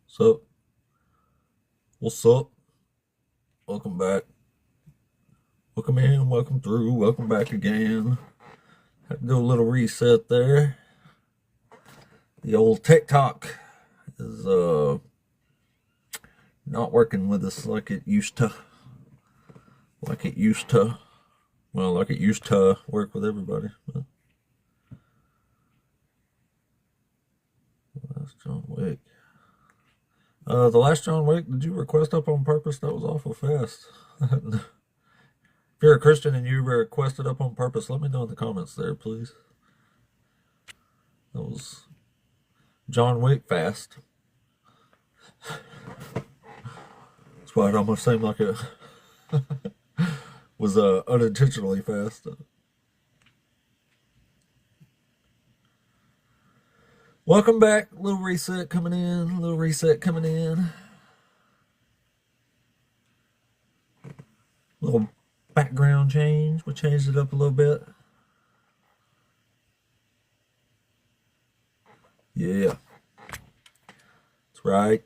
So, what's up? Welcome back. Welcome in, welcome through, welcome back again. Had to do a little reset there. The old TikTok is not working with us like it used to. Like it used to. Well, like it used to work with everybody. But that's John Wick. The last John Wick, did you request up on purpose? That was awful fast. If you're a Christian and you requested up on purpose, let me know in the comments there, please. That was John Wick fast. That's why it almost seemed like it was unintentionally fast. Welcome back. Little reset coming in. Little reset coming in. Little background change. We changed it up a little bit. Yeah. That's right.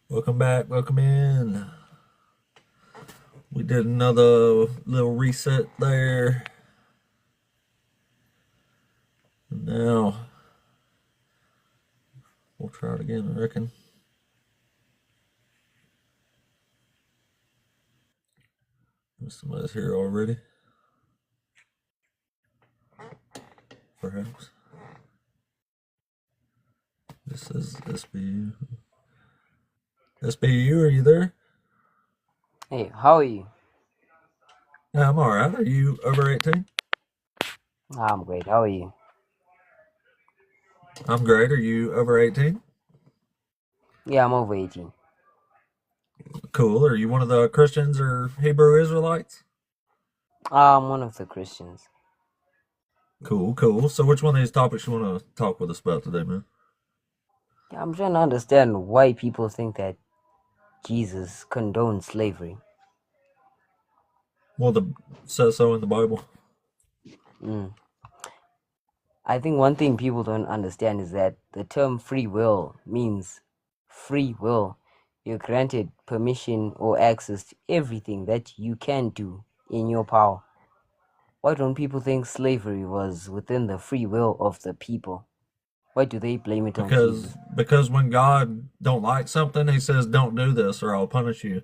Welcome back. Welcome in. We did another little reset there. And now we'll try it again, I reckon. Somebody's here already. Perhaps. This is SBU. SBU, are you there? Hey, how are you? Yeah, I'm alright. Are you over 18? I'm great. How are you? I'm great. Are you over 18? Yeah, I'm over 18. Cool. Are you one of the Christians or Hebrew Israelites? I'm one of the Christians. Cool, cool. So which one of these topics you want to talk with us about today, man? Yeah, I'm trying to understand why people think that Jesus condones slavery. Well, the says so in the Bible. Mm. I think one thing people don't understand is that the term free will means free will. You're granted permission or access to everything that you can do in your power. Why don't people think slavery was within the free will of the people? Why do they blame it on Jesus? Because when God don't like something, he says don't do this or I'll punish you.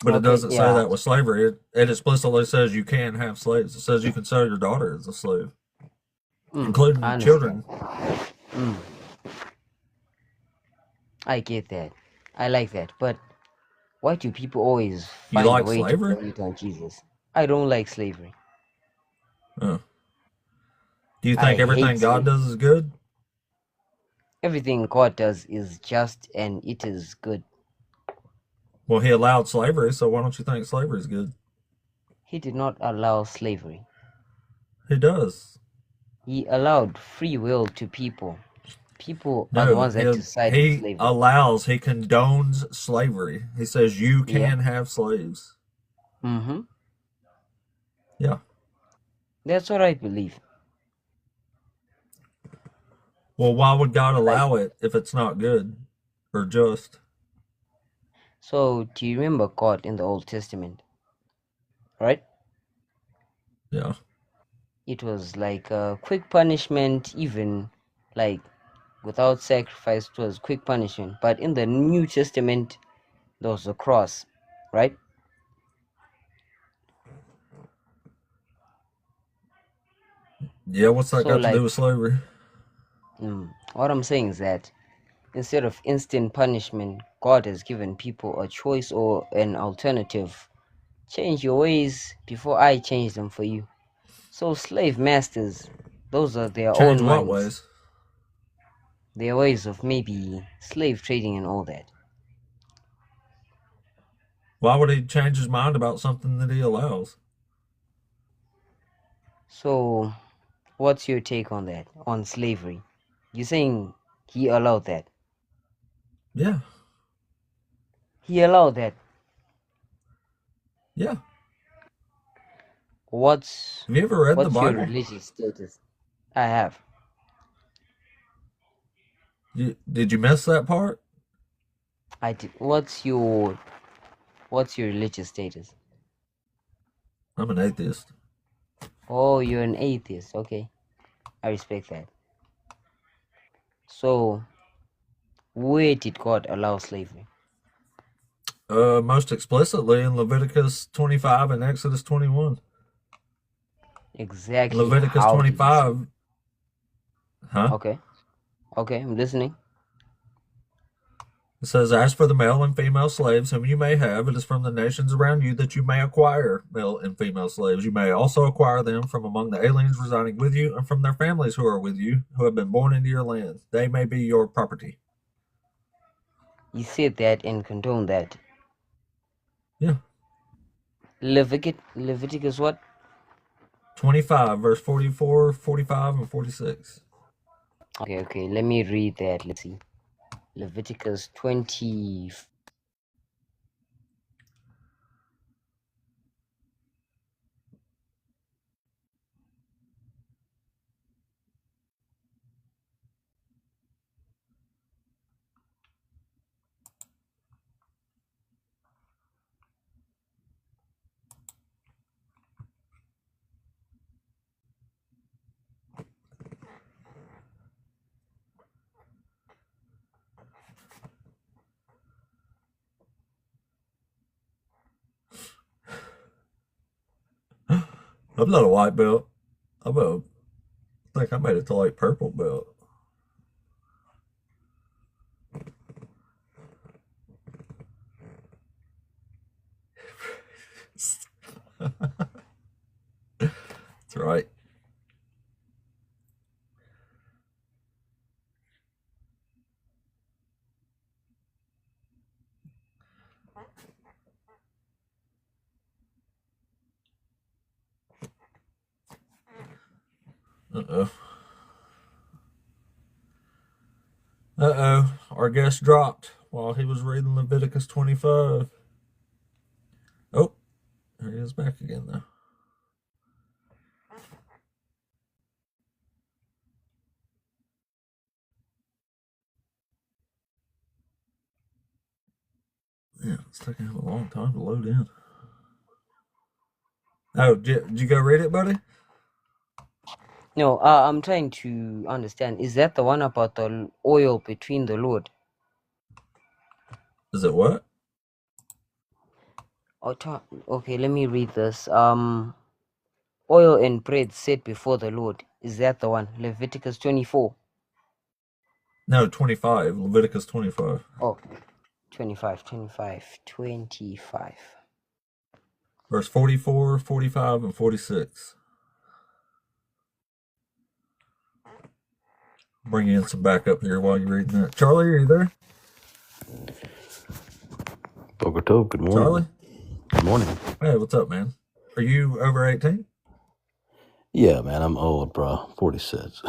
But it Okay, doesn't say yeah. that with slavery. It explicitly says you can have slaves. It says you can sell your daughter as a slave, I including understand. children. I get that. I like that. But why do people always You find a like way to slavery? blame it on Jesus? I don't like slavery. Do you I think hate everything God slavery. does is good? Everything God does is just and it is good. Well, he allowed slavery, so why don't you think slavery is good? He did not allow slavery. He does. He allowed free will to people. People are the No, ones that decide on he slavery. allows, he condones slavery. He says you Yeah. can have slaves. Mm-hmm. Yeah. That's what I believe. Well, why would God Like, allow it if it's not good or just? so do you remember God in the Old Testament? Right? Yeah. It was like a quick punishment, even like without sacrifice. It was quick punishment. But in the New Testament, there was a cross, right? Yeah, what's that So got to do like, with slavery? what I'm saying is that instead of instant punishment, God has given people a choice or an alternative. Change your ways before I change them for you. So slave masters, those are their Change own what minds, ways? their ways of maybe slave trading and all that. Why would he change his mind about something that he allows? So what's your take on that, on slavery? You're saying he allowed that. Yeah. He allowed that. Yeah. What's Have you ever read the what's your Bible? religious status? I have. Did you miss that part? I did. What's your religious status? I'm an atheist. Oh, you're an atheist. Okay, I respect that. So, where did God allow slavery? Most explicitly in Leviticus 25 and Exodus 21. Exactly Leviticus how did he say? 25, huh? Okay, okay, I'm listening. It says, as for the male and female slaves whom you may have, it is from the nations around you that you may acquire male and female slaves. You may also acquire them from among the aliens residing with you and from their families who are with you, who have been born into your land. They may be your property. You said that and condone that. Yeah. Leviticus what? 25, verse 44, 45, and 46. Okay, let me read that. Let's see. Leviticus 20. I'm not a white belt. I think I made it to like purple belt. That's right. Uh-oh. Uh-oh. Our guest dropped while he was reading Leviticus 25. Oh, there he is back again, though. Yeah, it's taking him a long time to load in. Oh, did you go read it, buddy? No, I'm trying to understand. Is that the one about the oil between the Lord? Is it what? Okay, let me read this. Oil and bread set before the Lord. Is that the one? Leviticus 24. No, 25. Leviticus 25. Oh, 25. Verse 44, 45, and 46. Bring in some backup here while you're reading that. Charlie, are you there? Bogota, good morning. Charlie? Good morning. Hey, what's up, man? Are you over 18? Yeah, man, I'm old, bro. 46.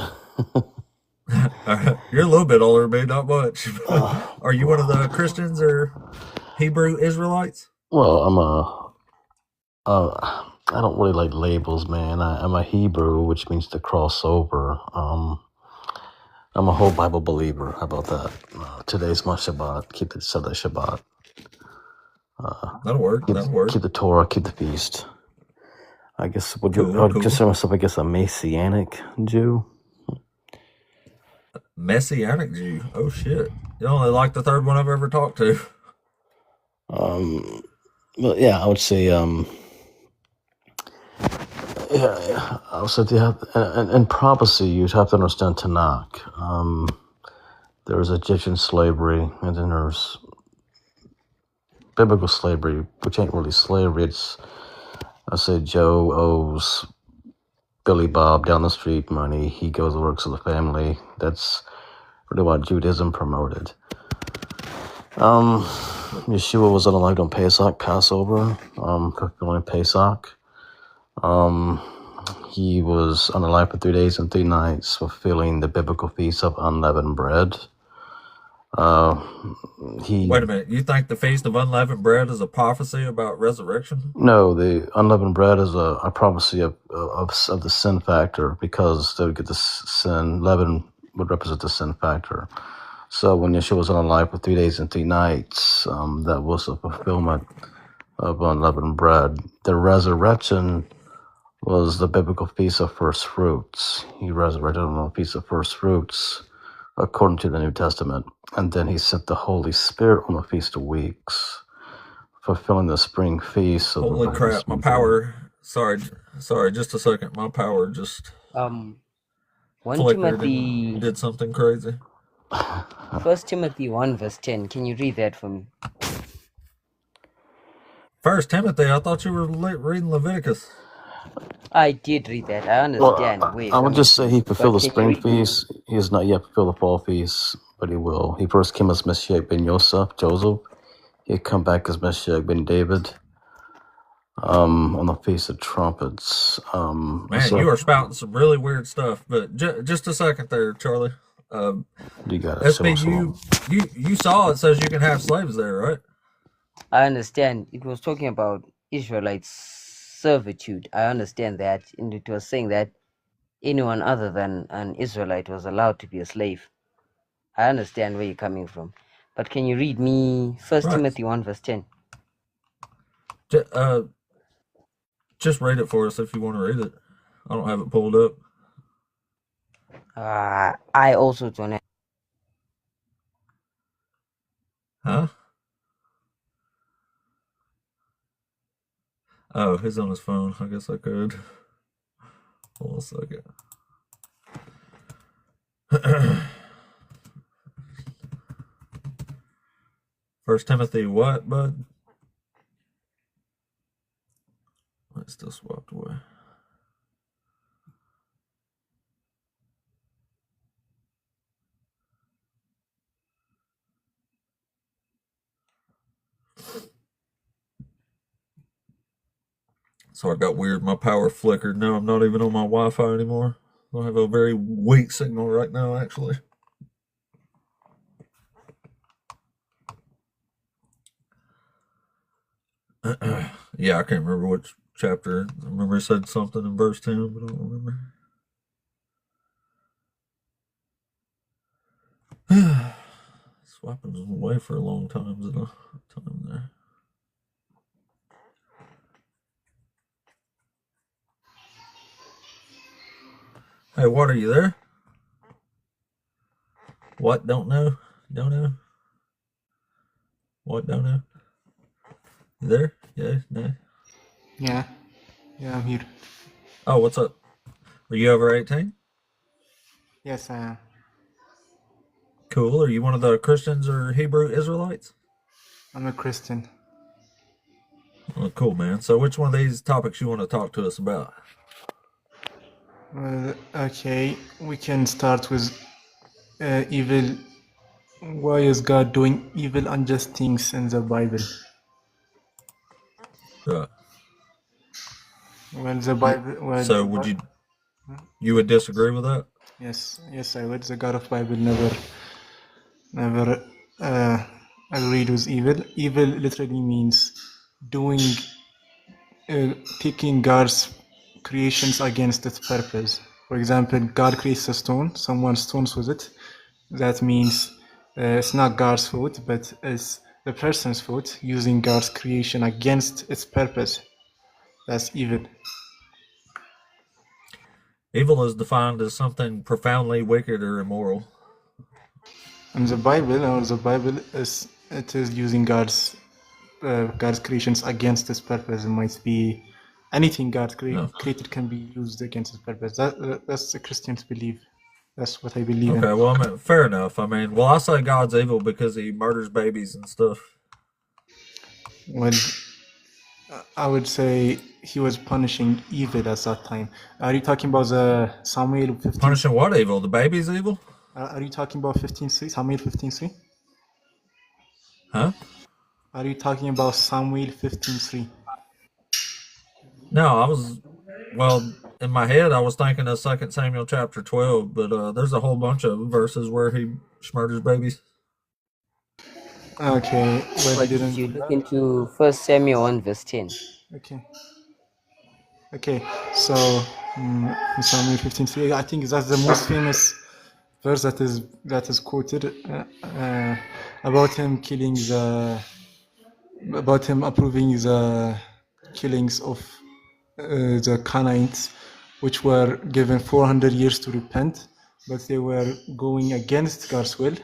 You're a little bit older than me, not much. Are you one of the Christians or Hebrew Israelites? Well, I don't really like labels, man. I'm a Hebrew, which means to cross over. I'm a whole Bible believer. How about that? Today's my Shabbat. Keep the Sunday Shabbat. That'll work. That'll work. Keep the Torah. Keep the feast. I guess I would Cool. consider myself, I guess, a Messianic Jew. Messianic Jew. Oh shit! You only like the third one I've ever talked to. Well, yeah, I would say, yeah, I would say, in prophecy, you'd have to understand Tanakh. There's Egyptian slavery, and then there's biblical slavery, which ain't really slavery. It's, I say, Joe owes Billy Bob down the street money. He goes and works for the family. That's really what Judaism promoted. Yeshua was unalive on Pesach, Passover, cooking on Pesach. He was unalive for 3 days and 3 nights, fulfilling the biblical feast of unleavened bread. Uh, he Wait a minute. You think the Feast of Unleavened Bread is a prophecy about resurrection? No, the unleavened bread is a prophecy of the sin factor, because they would get the sin. Leaven would represent the sin factor. So when Yeshua was on life for 3 days and 3 nights, that was a fulfillment of unleavened bread. The resurrection was the biblical feast of first fruits. He resurrected on the feast of first fruits, according to the New Testament, and then he sent the Holy Spirit on the Feast of Weeks, fulfilling the spring feast of Holy Leviticus crap! My 23. power. Sorry. Just a second. My power just 1 flickered and Timothy, did something crazy. 1 Timothy 1 verse 10. Can you read that for me? First Timothy, I thought you were reading Leviticus. I did read that. I Well, understand where you're I would coming just say from. he fulfilled the But can you spring read me? feast. He has not yet fulfilled the fall feast, but he will. He first came as Mashiach ben Yosef, Joseph. He'd come back as Mashiach ben David on the Feast of Trumpets. Man, So you are spouting some really weird stuff. But just a second there, Charlie. you got it. SB, Shalom. you saw it says you can have slaves there, right? I understand. It was talking about Israelites' servitude. I understand that. And it was saying that anyone other than an Israelite was allowed to be a slave. I understand where you're coming from. But can you read me 1 Right. Timothy 1 verse 10? Just read it for us if you want to read it. I don't have it pulled up. I also don't have. Huh? Oh, he's on his phone. I guess I could. Hold on a second. First Timothy what, bud? It's still swapped away. So I got weird. My power flickered. Now I'm not even on my Wi-Fi anymore. I have a very weak signal right now, actually. Yeah, I can't remember which chapter. I remember it said something in verse 10, but I don't remember. Swapping away for a long time there. Hey, what, are you there? What? Don't know? Don't know? What? Don't know? You there? Yeah? No? Yeah, I'm here. Oh, what's up? Are you over 18? Yes, I am. Cool. Are you one of the Christians or Hebrew Israelites? I'm a Christian. Oh, cool, man. So which one of these topics you want to talk to us about? Well, okay, we can start with evil. Why is God doing evil, unjust things in the Bible? Right. Well, the Bible. So would you would disagree with that? Yes, I would. The God of Bible never agreed with evil. Evil literally means doing, taking God's creations against its purpose. For example, God creates a stone, someone stones with it. That means it's not God's fault, but it's the person's fault using God's creation against its purpose. That's evil. Evil is defined as something profoundly wicked or immoral. And the Bible is using God's creations against its purpose. It might be anything God created can be used against its purpose. That's the Christians believe. That's what I believe in. Okay, well, I mean, fair enough. I mean, well, I say God's evil because he murders babies and stuff. Well, I would say he was punishing evil at that time. Are you talking about the Samuel 15? Punishing what evil? The baby's evil? Are you talking about 15:3? Samuel 15:3? Huh? Are you talking about Samuel 15:3? No, well, in my head, I was thinking of 2 Samuel chapter 12, but there's a whole bunch of verses where he murders babies. Okay, well, he But if didn't you do look that. into 1 Samuel 1 verse 10, Okay, so in Samuel 15:3, I think that's the most famous verse that is quoted about him killing about him approving the killings of the Canaanites, which were given 400 years to repent, but they were going against God's will,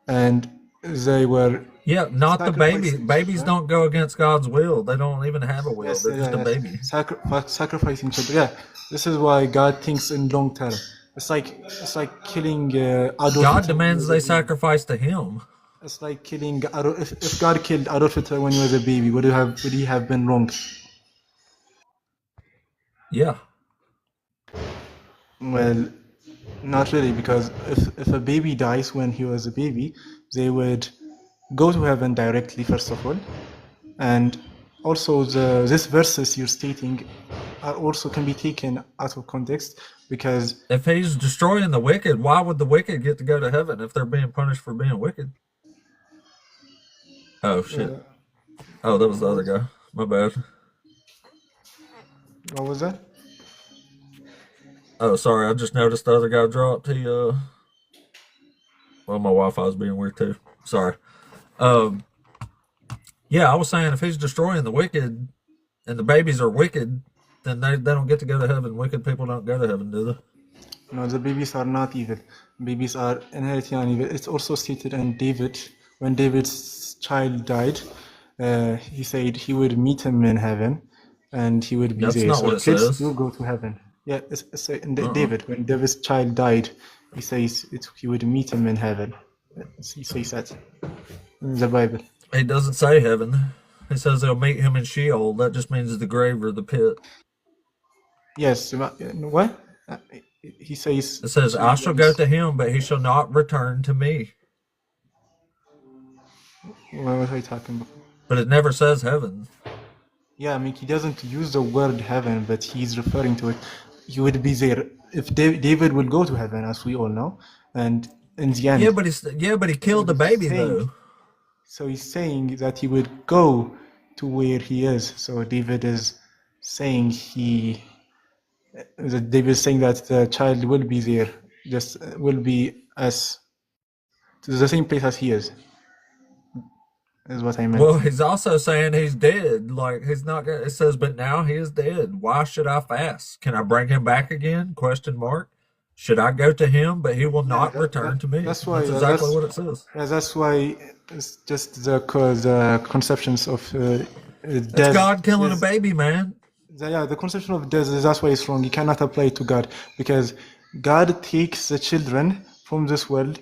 and they were Yeah, not the baby. sacrificing Babies children. don't go against God's will. They don't even have a will. Yes, They're just a yes. baby. Sacrificing children. Yeah, this is why God thinks in long term. It's like killing Adolf God Hitler when he demands was they a baby. sacrifice to Him. It's like killing Adolf. If God killed Adolf Hitler when he was a baby, would he have been wrong? Yeah. Well, not really, because if a baby dies when he was a baby, they would go to heaven directly, first of all, and also this verses you're stating are also can be taken out of context, because If He's destroying the wicked, why would the wicked get to go to heaven if they're being punished for being wicked? Oh shit! Oh, that was the other guy. My bad. what was that? Oh, sorry. I just noticed the other guy dropped. Well, my Wi-Fi's being weird too. Sorry. Yeah, I was saying if He's destroying the wicked, and the babies are wicked, then they don't get to go to heaven. Wicked people don't go to heaven, do they? No, the babies are not evil. Babies are inherently evil. It's also stated in David, when David's child died, he said he would meet him in heaven, and he would be That's there. not So what it kids says. do go to heaven. Yeah, it's in David, when David's child died, he says he would meet him in heaven. He says that in the Bible. He doesn't say heaven. He says they'll meet him in Sheol. That just means the grave or the pit. Yes, what? He says. It says, I shall go to him, but he shall not return to me. What are you talking about? But it never says heaven. Yeah, I mean, he doesn't use the word heaven, but he's referring to it. He would be there. If David will go to heaven, as we all know, and in the end. Yeah, but he killed the baby though. So he's saying that he would go to where he is. So David is saying David is saying that the child will be there, just will be to the same place as he is what I meant. Well, he's also saying he's dead. Like he's not gonna, it says, but now he is dead. Why should I fast? Can I bring him back again? Question mark. Should I go to him, but he will not return to me? That's why. That's exactly what it says. Yeah, that's why it's just the conceptions of death. It's God killing a baby, man. The conception of death, that's why it's wrong. You cannot apply it to God, because God takes the children from this world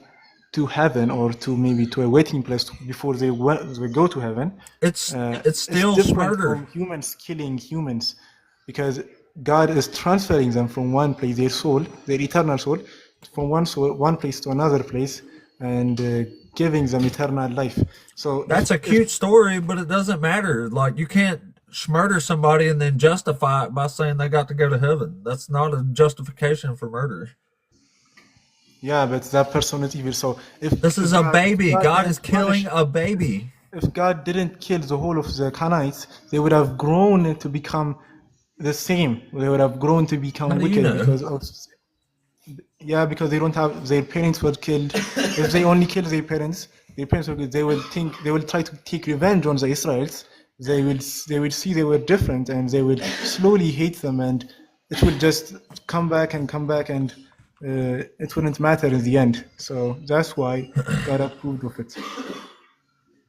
to heaven, or to maybe to a waiting place before they go to heaven. It's still murder. From humans killing humans, because God is transferring them from one place, their soul, their eternal soul, from one place to another place, and giving them eternal life. So that's a cute story, but it doesn't matter. Like you can't murder somebody and then justify it by saying they got to go to heaven. That's not a justification for murder. Yeah, but that person is evil. So if this is a baby, God is killing a baby. If God didn't kill the whole of the Canaanites, they would have grown to become the same. They would have grown to become wicked because they don't have, their parents were killed. If they only killed their parents were killed, they will try to take revenge on the Israelites. They will see they were different, and they will slowly hate them, and it will just come back, and it wouldn't matter in the end. So that's why God approved of it.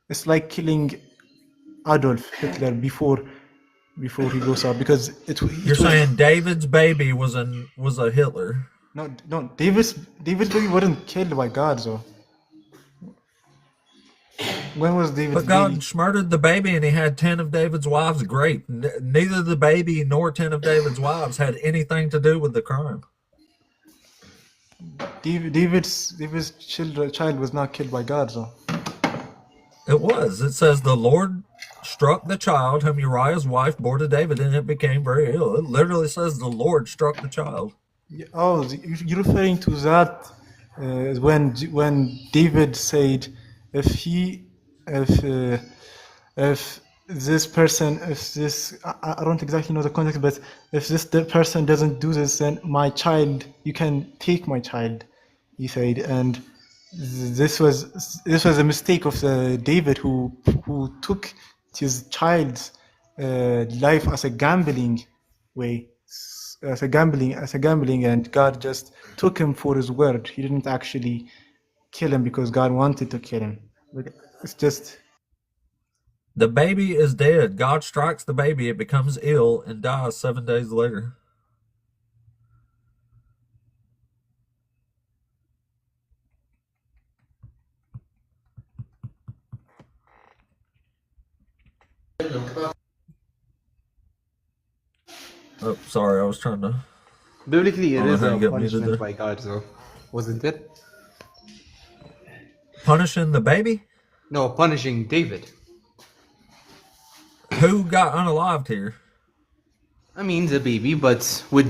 It's like killing Adolf Hitler before he goes up, because You're saying David's baby was a Hitler? No, David's baby wasn't killed by God, though. When was David's baby? But God murdered the baby, and he had 10 of David's wives. Great. Neither the baby nor 10 of David's wives had anything to do with the crime. David's child was not killed by God, though. It was. It says the Lord struck the child whom Uriah's wife bore to David, and it became very ill. It literally says the Lord struck the child. Oh, you're referring to that when David said, if he if this person, if this, I don't exactly know the context, but if the person doesn't do this, then my child, you can take my child, he said. And this was a mistake of David, who took his child's life as a gambling way, as a gambling, and God just took him for his word. He didn't actually kill him because God wanted to kill him. But it's just, The baby is dead. God strikes the baby. It becomes ill and dies 7 days later. Oh, sorry. I was trying to. Biblically, it Oh, is how you a got muted punishment there. by God, so wasn't it? Punishing the baby? No, punishing David. Who got unalived here? I mean, the baby, but would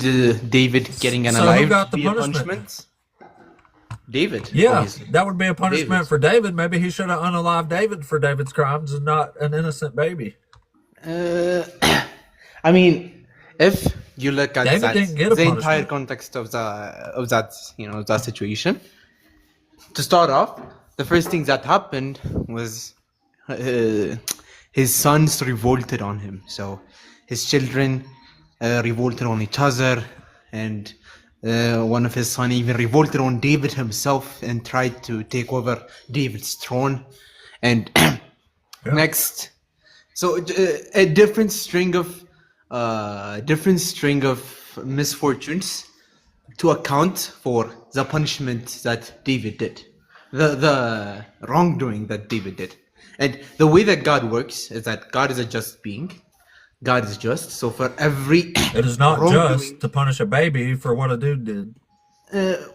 David getting So who unalived got the be a punishment? punishment? David. Yeah, obviously. that would be a punishment David. for David. Maybe he should have unalived David for David's crimes and not an innocent baby. I mean, if you look at David that, didn't get a the entire punishment. context of that that situation. To start off, the first thing that happened was his sons revolted on him. So his children revolted on each other, and one of his sons even revolted on David himself and tried to take over David's throne. And next, so a different string of misfortunes to account for the punishment that David did, the wrongdoing that David did. And the way that God works is that God is a just being. God is just. So for every It is not wrongdoing, just to punish a baby for what a dude did.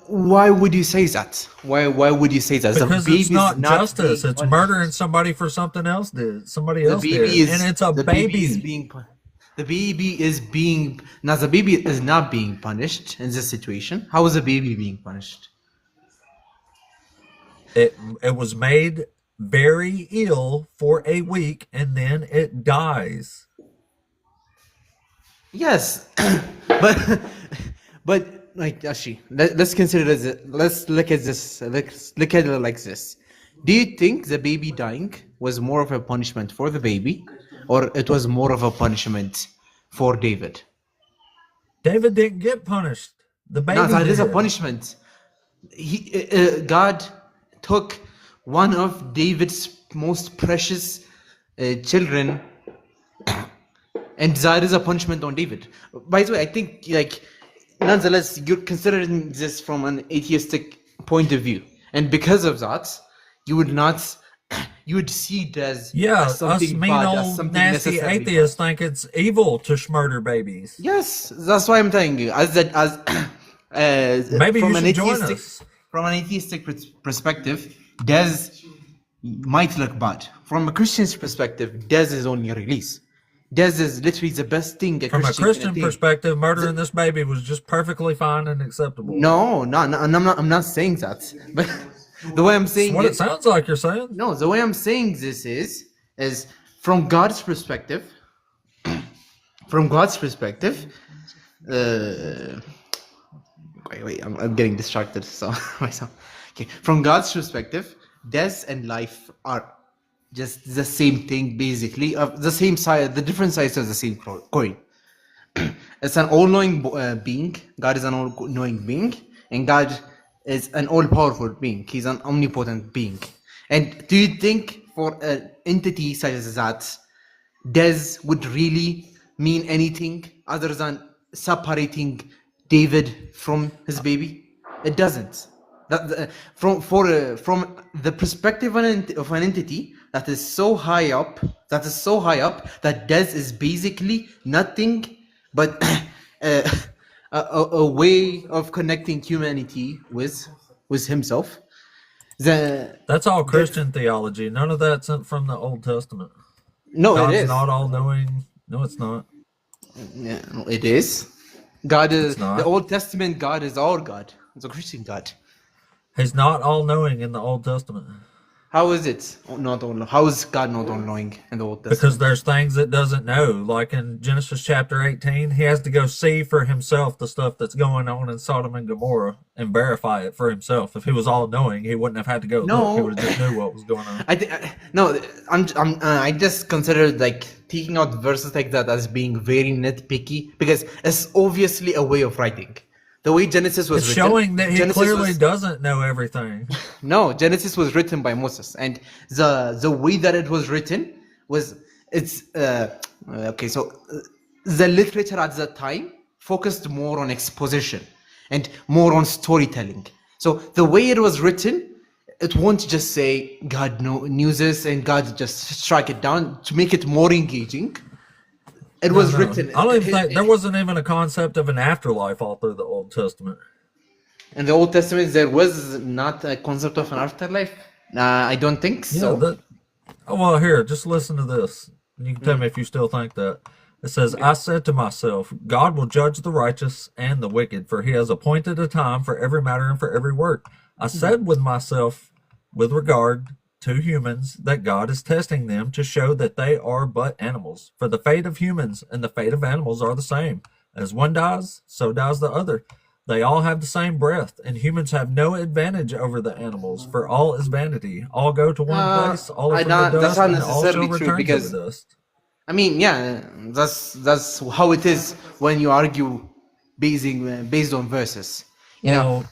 why would you say that? Why would you say that? Because it's not justice. being It's punished. murdering somebody for something else did. Somebody The else baby did. is, And it's a the baby is baby. being the baby is being now the baby is not being punished in this situation. How is the baby being punished? It was made very ill for a week and then it dies. Yes, but like actually, let's consider this. Let's look at this. Let's look at it like this. Do you think the baby dying was more of a punishment for the baby, or it was more of a punishment for David? David didn't get punished. The baby No, that is a did. punishment. God took one of David's most precious children, and that is a punishment on David. By the way, I think nonetheless you're considering this from an atheistic point of view, and because of that, you would see it as Yeah, something us mean bad, as old something nasty necessary. atheists think it's evil to murder babies. Yes, that's why I'm telling you. Maybe you from an should join atheistic us. from an atheistic perspective, Dez might look bad. From a Christian's perspective, Dez is only a release. Dez is literally the best thing a From a Christian Christian can attain. perspective, murdering this baby was just perfectly fine and acceptable. No, and I'm not saying that. But the way I'm That's saying what it, it sounds like you're saying. no, the way I'm saying this is from God's perspective. From God's perspective, wait, I'm getting distracted. So myself. Okay, from God's perspective, death and life are just the same thing, basically, of the same side, the different sides of the same coin. It's an all-knowing being. God is an all-knowing being, and God is an all-powerful being. He's an omnipotent being. And do you think for an entity such as that, Des would really mean anything other than separating David from his baby? It doesn't. From the perspective of an entity that is so high up, that Des is basically nothing but a way of connecting humanity with himself. That's all Christian theology. None of that's from the Old Testament. No, God's it is. not all-knowing. No, it's not. Yeah, it is. God is It's not. the Old Testament. God is our God. It's a Christian God. He's not all-knowing in the Old Testament. How is it not all? How is God not all knowing in the Old Because Testament? there's things it doesn't know. Like in Genesis chapter 18, he has to go see for himself the stuff that's going on in Sodom and Gomorrah and verify it for himself. If he was all knowing, he wouldn't have had to go look. He No, would have just knew what was going on. I think no. I just consider like taking out verses like that as being very nitpicky because it's obviously a way of writing. The way Genesis was It's written, showing that he Genesis clearly was- doesn't know everything. No, Genesis was written by Moses, and the way that it was written was okay. So the literature at that time focused more on exposition and more on storytelling. So the way it was written, it won't just say God knew this and God just strike it down to make it more engaging. It was No. written. I don't even think there wasn't even a concept of an afterlife all through the Old Testament. In the Old Testament, there was not a concept of an afterlife. I don't think Yeah, so. oh, well, here, just listen to this. You can tell me if you still think that. It says, I said to myself, God will judge the righteous and the wicked, for he has appointed a time for every matter and for every work. I said with myself, with regard to humans, that God is testing them to show that they are but animals. For the fate of humans and the fate of animals are the same. As one dies, so dies the other. They all have the same breath, and humans have no advantage over the animals, for all is vanity. All go to one place, all are from the that's dust, not and all shall necessarily true return to because the dust. I mean, yeah, that's how it is when you argue based on verses. You know,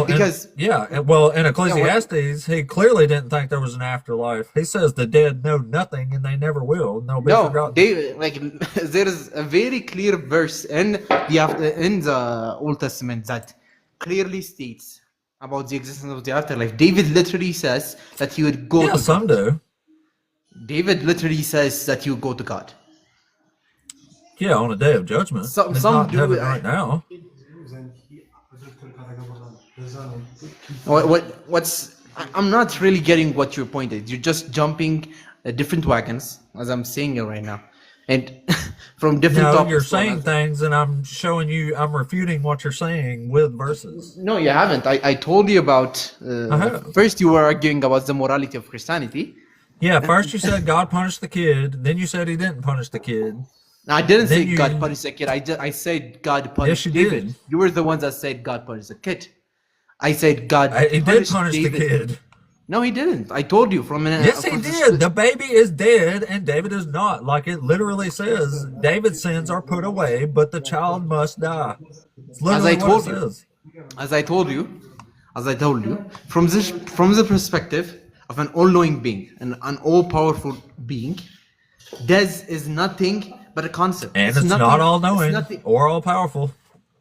because in Ecclesiastes, he clearly didn't think there was an afterlife. He says the dead know nothing and they never will. They'll be no, forgotten. there is a very clear verse in the Old Testament that clearly states about the existence of the afterlife. David literally says that he would go Yeah, to some God. do. David literally says that you go to God. Yeah, on a day of judgment. Some He's not in do, heaven right now. I'm not really getting what your point is. You're just jumping different wagons, as I'm saying it right now, and from different No, topics. you're to saying another. things, and I'm showing you. I'm refuting what you're saying with verses. No, you haven't. I told you about. have. First, you were arguing about the morality of Christianity. Yeah, first you said God punished the kid, then you said he didn't punish the kid. Now, I didn't Then say you- God punished the kid. I said God punished you David. did. You were the ones that said God punished the kid. I said God He did punished punish David. the kid. No, he didn't. I told you from an. Yes, he from the did. The baby is dead, and David is not. Like it literally says, David's sins are put away, but the child must die. It's literally I what told it you. says. As I told you, from the perspective of an all-knowing being, an all-powerful being, Des is nothing but a concept. And it's nothing- not all it's knowing nothing- or all powerful.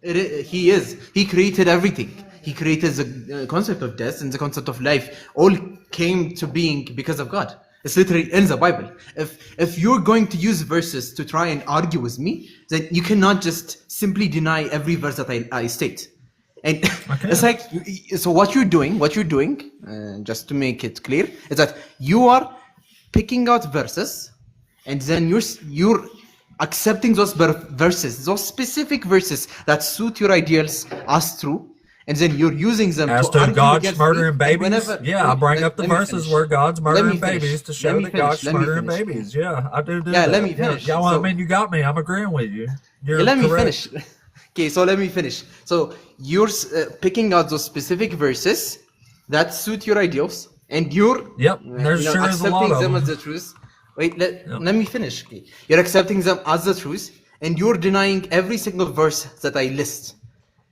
He is. He created everything. He created the concept of death and the concept of life. All came to being because of God. It's literally in the Bible. If you're going to use verses to try and argue with me, then you cannot just simply deny every verse that I state. And it's like, so what you're doing, just to make it clear, is that you are picking out verses, and then you're accepting those verses, those specific verses that suit your ideals as true, and then you're using them As to to argue God's against murdering me. And babies, I bring up the verses where God's murdering babies to show that God's murdering babies. Yeah, I do Yeah, that. let me finish. Yeah, well, So- I mean, you got me. I'm agreeing with you. You're let me correct. finish. Okay, so let me finish. So you're picking out those specific verses that suit your ideals, and you're Yep, there sure is a lot accepting of them them. as the truth. Wait, let me finish. Okay. You're accepting them as the truth, and you're denying every single verse that I list.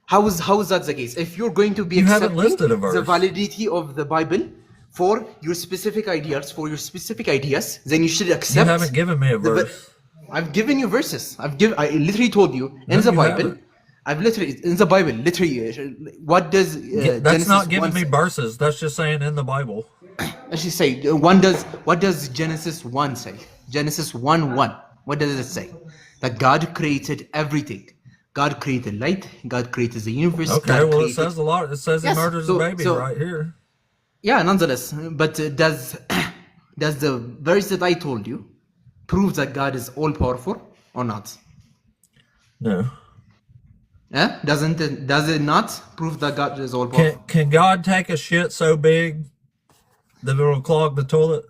How is that the case? If you're going to be You haven't accepting listed a verse. the validity of the Bible for your specific ideas, then you should You accept. haven't given me a the verse. I've given you verses. I literally told you in No, the you Bible. haven't. I've literally in the Bible. What does That's Genesis not giving 1 me say? verses. That's just saying in the Bible. I should say what does Genesis 1 say? Genesis 1:1. What does it say? That God created everything. God created light. God created the universe. Okay, God well, it created- says a lot. It says Yes, he murders so- a baby so- right here. Yeah, nonetheless. But does the verse that I told you prove that God is all powerful or not? No. Does it not prove that God is all powerful? Can God take a shit so big that it'll clog the toilet?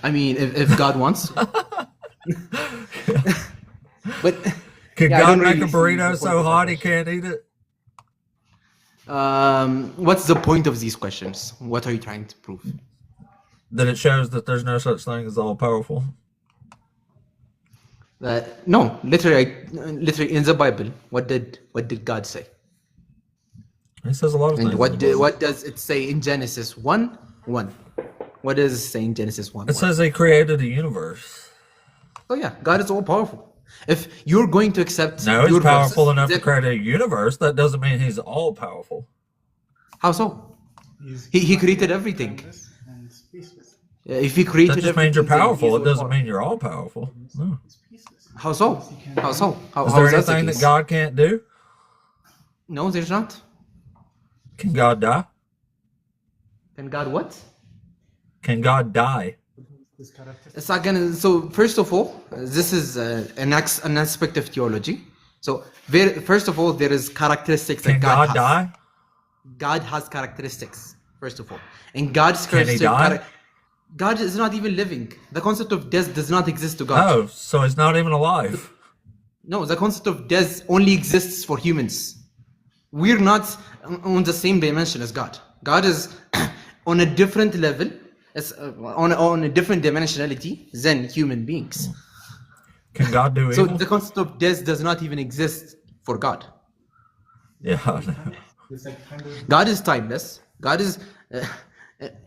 I mean, if God wants. But Can yeah, I God don't make really a see burrito the so point of hot the he can't eat it? What's the point of these questions? What are you trying to prove? That it shows that there's no such thing as all powerful. No, literally in the Bible, what did God say? He says a lot of And things. what does it say in Genesis 1:1? What does it say in Genesis 1:1? It says he created a universe. Oh yeah, God is all powerful. If you're going to accept No, he's your powerful verses, enough to then- create a universe. That doesn't mean he's all powerful. How so? He created everything. If he created That just means you're everything, then powerful. he's It doesn't all mean you're all powerful. No. How so? How so? How Is how there is that the anything that case? God can't do? No, there's not. Can God die? Then God what? Can God die? It's not gonna. So first of all, this is an aspect of theology. So first of all, there is characteristics Can that God has. die? God has characteristics. First of all, and God's Can he characteristic. die? God is not even living. The concept of death does not exist to God. Oh, so he's not even alive. No, the concept of death only exists for humans. We're not on the same dimension as God. God is on a different level, on a different dimensionality than human beings. Can God do So evil? the concept of death does not even exist for God. Yeah, I know. God is timeless. God is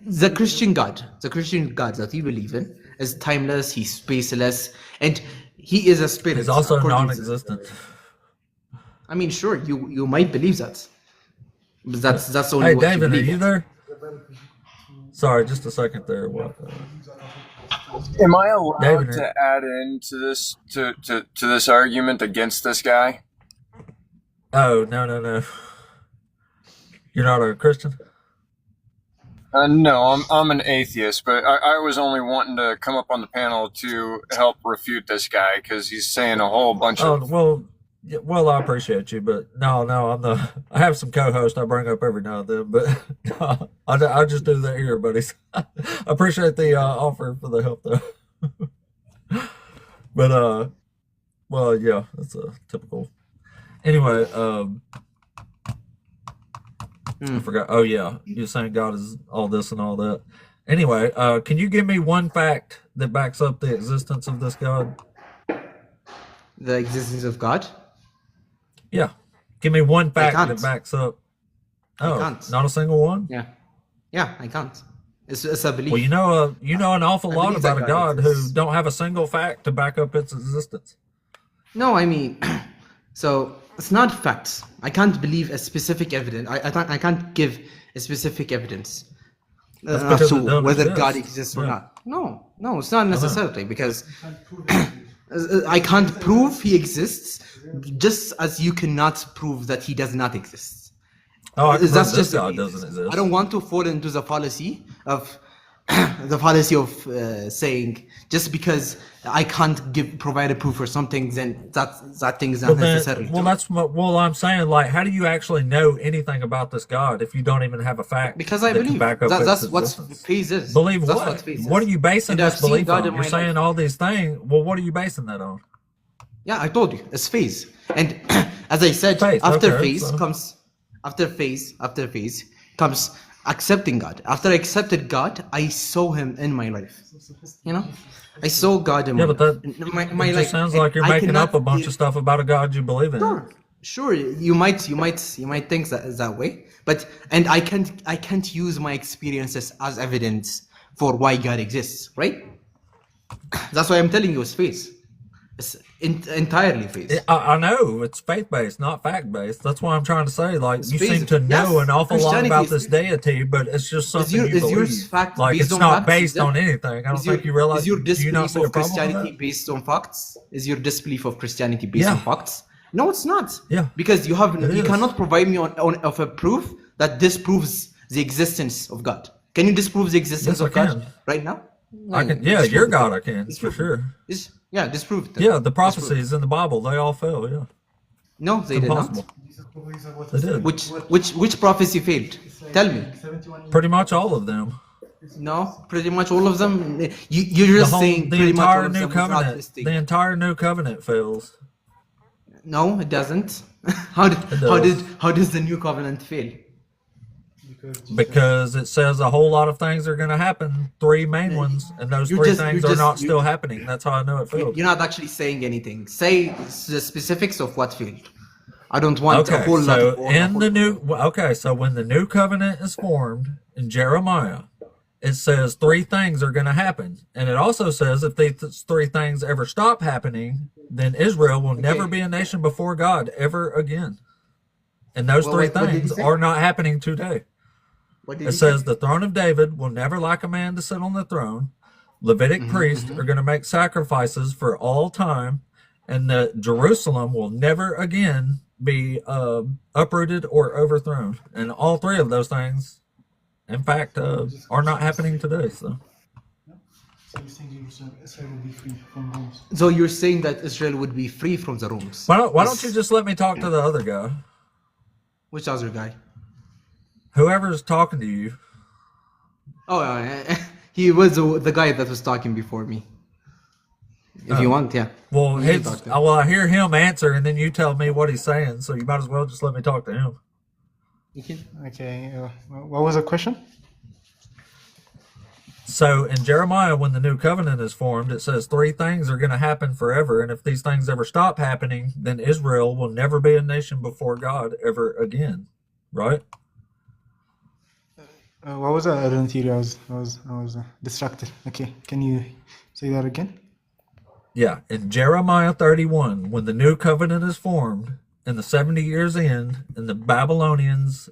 the Christian God. The Christian God that we believe in is timeless. He's spaceless, and he is a spirit. He's also according to- non-existent. I mean, sure, you might believe that. But that's only Hey, what you David, are believe. you there? Sorry, just a second there. What? Am I allowed David, to add into this to this argument against this guy? Oh, no. You're not a Christian? No, I'm an atheist, but I was only wanting to come up on the panel to help refute this guy because he's saying a whole bunch Oh, of. well, yeah, well, I appreciate you, but no, I'm the. I have some co-hosts I bring up every now and then, but no, I just do that here, buddies. I appreciate the offer for the help, though. But well, yeah, that's a typical. Anyway, I forgot. Oh yeah, you're saying God is all this and all that. Anyway, can you give me one fact that backs up the existence of this God? The existence of God. Yeah, give me one fact can't. that backs up. Oh, can't. not a single one. Yeah, I can't. It's a belief. Well, you know an awful I lot believe that about a God God who exists. don't have a single fact to back up its existence. No, I mean, so it's not facts. I can't believe a specific evidence. I can't give a specific evidence That's as because to it don't whether exist. God exists or Yeah. not. No, it's not necessarily because I can't prove he exists, just as you cannot prove that he does not exist. Oh, I can That's prove this just a God belief. doesn't exist. I don't want to fall into the fallacy of saying just because I can't provide a proof for something, then that thing is not Well, then, necessarily well, true. that's what. Well, I'm saying, like, how do you actually know anything about this God if you don't even have a fact? Because I that can believe back up that's its what existence? faith is. Believe That's what? faith What are is. you basing And I've this seen belief God on? in You're my saying life. all these things. Well, what are you basing that on? Yeah, I told you it's phase, and as I said, Phase, after okay, phase so- comes after phase comes accepting God. After I accepted God, I saw Him in my life. You know, I saw God in Yeah, my but life. that In my it life. just sounds like you're I making up a cannot bunch give- of stuff about a God you believe in. Sure, you might think that way, but I can't use my experiences as evidence for why God exists, right? That's why I'm telling you it's faith. It's entirely faith. I know it's faith-based, not fact-based. That's why I'm trying to say, like, It's you faith. seem to know Yes, an awful lot Christianity about is this faith. deity, but it's just something you is yours believe. fact Like, based it's on not facts? based Is on that- anything. I don't Is your, think you realize. is your Do you not disbelief see a of problem with Christianity that? based on facts? Is your disbelief of Christianity based Yeah. on facts? No, it's not. Yeah. Because you It cannot is. provide me of a proof that disproves the existence of God. Can you disprove the existence Yes, I of God can. right now? I can. Yeah, Disprove your it. God, I can for Disprove it. sure. Disprove it. Yeah, the Disprove it. prophecies in the Bible, they all fail. Yeah. No, they It's did not. impossible. They did. Which prophecy failed? Tell me. Pretty much all of them. No, pretty much all of them. You're just saying The pretty much all entire of new them without covenant. listing. The entire new covenant fails. No, it doesn't. How does the new covenant fail? Because it says a whole lot of things are going to happen. 3 main ones, and those You're 3 just- things you're are just- not you- still happening. That's how I know it failed. You're not actually saying anything. Say the specifics of what failed. I don't want a Okay, whole lot so of. so when the new covenant is formed in Jeremiah, it says 3 things are going to happen, and it also says if these 3 things ever stop happening, then Israel will never Okay. be a nation before God ever again. And those Well, 3 what did he things say? are not happening today. What did It he says say? the throne of David will never lack a man to sit on the throne. Levitic priests are going to make sacrifices for all time, and that Jerusalem will never again be uprooted or overthrown. And all 3 of those things, in fact, are not happening today. So So you're saying Israel will be free from Romans. So you're saying that Israel would be free from the Romans? why don't you just let me talk to the other guy? Which other guy? Whoever's talking to you. Oh, he was the guy that was talking before me. If you want, yeah. Well, You can talk to him. I hear him answer, and then you tell me what he's saying. So you might as well just let me talk to him. You can. Okay, what was the question? So in Jeremiah, when the new covenant is formed, it says 3 things are going to happen forever. And if these things ever stop happening, then Israel will never be a nation before God ever again. Right? What was that? I didn't hear you. I was distracted. Okay, can you say that again? Yeah. In Jeremiah 31, when the new covenant is formed and the 70 years end and the Babylonians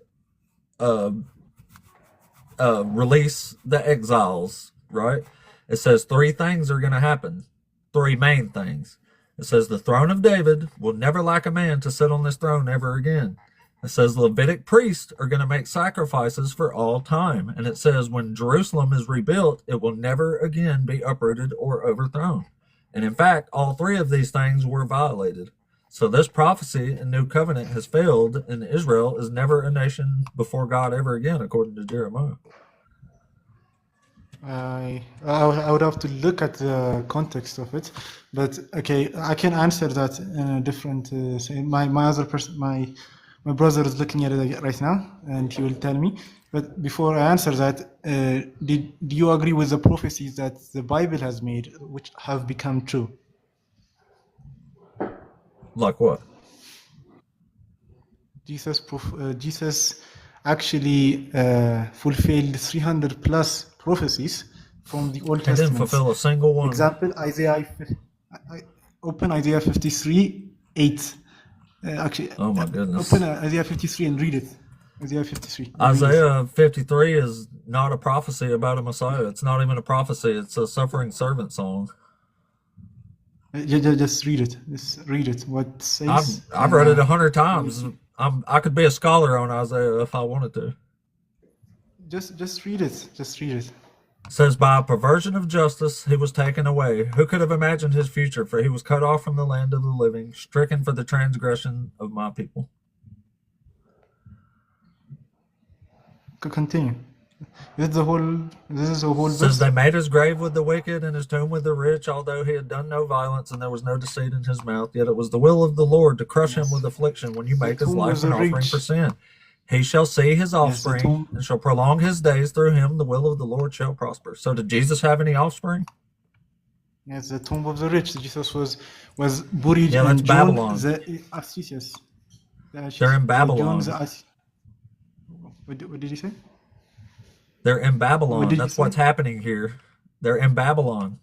release the exiles, right? It says 3 things are going to happen. 3 main things. It says the throne of David will never lack a man to sit on this throne ever again. It says Levitic priests are going to make sacrifices for all time. And it says when Jerusalem is rebuilt, it will never again be uprooted or overthrown. And in fact, all 3 of these things were violated. So this prophecy in New Covenant has failed, and Israel is never a nation before God ever again, according to Jeremiah. I would have to look at the context of it, but okay, I can answer that in a different. My other person, my brother is looking at it right now, and he will tell me. But before I answer that, do you agree with the prophecies that the Bible has made, which have become true? Like what? Jesus actually fulfilled 300 plus prophecies from the Old He didn't Testament. fulfill a single one. Example, open Isaiah 53, 8. Actually, Oh my goodness. open Isaiah 53 and read it. Isaiah 53. Isaiah 53 is not a prophecy about a Messiah. It's not even a prophecy. It's a suffering servant song. Just read it. Just read it. What says? I've read it 100 times. I could be a scholar on Isaiah if I wanted to. Just read it. Just read it. It says, by a perversion of justice, he was taken away. Who could have imagined his future? For he was cut off from the land of the living, stricken for the transgression of my people. Continue. This is the whole. This is the whole It says, verse. they made his grave with the wicked and his tomb with the rich, although he had done no violence and there was no deceit in his mouth. Yet it was the will of the Lord to crush him with affliction when you make his tomb life was an the offering rich. for sin. He shall see his offspring tomb- and shall prolong his days through him. The will of the Lord shall prosper. So did Jesus have any offspring? Yes, the tomb of the rich. Jesus was buried Yeah, in that's Babylon. the Arcesis. They're in Babylon. What did he say? They're in Babylon. What did you That's say? what's happening here. They're in Babylon.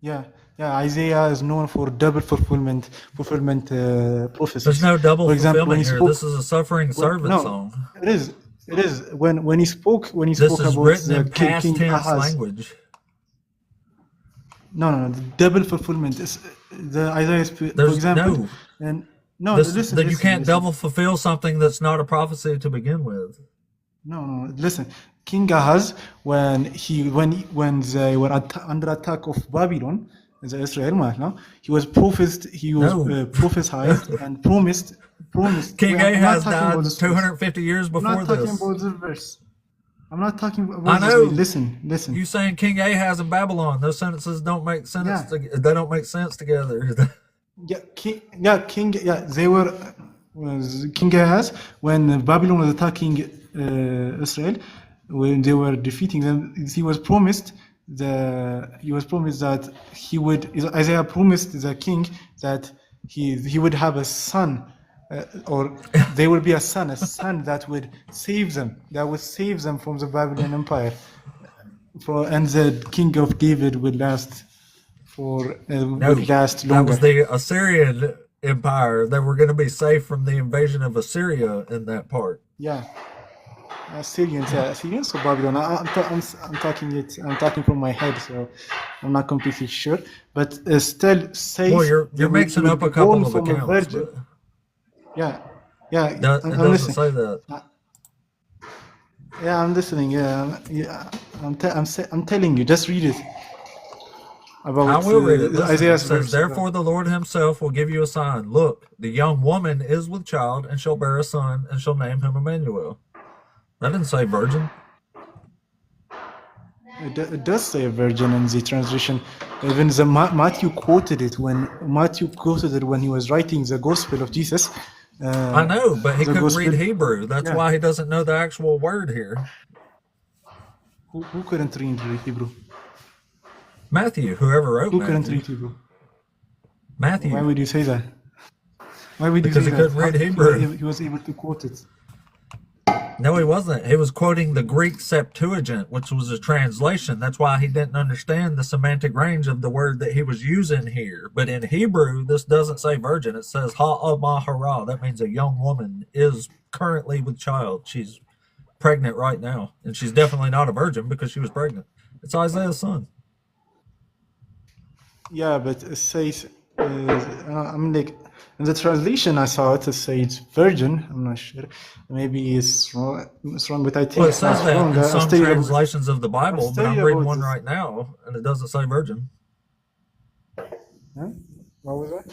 Yeah. Isaiah is known for double fulfillment prophecies. There's no double For example, fulfillment when he here. spoke- This is a suffering servant no, song. It is. When he spoke This about is written the in past King tense Ahaz. language. No. The double fulfillment is the Isaiah. For There's example, no. and no, This, listen. that you listen, can't listen. double fulfill something that's not a prophecy to begin with. No. Listen, King Ahaz, when they were under attack of Babylon, the Israel ማለት ነው. He was No. prophesied and promised. King Wait, I'm not Ahaz talking about died this verse. 250 years I'm before not talking this. about this verse. I'm not talking I about this know. verse. Listen. You saying King Ahaz in Babylon? Those sentences don't make sense. Yeah. They don't make sense together. They were King Ahaz when Babylon was attacking Israel. When they were defeating them, he was promised that he would. Isaiah promised the king that he would have a son, or there will be a son that would save them from the Babylonian Empire. And the king of David would last That longer. was the Assyrian Empire. They were going to be safe from the invasion of Assyria in that part. Yeah. Assyrians or Babylon. I'm talking from my head, so I'm not completely sure. But still, says Well, you're mixing up a couple of accounts. But Yeah. it I'm doesn't listening. say that. Yeah, I'm listening. I'm telling you. Just read it. About I will read it. Listen, it Isaiah's says, verse. "Therefore the Lord himself will give you a sign. Look, the young woman is with child and shall bear a son and shall name him Emmanuel." That didn't say virgin. It does say virgin in the translation. Even Matthew quoted it when he was writing the Gospel of Jesus. I know, but he the couldn't Gospel- read Hebrew. That's Yeah. why he doesn't know the actual word here. Who couldn't read Hebrew? Matthew, whoever wrote Who couldn't Matthew. read Hebrew? Matthew. Why would you say that? Why would you Because say he that? couldn't read How- Hebrew. He was able to quote it. No, he wasn't. He was quoting the Greek Septuagint, which was a translation. That's why he didn't understand the semantic range of the word that he was using here. But in Hebrew, this doesn't say virgin. It says ha'amahara. That means a young woman is currently with child. She's pregnant right now. And she's definitely not a virgin because she was pregnant. It's Isaiah's son. Yeah, but it says, I'm like, in the translation I saw it says virgin. I'm not sure. Maybe it's wrong, but I think Well, it it's says not that wrong. in I'll some tell you about- translations of the Bible, I'll but tell I'm you reading about one this. right now, and it doesn't say virgin. Huh? What was that?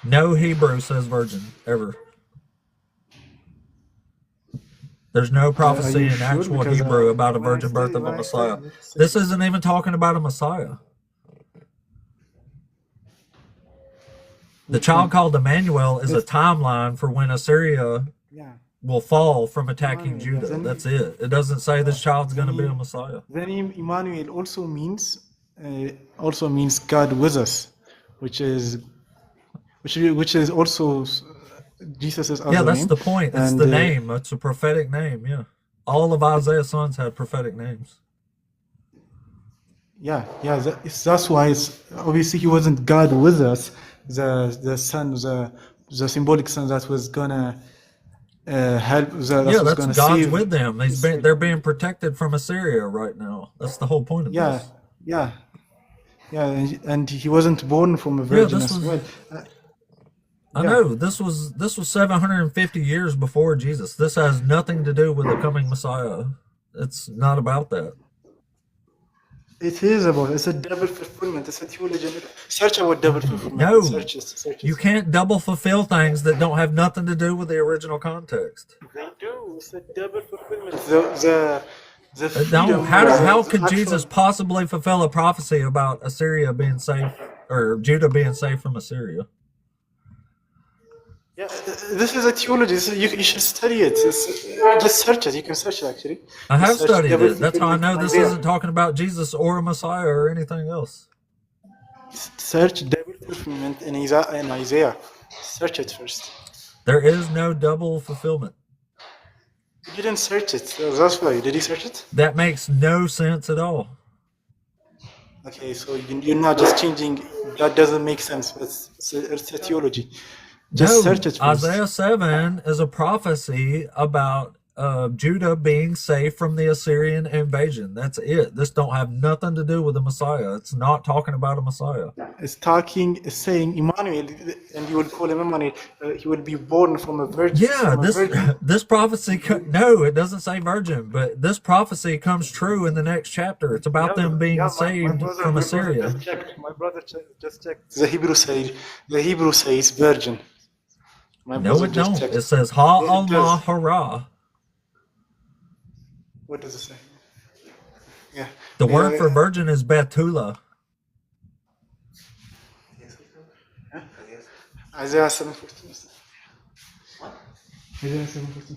No Hebrew says virgin, ever. There's no prophecy you in sure? actual Because, Hebrew about a when I virgin birth of a when I Messiah. say- This isn't even talking about a Messiah. The child called Emmanuel is a timeline for when Assyria Yeah. will fall from attacking Emmanuel, Judah. then- That's it. It doesn't say this child's going to be a Messiah. The name Emmanuel also means God with us, which is also Jesus's other Yeah, that's name. the point. It's And, the name. It's a prophetic name. Yeah. All of Isaiah's sons had prophetic names. Yeah, that's why it's obviously he wasn't God with us. The son, the symbolic son that was gonna help. That Yeah, was that's gonna God's save. with them. They're being protected from Assyria right now. That's the whole point of Yeah, this. yeah, and he wasn't born from a virgin this as was- well. I Yeah. know this was 750 years before Jesus. This has nothing to do with the coming Messiah. It's not about that. It is about. It's a double fulfillment. It's a theology. Search about double fulfillment. No. Search it. You can't double fulfill things that don't have nothing to do with the original context. They do. It's a double fulfillment. The Now, freedom, how the could actual- Jesus possibly fulfill a prophecy about Assyria being safe or Judah being safe from Assyria? Yeah, this is a theology. You should study it. Just search it. You can search it actually. I have Just search studied double it. That's how I know fulfillment this Isaiah. isn't talking about Jesus or a Messiah or anything else. Search double fulfillment in Isaiah. Search it first. There is no double fulfillment. You didn't search it. That's why. Did you search it? That makes no sense at all. Okay, so you're not just changing. That doesn't make sense. It's a theology. Just No, search it first. Isaiah 7 is a prophecy about Judah being saved from the Assyrian invasion. That's it. This don't have nothing to do with the Messiah. It's not talking about a Messiah. It's saying Emmanuel, and you will call him Emmanuel. He will be born from a virgin. Yeah, from a virgin. this prophecy. No, it doesn't say virgin, but this prophecy comes true in the next chapter. It's about them being saved from Assyria. My brother just checked. The Hebrew says virgin. My No, brother it just don't. checked. It says Ha It Allah does. Hara. What does it say? Yeah. The word for virgin is Betula. Isaiah 7:14. Isaiah 7:14.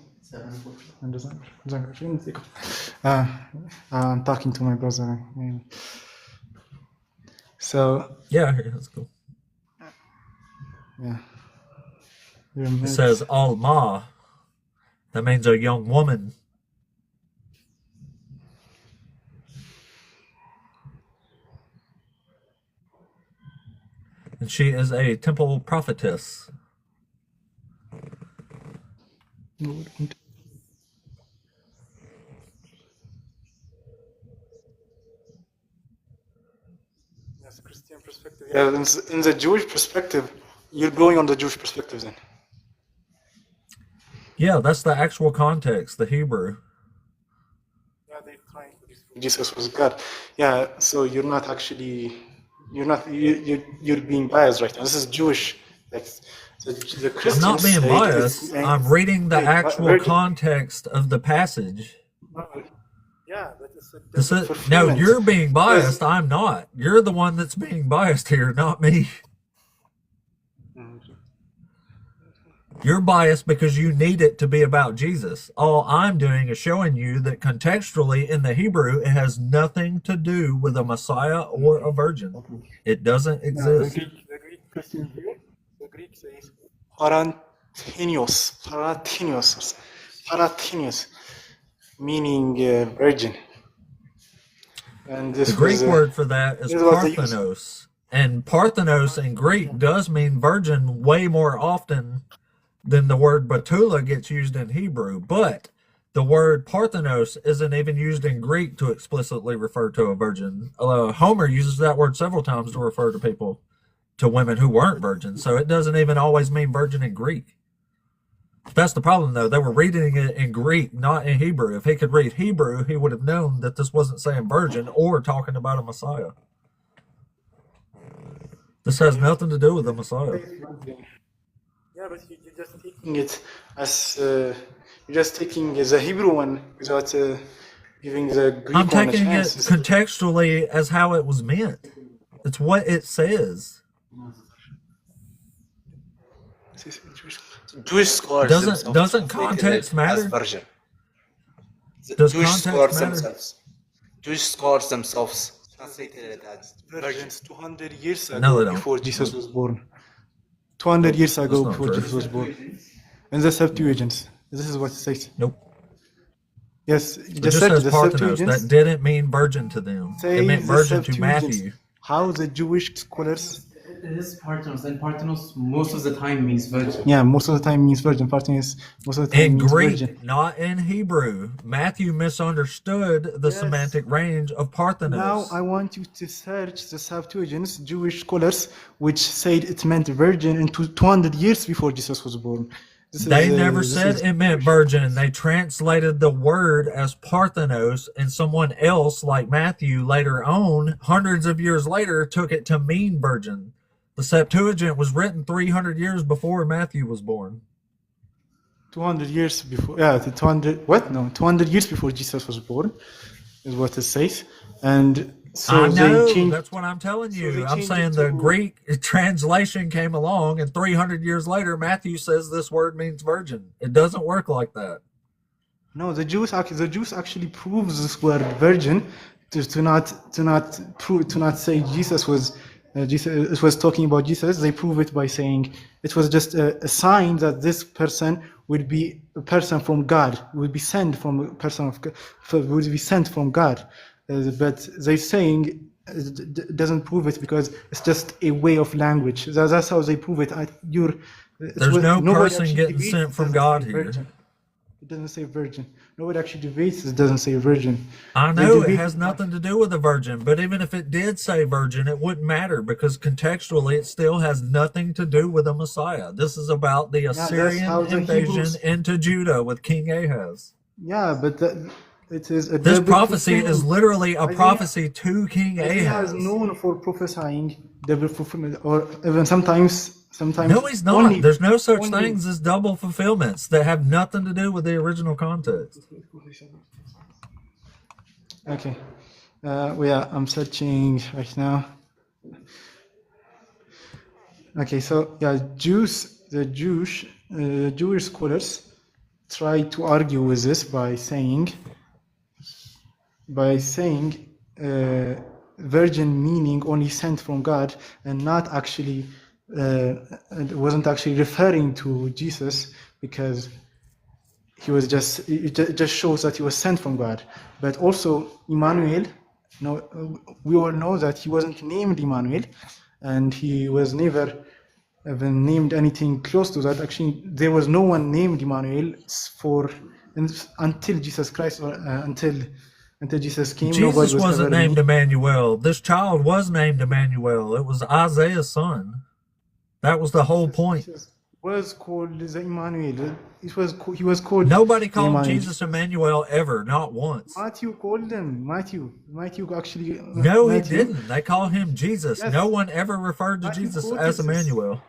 I'm talking to my brother. So Yeah, that's cool. yeah. It says Alma. That means a young woman. And she is a temple prophetess. Yes, Christian perspective. Yeah, in the Jewish perspective, you're going on the Jewish perspective then. Yeah, that's the actual context, the Hebrew. Yeah, they're trying to disprove Jesus was God. Yeah, so you're not actually, you're being biased right now. This is Jewish. Like, the I'm Christians not being say biased. it's- I'm reading the Wait, actual virgin. context of the passage. Yeah, that is This is, no, fulfillment. you're being biased. I'm not. You're the one that's being biased here, not me. You're biased because you need it to be about Jesus. All I'm doing is showing you that contextually in the Hebrew, it has nothing to do with a Messiah or a virgin. It doesn't exist. The Greek Christian view, the Greek says paratinios, meaning virgin. And this The Greek was, word for that is this was the use- parthenos. And parthenos in Greek does mean virgin way more often than the word betula gets used in Hebrew. But the word parthenos isn't even used in Greek to explicitly refer to a virgin. Homer uses that word several times to refer to people, to women who weren't virgins. So it doesn't even always mean virgin in Greek. That's the problem, though. They were reading it in Greek, not in Hebrew. If he could read Hebrew, he would have known that this wasn't saying virgin or talking about a Messiah. This has nothing to do with the Messiah. Yeah, but you're just taking it as you're just taking the Hebrew one without giving the Greek I'm one a taking it chance. contextually as how it was meant. It's what it says. Jewish scholars Doesn't themselves context translated it matter? as virgin. The Does Jewish context scholars matter? themselves. Jewish scholars themselves translated it as virgin. Virgins 200 years ago No, they don't. before Jesus was born. 200 years ago That's not before true. Jesus was born. In the Septuagint. This is what it says. Nope. Yes, It just just said says the parthenos. Septuagint That didn't mean virgin to them. It says meant the virgin to Septuagint. Matthew. How the Jewish scholars. It is Parthenos, and Parthenos most of the time means virgin. Yeah, most of the time means virgin. Parthenos most of the time In means Greek, virgin. not in Hebrew. Matthew misunderstood the Yes. semantic range of Parthenos. Now I want you to search the Septuagint, Jewish scholars, which said it meant virgin into 200 years before Jesus was born. They never said it meant virgin. They translated the word as Parthenos, and someone else, like Matthew, later on, hundreds of years later, took it to mean virgin. The Septuagint was written 300 years before Matthew was born. 200 years before, yeah, 200, what? No, 200 years before Jesus was born, is what it says. And so I know, they changed. that's what I'm telling so you. they I'm changed saying it the to- Greek translation came along, and 300 years later, Matthew says this word means virgin. It doesn't work like that. No, the Jews actually proves this word virgin to not say Jesus was it was talking about Jesus. They prove it by saying it was just a sign that this person would be a person from God, would be sent from a person would be sent from God. But they're saying it doesn't prove it because it's just a way of language. That's how they prove it. There's no nobody person actually getting agrees sent it from doesn't God say here. virgin. It It doesn't say virgin. Nobody actually debates it doesn't say virgin. I They know it debate has nothing to do with a virgin, but even if it did say virgin, it wouldn't matter because contextually it still has nothing to do with a Messiah. This is about the that's Assyrian how the invasion Hebrews. into Judah with King Ahaz. Yeah, but it is a This double prophecy is fulfillment. literally a Isaiah, prophecy to King Isaiah is Ahaz. known for prophesying double fulfillment, or even sometimes No, he's not. only There's no such only. things as double fulfillments that have nothing to do with the original context. Okay, yeah, I'm searching right now. Okay, so yeah, Jewish scholars try to argue with this by saying virgin meaning only sent from God and not actually it wasn't actually referring to Jesus because he was it just shows that he was sent from God. But also Emmanuel, we all know that he wasn't named Emmanuel, and he was never even named anything close to that. Actually, there was no one named Emmanuel until Jesus Christ, or until Jesus came. Nobody Jesus was wasn't ever named Emmanuel. This child was named Emmanuel. It was Isaiah's son. That was the whole point. Jesus was called the Emmanuel. He was called Nobody called Emmanuel. Jesus Emmanuel ever, not once. Matthew called him Matthew actually. No, he Matthew. didn't. They call him Jesus. Yes. No one ever referred to Matthew Jesus quoted as this. Emmanuel.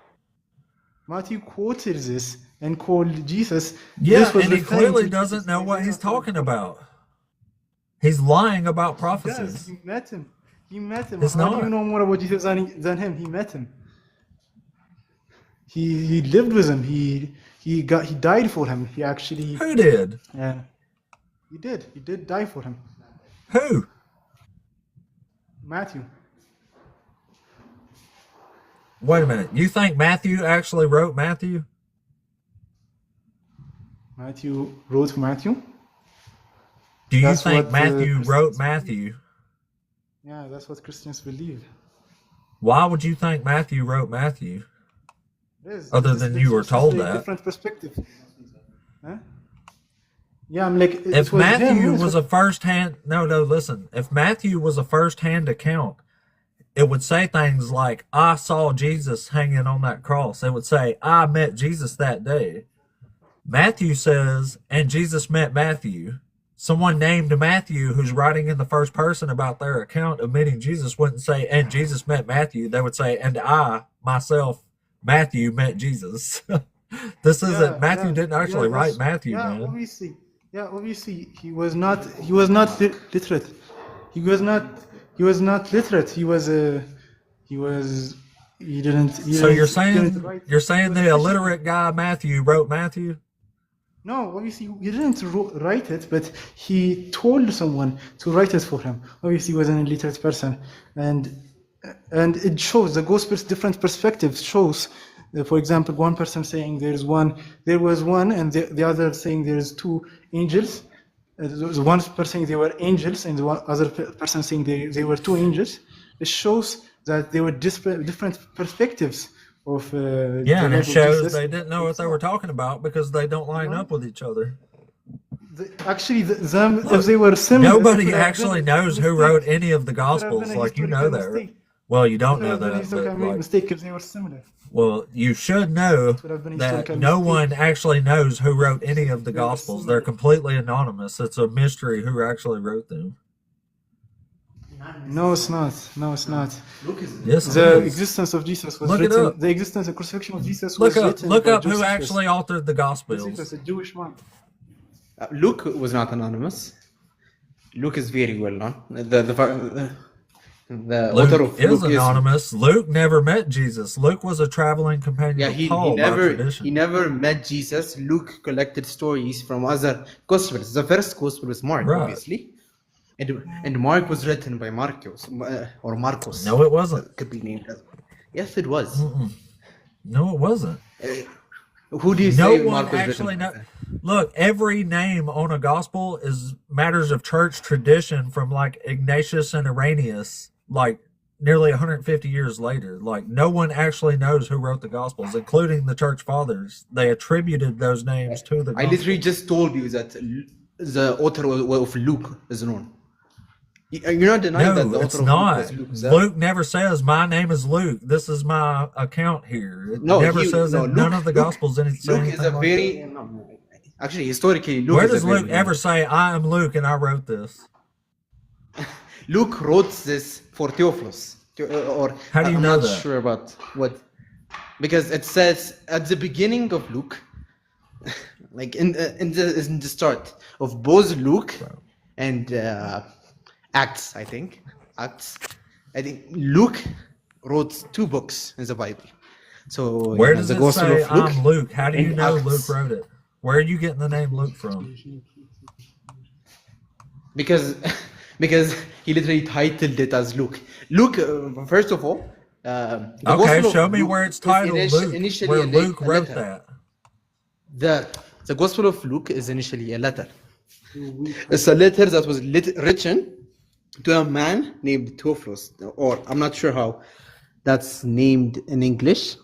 Matthew quoted this and called Jesus. Yeah, this was and he referring clearly to doesn't Jesus. know what he's Isaiah talking about. He's lying about Yes, prophecies. he met him. It's How do not. you know more about Jesus than him? He met him. He lived with him. He died for him. He actually Who did? he did die for him. Who? Matthew. Wait a minute. You think Matthew actually wrote Matthew? Matthew wrote for Matthew. Do you That's think what Matthew Christians wrote believe. Matthew? Yeah, that's what Christians believe. Why would you think Matthew wrote Matthew? It is. Other It's than you were it's told a that. different perspective. Huh? Yeah, I'm like, it If was Matthew him. was a first-hand, no, listen. If Matthew was a first-hand account, it would say things like, I saw Jesus hanging on that cross. It would say, I met Jesus that day. Matthew says, and Jesus met Matthew. Someone named Matthew who's writing in the first person about their account of meeting Jesus wouldn't say, and Jesus met Matthew. They would say, and I, myself, Matthew, met Jesus. This isn't, Matthew didn't actually write that's- Matthew, yeah, man. obviously, he was not literate. He was not literate. So you're saying the illiterate guy Matthew wrote Matthew? No, obviously he didn't write it, but he told someone to write it for him. Obviously, he was an illiterate person, and it shows the gospel's different perspectives. Shows, for example, one person saying there was one, and the other saying there's two angels. The one person saying they were angels, and the other person saying they were two angels. It shows that there were different perspectives of Yeah, and the it life of shows Jesus. they didn't know what they were talking about because they don't line up with each other. If they were similar, Nobody actually knows who wrote any of the Could have been Gospels. a Like, you know that, historical right? mistake. Well, you don't Could know have been a that, historical but like, mistake if they were similar. well, you should know Would have been a that historical no mistake. one actually knows who wrote any of the They were Gospels. similar. They're completely anonymous. It's a mystery who actually wrote them. No, it's not. No, it's not. Yes, it The is. existence of Jesus was Look it written. up. The existence and crucifixion of Jesus Look was up, written look by up who Josephus. actually authored the Gospels. Josephus, a Jewish man. Luke was not anonymous. Luke is very well known. The author Luke of is Luke anonymous. Luke never met Jesus. Luke was a traveling companion Yeah, of he Paul by never tradition. met Jesus. Luke collected stories from other gospels. The first gospel was Mark, Right. obviously, and Mark was written by Marcos or Marcos. No, it wasn't. Could be named as. Yes, it was. No, it wasn't. Who do you No say one Mark was actually written? know. Look, every name on a gospel is matters of church tradition from like Ignatius and Irenaeus, like nearly 150 years later. Like, no one actually knows who wrote the Gospels, including the church fathers. They attributed those names to the I literally Gospels. just told you that the author of Luke is known. You're not denying that the No, author it's of Luke not. was Luke, is that? Luke never says, "My name is Luke. This is my account here." It No, never says in none of the Gospels anything Luke is a like very actually historically Luke Where is does a very, Luke ever say, "I am Luke and I wrote this"? Luke wrote this for Theophilus, or How do you I'm know not that? sure about what, because it says at the beginning of Luke, like in the start of both Luke and Acts, I think Luke wrote 2 books in the Bible. So Where you know, does the it Gospel say, of Luke "I'm Luke"? How do you and know Acts. Luke wrote it? Where are you getting the name Luke from? Because he literally titled it as Luke. Luke, first of all, the Okay, Gospel of show me Luke where it's is titled Luke. initially Where a Luke wrote letter. that. The Gospel of Luke is initially a letter. It's a letter that was written to a man named Theophilus, or I'm not sure how that's named in English,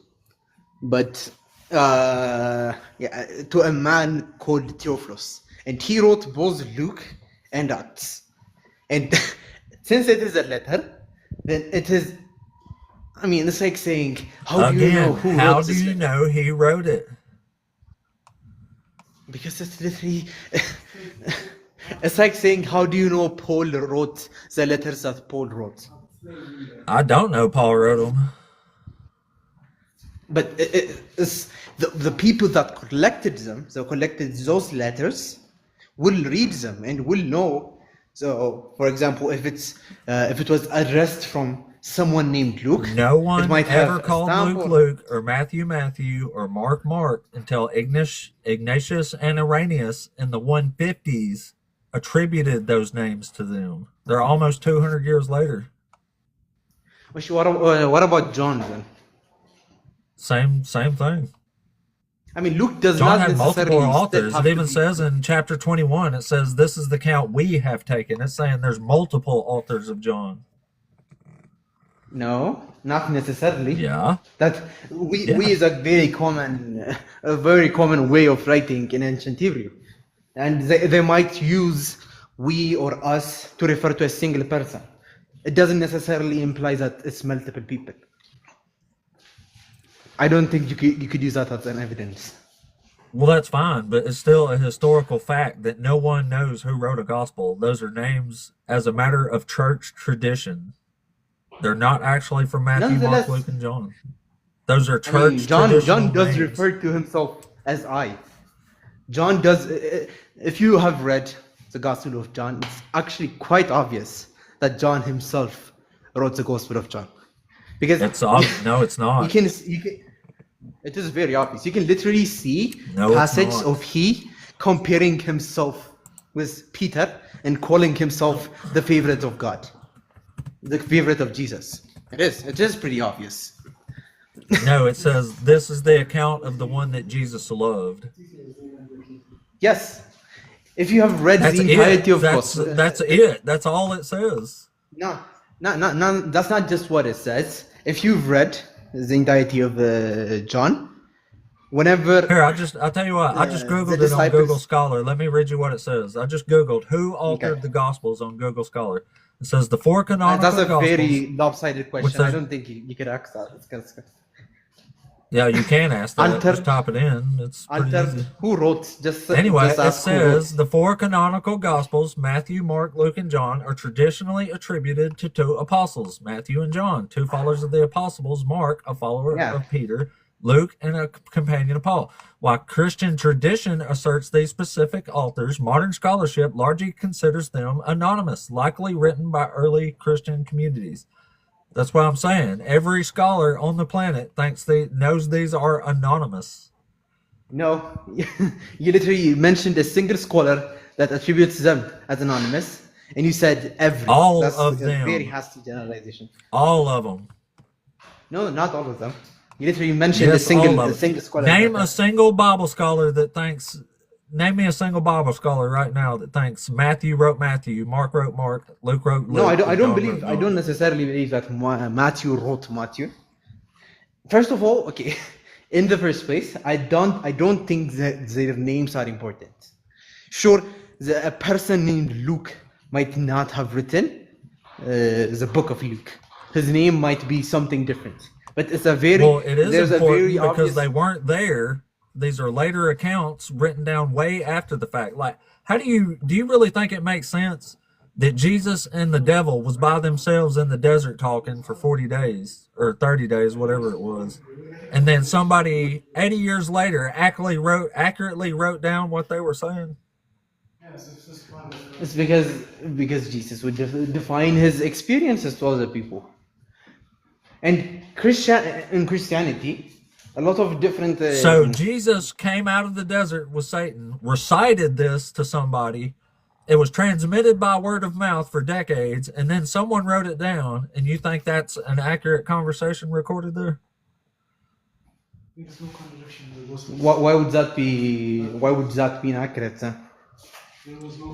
but to a man called Theophilus, and he wrote both Luke and Acts. And since it is a letter, then it is. I mean, it's like saying, how do you know Again, who how wrote do this you letter? know he wrote it? Because it's literally. It's like saying, how do you know Paul wrote the letters that Paul wrote? I don't know Paul wrote them. But it's the people that collected them, so collected those letters, will read them and will know. So, for example, if it was addressed from someone named Luke, No it one might have ever a called stamp Luke or- Luke or Matthew Matthew or Mark Mark until Ignatius and Irenaeus in the 150s attributed those names to them. They're almost 200 years later. What about John then? Same thing. I mean, Luke does John not had necessarily multiple authors. have It to even be- says in chapter 21, it says, "This is the count we have taken." It's saying there's multiple authors of John. No, not necessarily. Yeah. That we is a very common way of writing in ancient Hebrew, and they might use we or us to refer to a single person. It doesn't necessarily imply that it's multiple people. I don't think you could use that as an evidence. Well, that's fine, but it's still a historical fact that no one knows who wrote a gospel. Those are names as a matter of church tradition. They're not actually from Matthew, Mark, Nonetheless- Luke, and John. Those are I church mean, John traditional does names. refer to himself as I. John does. If you have read the Gospel of John, it's actually quite obvious that John himself wrote the Gospel of John, because It's obvious. No, it's not. you can. It is very obvious. You can literally see No, it's passages not. of he comparing himself with Peter and calling himself the favorite of God, the favorite of Jesus. It is. It is pretty obvious. No, it says this is the account of the one that Jesus loved. Yes. If you have read That's the entirety it. of Gospel, That's it. That's all it says. no, that's not just what it says. If you've read the entirety of John, whenever Here, I'll tell you what. I just the Googled it on disciples- Google Scholar. Let me read you what it says. I just Googled who altered Okay. the Gospels on Google Scholar. It says the four canonical that's a Gospels. very lopsided question. I that? don't think you could ask that. Yeah, you can ask that. Alter- Just type it in. It's pretty easy. Who wrote? Anyway, just it ask who wrote. says the four canonical Gospels, Matthew, Mark, Luke, and John, are traditionally attributed to 2 apostles, Matthew and John, 2 followers of the apostles, Mark, a follower Yeah. of Peter, Luke, and a companion of Paul. While Christian tradition asserts these specific authors, modern scholarship largely considers them anonymous, likely written by early Christian communities. That's what I'm saying. Every scholar on the planet knows these are anonymous. No, you literally mentioned a single scholar that attributes them as anonymous, and you said every. All That's of a them. very hasty generalization. All of them. No, not all of them. You literally mentioned Yes, a all single of them. scholar. Name that- a single Bible scholar that thinks name me a single Bible scholar right now that thinks Matthew wrote Matthew, Mark wrote Mark, Luke wrote Luke. No, I don't. I don't John believe. wrote I John. don't necessarily believe that Matthew wrote Matthew. First of all, okay, in the first place, I don't think that their names are important. Sure, a person named Luke might not have written the book of Luke. His name might be something different, but it's a very Well, it is there's a important very because obvious. they weren't there. These are later accounts written down way after the fact. Like, how do you really think it makes sense that Jesus and the devil was by themselves in the desert talking for 40 days or 30 days, whatever it was, and then somebody 80 years later accurately wrote down what they were saying? It's because Jesus would define his experiences to other people. And in Christianity, a lot of different. So Jesus came out of the desert with Satan, recited this to somebody. It was transmitted by word of mouth for decades, and then someone wrote it down. And you think that's an accurate conversation recorded there? why would that be? Why would that be inaccurate? Huh?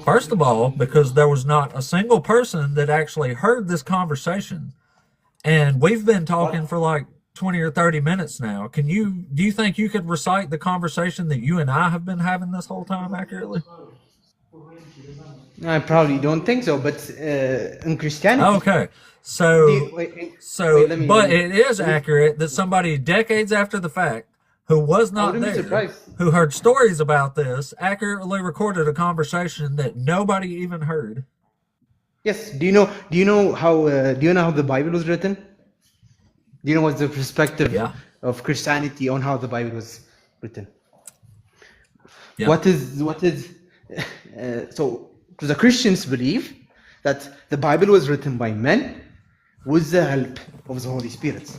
First of all, because there was not a single person that actually heard this conversation. And we've been talking for like 20 or 30 minutes now. Do you think you could recite the conversation that you and I have been having this whole time accurately? I probably don't think so, but in Christianity, Okay. So, let me- but it is accurate that somebody decades after the fact who was not wouldn't be there, surprised. who heard stories about this, accurately recorded a conversation that nobody even heard. Yes. Do you know how the Bible was written? Do you know what's the perspective Yeah. of Christianity on how the Bible was written? Yeah. What is so the Christians believe that the Bible was written by men with the help of the Holy Spirit.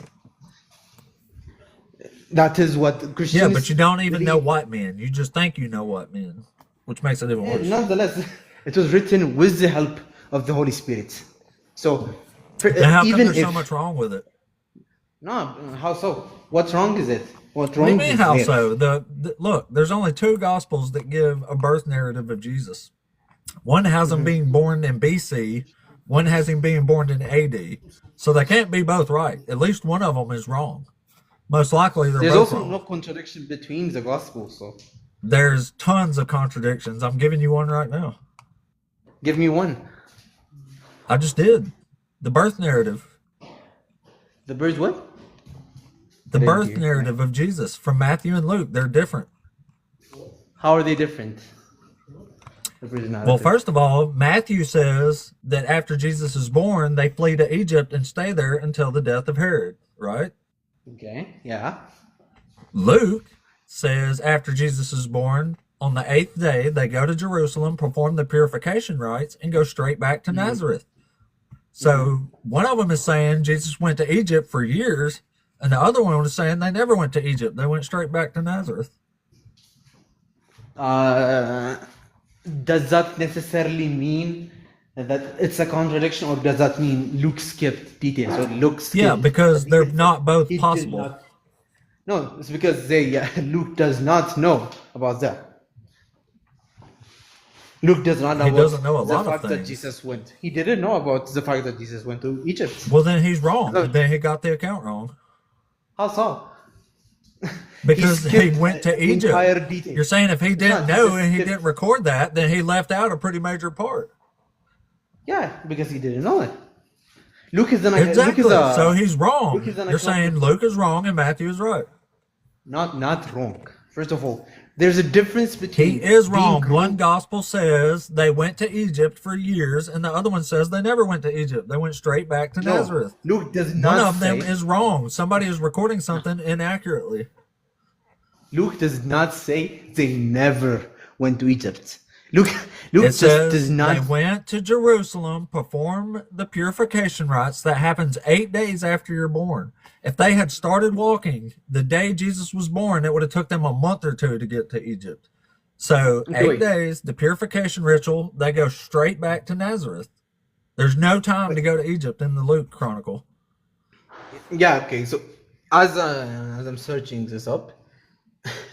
That is what Christians. Yeah, but you don't even know believe. what men. You just think you know what men, which makes it even worse. Nonetheless, it was written with the help of the Holy Spirit. So Now, how come even there's if so much wrong with it? no, how so? What's wrong is it? What What do you wrong mean, is how there? so? Look, there's only two gospels that give a birth narrative of Jesus. One has him being born in BC, one has him being born in AD. So they can't be both right. At least one of them is wrong. Most likely they're There's both also wrong. no contradiction between the gospels. So There's tons of contradictions. I'm giving you one right now. give me one. I just did. The birth narrative. The birds what? The Didn't birth hear. narrative of Jesus from Matthew and Luke. They're different. How are they different? The birds are not Well, different. first of all, Matthew says that after Jesus is born, they flee to Egypt and stay there until the death of Herod, right? Okay, yeah. Luke says after Jesus is born, on the 8th day, they go to Jerusalem, perform the purification rites, and go straight back to Nazareth. So one of them is saying Jesus went to Egypt for years, and the other one was saying they never went to Egypt. They went straight back to Nazareth. Does that necessarily mean that it's a contradiction, or does that mean Luke skipped details? Or Luke skipped Yeah, because they're details? not both He did possible. not- No, it's because Luke does not know about that. Luke does not know He about doesn't know a the lot of fact that things. Jesus went. He didn't know about the fact that Jesus went to Egypt. Well, then he's wrong. No. Then he got the account wrong. How so? Because he skipped went to the entire Egypt. detail. You're saying if he didn't not, know he and he skipped- didn't record that, then he left out a pretty major part. Yeah, because he didn't know it. Luke is an Exactly. Luke is a, So he's wrong. Luke is an You're saying Luke is wrong and Matthew is right. not wrong. First of all, there's a difference between He is being wrong. wrong- One gospel says they went to Egypt for years, and the other one says they never went to Egypt. They went straight back to No, Nazareth. Luke does One not of them say. is wrong. Somebody is recording something inaccurately. Luke does not say they never went to Egypt. Luke It just says does not. they went to Jerusalem, perform the purification rites. That happens 8 days after you're born. If they had started walking the day Jesus was born, it would have took them a month or two to get to Egypt. So Okay, 8 wait. days, the purification ritual, they go straight back to Nazareth. There's no time to go to Egypt in the Luke Chronicle. Yeah. Okay. So as I'm searching this up,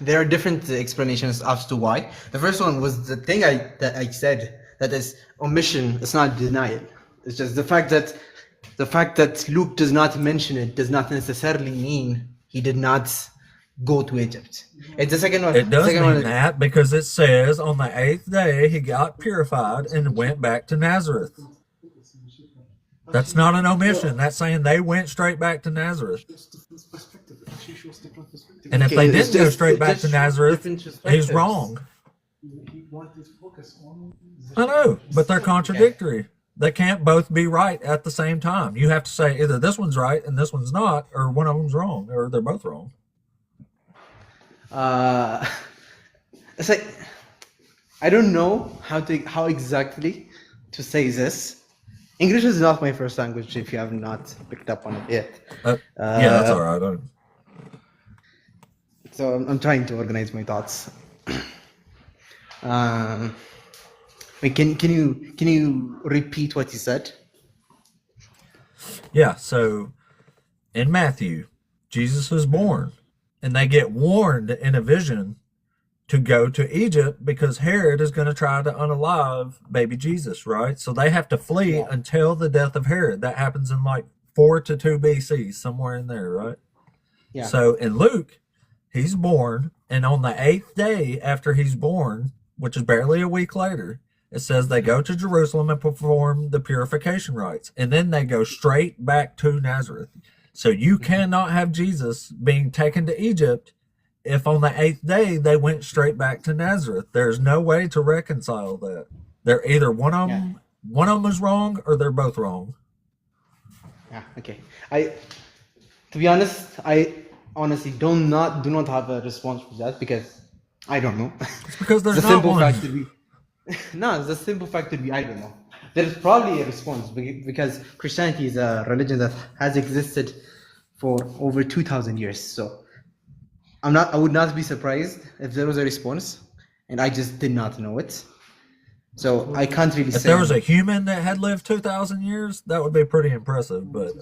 there are different explanations as to why. The first one was the thing that I said, that is omission. It's not denial. It's just the fact that Luke does not mention it does not necessarily mean he did not go to Egypt. It's the second one. It does second mean one, that because it says on the 8th day he got purified and went back to Nazareth. That's not an omission. That's saying they went straight back to Nazareth. And if Okay, they it's didn't go just- straight it back just to shows Nazareth, different he's perspectives. wrong. I know, but they're contradictory. They can't both be right at the same time. You have to say either this one's right and this one's not, or one of them's wrong, or they're both wrong. It's like I don't know how exactly to say this. English is not my first language. If you have not picked up on it yet, Yeah, that's all right. so I'm trying to organize my thoughts. Wait, can you repeat what you said? Yeah, so in Matthew, Jesus is born, and they get warned in a vision to go to Egypt because Herod is going to try to unalive baby Jesus, right? So they have to flee until the death of Herod. That happens in like 4 to 2 BC, somewhere in there, right? Yeah. So in Luke, he's born, and on the 8th day after he's born, which is barely a week later, it says they go to Jerusalem and perform the purification rites, and then they go straight back to Nazareth. So you cannot have Jesus being taken to Egypt if on the 8th day they went straight back to Nazareth. There's no way to reconcile that. They're either one of them is wrong or they're both wrong. Yeah. Okay. To be honest, I honestly do not have a response for that because I don't know. It's because there's the not simple one. fact that we no, the simple fact that I don't know. There is probably a response because Christianity is a religion that has existed for over 2,000 years. So I would not be surprised if there was a response, and I just did not know it. So I can't really If say. there was a human that had lived 2,000 years, that would be pretty impressive. But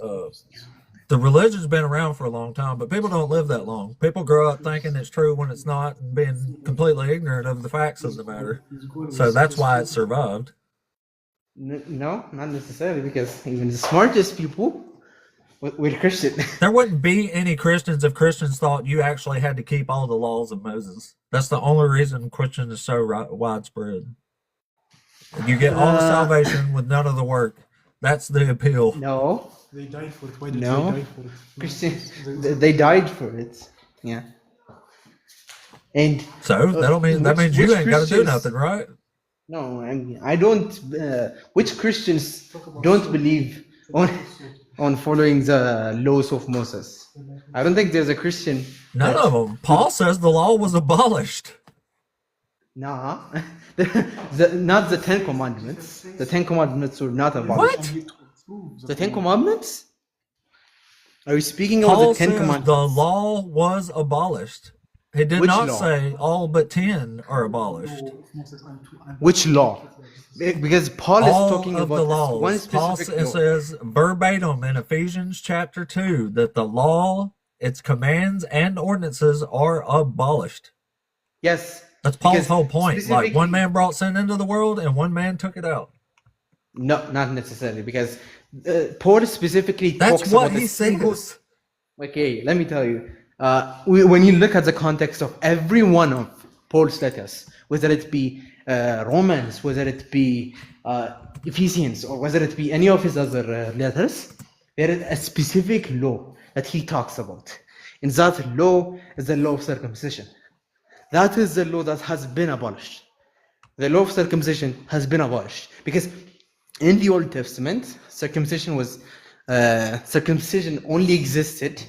the religion's been around for a long time, but people don't live that long. People grow up thinking it's true when it's not and being completely ignorant of the facts of the matter. So that's why it survived. No, not necessarily, because even the smartest people were Christian. There wouldn't be any Christians if Christians thought you actually had to keep all the laws of Moses. That's the only reason Christian is so widespread. You get all the salvation with none of the work. That's the appeal. No, They died for it. Why did No. they die for it? Christians, they died for it. Yeah. And So that means you which ain't got to do Christians- nothing, right? no, I don't. Which Christians don't believe on following the laws of Moses? I don't think there's a Christian. None of them. Paul says the law was abolished. Nah, not the Ten Commandments. The Ten Commandments were not abolished. What? The Ten Commandments? Are you speaking of Paul the Ten says Commandments? the law was abolished. He did Which not law? say all but 10 are abolished. Which law? Because Paul is All talking of about the one laws. Paul specific law. says verbatim in Ephesians chapter 2 that the law, its commands and ordinances are abolished. Yes. That's Paul's because whole point. Like specifically- one man brought sin into the world and one man took it out. No, not necessarily, because Paul specifically That's talks what about he the single. says. Okay, let me tell you. When you look at the context of every one of Paul's letters, whether it be Romans, whether it be Ephesians, or whether it be any of his other letters, there is a specific law that he talks about. And that law is the law of circumcision. That is the law that has been abolished. The law of circumcision has been abolished because in the Old Testament, circumcision only existed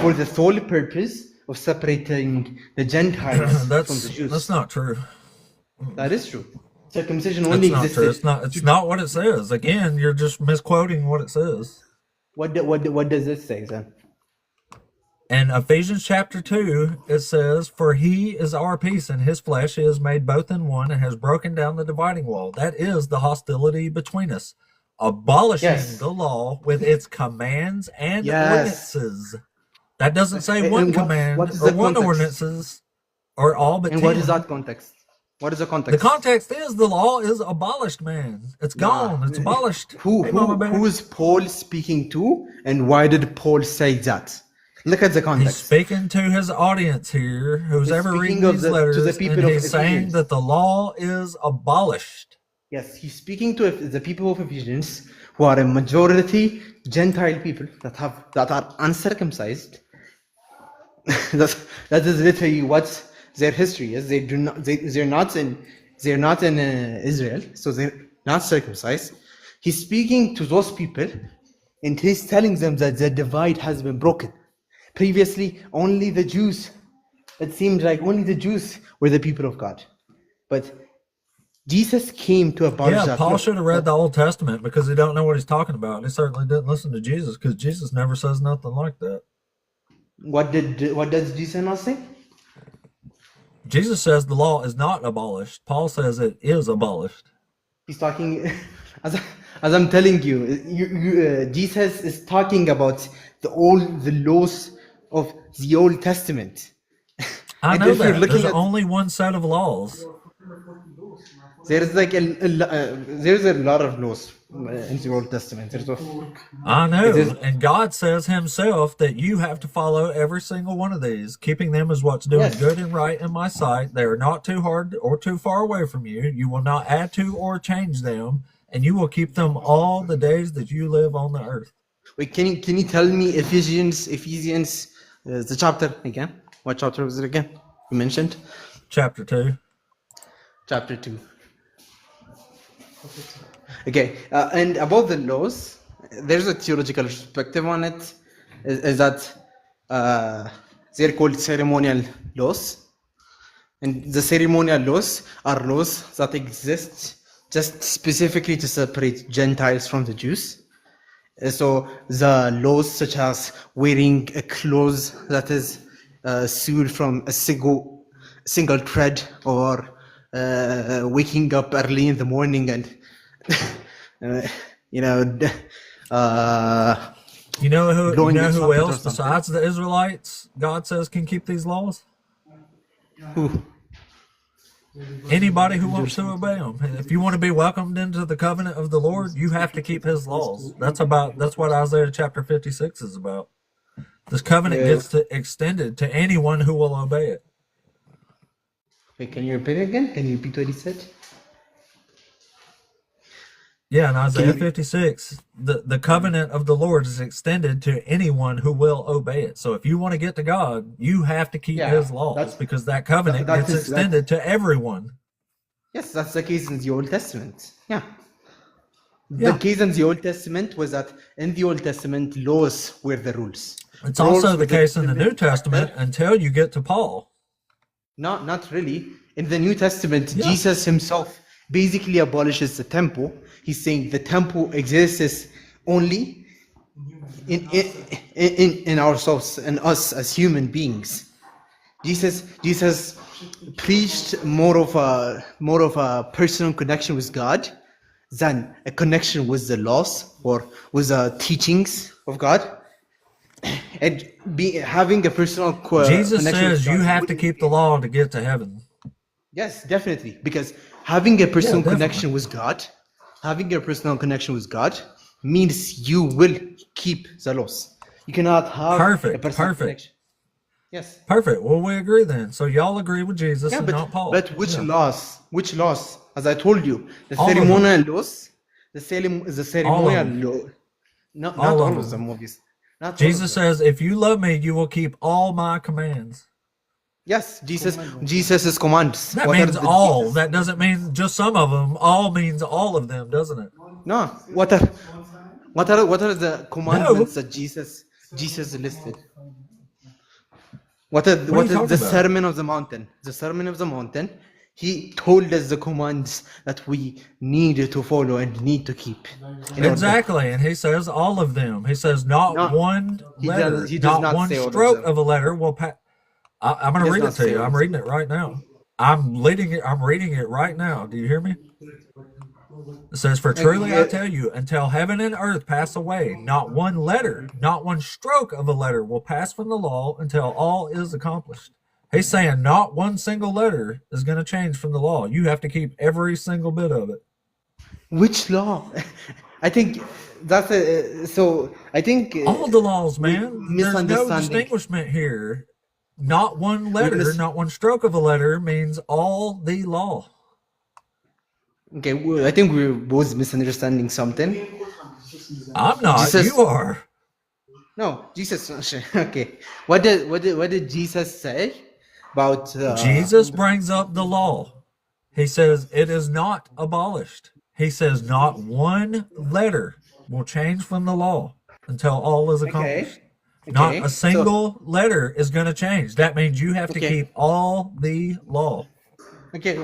for the sole purpose of separating the Gentiles from the That's Jews. not true. That is true. Circumcision That's only not existed. true. It's not what it says. Again, you're just misquoting what it says. What does it say then? In Ephesians chapter 2, it says, "For he is our peace, and his flesh is made both in one, and has broken down the dividing wall." That is the hostility between us. Abolishing Yes. the law with its commands and Yes. ordinances. That doesn't say And one what- command what is or the one context? ordinances. or all but And 10. what is that context? What is the The context? context is the law is abolished, man. It's gone. It's abolished. Hey, Mama Bear. Who is Paul speaking to, and why did Paul say that? Look at the He's context. speaking to his audience here, who's He's ever reading speaking of these to the letters, people and of he's saying Ephesians. that the law is abolished. Yes, he's speaking to the people of Ephesians, who are a majority Gentile people that are uncircumcised. That is literally what their history is. They're not in Israel, so they're not circumcised. He's speaking to those people, and he's telling them that the divide has been broken. Previously, only the Jews. It seemed like only the Jews were the people of God, but Jesus came to abolish Yeah, that. Paul Look, should have read the Old Testament because he don't know what he's talking about. He certainly didn't listen to Jesus because Jesus never says nothing like that. what does Jesus not say? Jesus says the law is not abolished. Paul says it is abolished. He's talking, as I'm telling you, Jesus is talking about all the laws of the Old Testament. I And know if you're that. looking There's at- only one set of laws. There's like there's a lot of laws in the Old Testament. I know. It is- And God says himself that you have to follow every single one of these. Keeping them is what's doing Yes. good and right in my sight. They are not too hard or too far away from you. You will not add to or change them, and you will keep them all the days that you live on the earth. Wait, can you tell me Ephesians, the chapter again? What chapter was it again? You mentioned Chapter 2. chapter 2. Okay, and about the laws, there's a theological perspective on it. Is that they're called ceremonial laws, and the ceremonial laws are laws that exist just specifically to separate Gentiles from the Jews. So the laws such as wearing a clothes that is sewed from a single thread, or waking up early in the morning and You know who blowing your else trumpet or something. besides the Israelites God says can keep these laws? Who? Anybody who wants to obey them. If you want to be welcomed into the covenant of the Lord, you have to keep his laws. That's what Isaiah chapter 56 is about. This covenant Yeah. gets extended to anyone who will obey it. Wait, can you repeat it again? Can you repeat what he said? Yeah, in Isaiah you- 56, the covenant of the Lord is extended to anyone who will obey it. So if you want to get to God, you have to keep Yeah, his laws, that's- because that covenant that gets is- extended to everyone. Yes, that's the case in the Old Testament. Yeah. Yeah. The case in the Old Testament was that in the Old Testament, laws were the rules. It's Rules also were the case in the New Testament until you get to Paul. Not really. In the New Testament, Yeah. Jesus himself basically abolishes the temple. He's saying the temple exists only in ourselves and us as human beings. Jesus preached more of a personal connection with God than a connection with the laws or with the teachings of God. And having a personal Jesus connection with says you God have to wouldn't keep the law to get to heaven. Yes, definitely. Because having a personal definitely. connection with God, means you will keep the laws. You cannot have Perfect, a personal perfect. connection. Yes. Perfect. Well, we agree then. So y'all agree with Jesus Yeah, and not Paul. but which Yeah. laws? Which laws? As I told you, the All of them. ceremonial laws, the ceremonial them. law. Not All all of of them. them, obviously. Not all of Jesus them. says, if you love me, you will keep all my commands. Yes, Jesus' commands. That What are means the all. Jesus- That doesn't mean just some of them. All means all of them, doesn't it? No, what are the commandments that Jesus listed? What What are is you the talking about? Sermon of the Mountain? The Sermon of the Mountain. He told us the commands that we need to follow and need to keep. in order- Exactly. And he says all of them. He says not No, one he letter, does- he does not not one say all of stroke them. of a letter will pass. I'm going He to does read it not to say you. all I'm of reading it right now. I'm reading it right now. Do you hear me? It says, for truly I tell you, until heaven and earth pass away, not one letter, not one stroke of a letter will pass from the law until all is accomplished. He's saying not one single letter is going to change from the law. You have to keep every single bit of it. Which law? I think that's a, so. I think All the laws, we- man. There's no misunderstanding. distinguishment here. Not one letter, mis- not one stroke of a letter means all the law. Okay, I think we're both misunderstanding something. I'm not. Jesus- You are. No, Jesus. Okay, what did Jesus say about Jesus brings up the law. He says it is not abolished. He says not one letter will change from the law until all is accomplished. Not okay, a so- single letter is going to change. That means you have to Okay. keep all the law. Okay,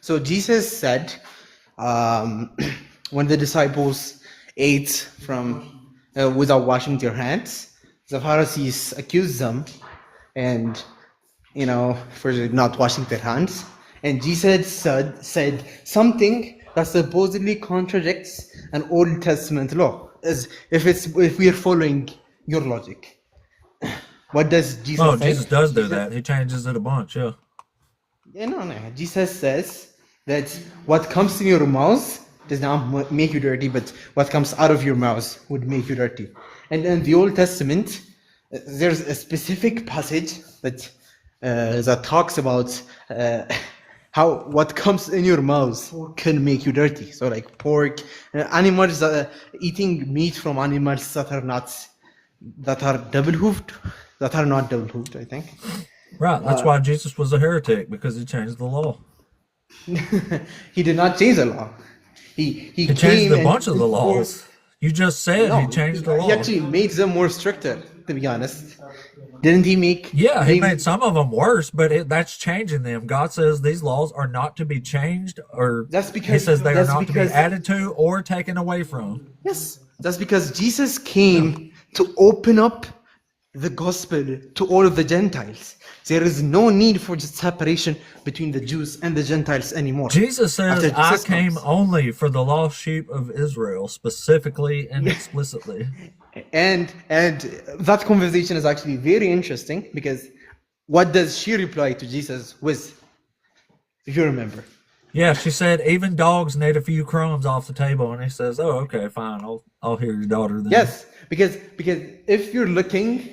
so Jesus said, when the disciples ate from without washing their hands, the Pharisees accused them, and for not washing their hands. And Jesus said something that supposedly contradicts an Old Testament law, as if we are following your logic. What does Jesus Oh, say? Jesus does do that. He changes it a bunch, yeah. Yeah, no. Jesus says that what comes in your mouth does not make you dirty, but what comes out of your mouth would make you dirty. And in the Old Testament, there's a specific passage that talks about how what comes in your mouth can make you dirty. So like pork, animals, eating meat from animals that are not double-hoofed, that are not double-hoofed, I think. Right. That's why Jesus was a heretic, because he changed the law. He did not change the law. He He came changed a and bunch of the laws. You just said No, he changed the law. He actually made them more stricter, to be honest. Didn't he make? Yeah, he made some of them worse, but that's changing them. God says these laws are not to be changed, or That's he because- says they are that's not to be because- added to or taken away from. Yes, that's because Jesus came to open up the gospel to all of the Gentiles. There is no need for the separation between the Jews and the Gentiles anymore. Jesus says, After I Jesus came comes. only for the lost sheep of Israel, specifically and explicitly. And that conversation is actually very interesting, because what does she reply to Jesus with? If you remember. Yeah, she said, even dogs need a few crumbs off the table. And he says, oh, okay, fine. I'll hear your daughter then. Yes, because if you're looking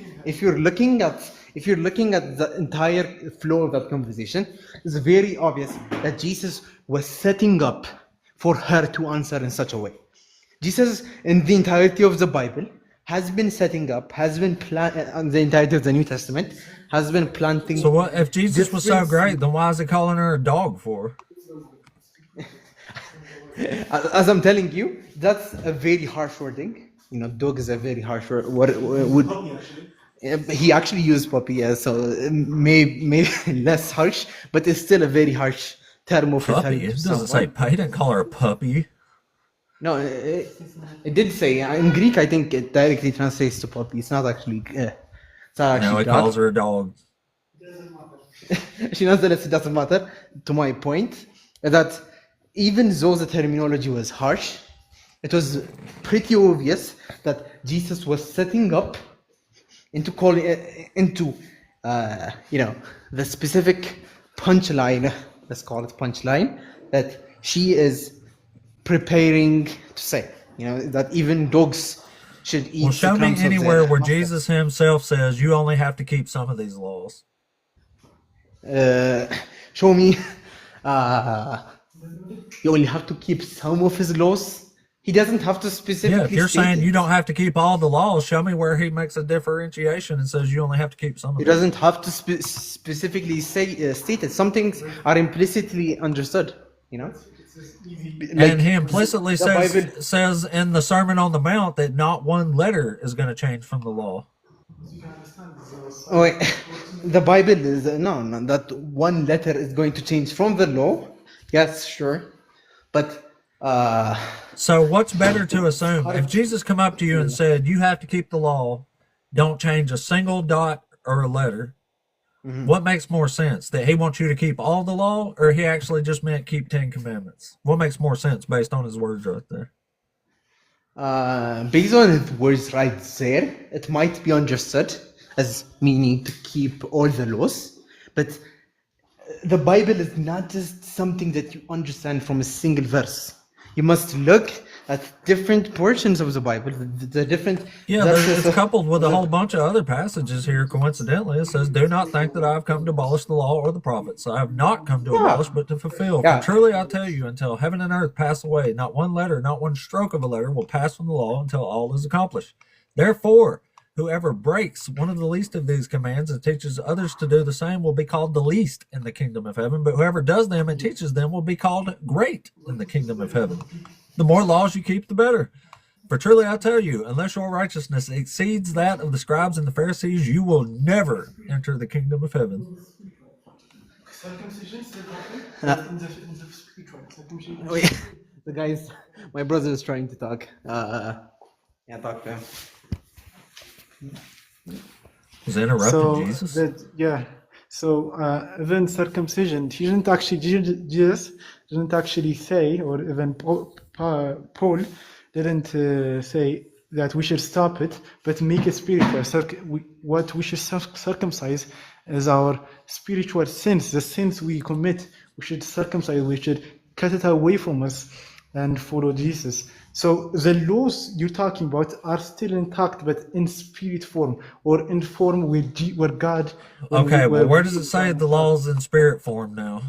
at the entire flow of that conversation, it's very obvious that Jesus was setting up for her to answer in such a way. Jesus, in the entirety of the Bible, has been setting up, the entirety of the New Testament, has been planting. So what if Jesus was so different- great, then why is he calling her a dog for? As I'm telling you, that's a very harsh wording. Dog is a very harsh word. He actually used puppy, yeah, so maybe less harsh, but it's still a very harsh term of Puppy? referring It to doesn't someone. say, he didn't call her a puppy. No, it did say in Greek. I think it directly translates to puppy. It's not actually. It's not actually. No, he dog. calls her a dog. She knows that it doesn't matter. To my point, that even though the terminology was harsh, it was pretty obvious that Jesus was setting up into the specific punchline. Let's call it punchline that she is preparing to say. That even dogs should eat. Well, show the me crumbs of anywhere their where master. Jesus himself says you only have to keep some of these laws. Show me. You only have to keep some of his laws. He doesn't have to specifically. Yeah, if you're state saying it. you don't have to keep all the laws, show me where he makes a differentiation and says you only have to keep some of He them. doesn't have to specifically state it. Some things are implicitly understood. And he implicitly the Bible- says in the Sermon on the Mount that not one letter is going to change from the law. Oh, wait. The Bible is no, that one letter is going to change from the law. Yes, sure, but So what's better to assume? If Jesus come up to you and said, you have to keep the law, don't change a single dot or a letter, what makes more sense? That he wants you to keep all the law, or he actually just meant keep 10 commandments? What makes more sense based on his words right there? based on his words right there, it might be understood as meaning to keep all the laws. But the Bible is not just something that you understand from a single verse. You must look at different portions of the Bible, the different Yeah, verses it's of coupled with a the. whole bunch of other passages here. Coincidentally, it says, "Do not think that I have come to abolish the law or the prophets. I have not come to abolish, Yeah, but to fulfill. For yeah. truly I tell you, until heaven and earth pass away, not one letter, not one stroke of a letter will pass from the law until all is accomplished. Therefore, whoever breaks one of the least of these commands and teaches others to do the same will be called the least in the kingdom of heaven. But whoever does them and teaches them will be called great in the kingdom of heaven. The more laws you keep, the better. For truly I tell you, unless your righteousness exceeds that of the scribes and the Pharisees, you will never enter the kingdom of heaven." Circumcision still happen Uh, in the spiritual circumcision. Wait, the guys, my brother is trying to talk. Yeah, talk to him. Was interrupting So Jesus? even circumcision, Jesus didn't actually say, or even Paul didn't say that we should stop it, but make it spiritual. What we should circumcise is our spiritual sins, the sins we commit. We should circumcise. We should cut it away from us and follow Jesus. So the laws you're talking about are still intact, but in spirit form, or in form where God. Okay, well, where does it say the law's in spirit form now?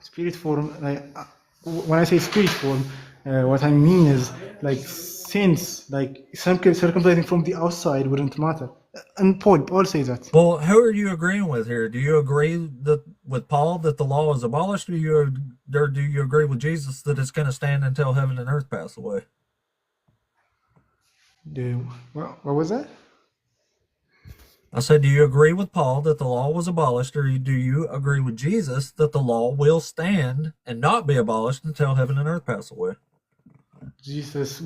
Spirit form? When I say spirit form, what I mean is like sins, like circumcising from the outside wouldn't matter. And Paul says that. Well, who are you agreeing with here? Do you agree with Paul that the law is abolished, or do you agree with Jesus that it's going to stand until heaven and earth pass away? What was that? I said, do you agree with Paul that the law was abolished, or do you agree with Jesus that the law will stand and not be abolished until heaven and earth pass away? Jesus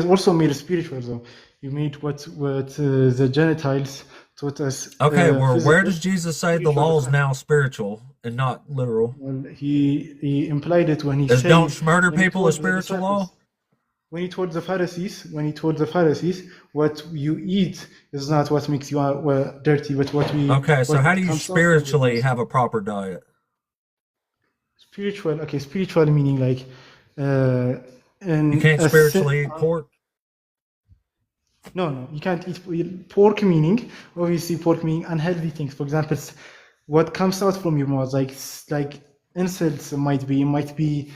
also made it spiritual though. He made what the Gentiles taught us. Okay, well, where physical, does Jesus say the law is now spiritual and not literal? Well, he implied it when he Is said, don't murder when he people a told the spiritual law? disciples- When he told the Pharisees, what you eat is not what makes you dirty, but what we. Okay, so what how do you comes out of spiritually it. have a proper diet? Spiritual? Okay, spiritual meaning like. You can't spiritually eat pork? No, you can't eat pork. Meaning, obviously, pork meaning unhealthy things. For example, what comes out from your mouth, like insults, might be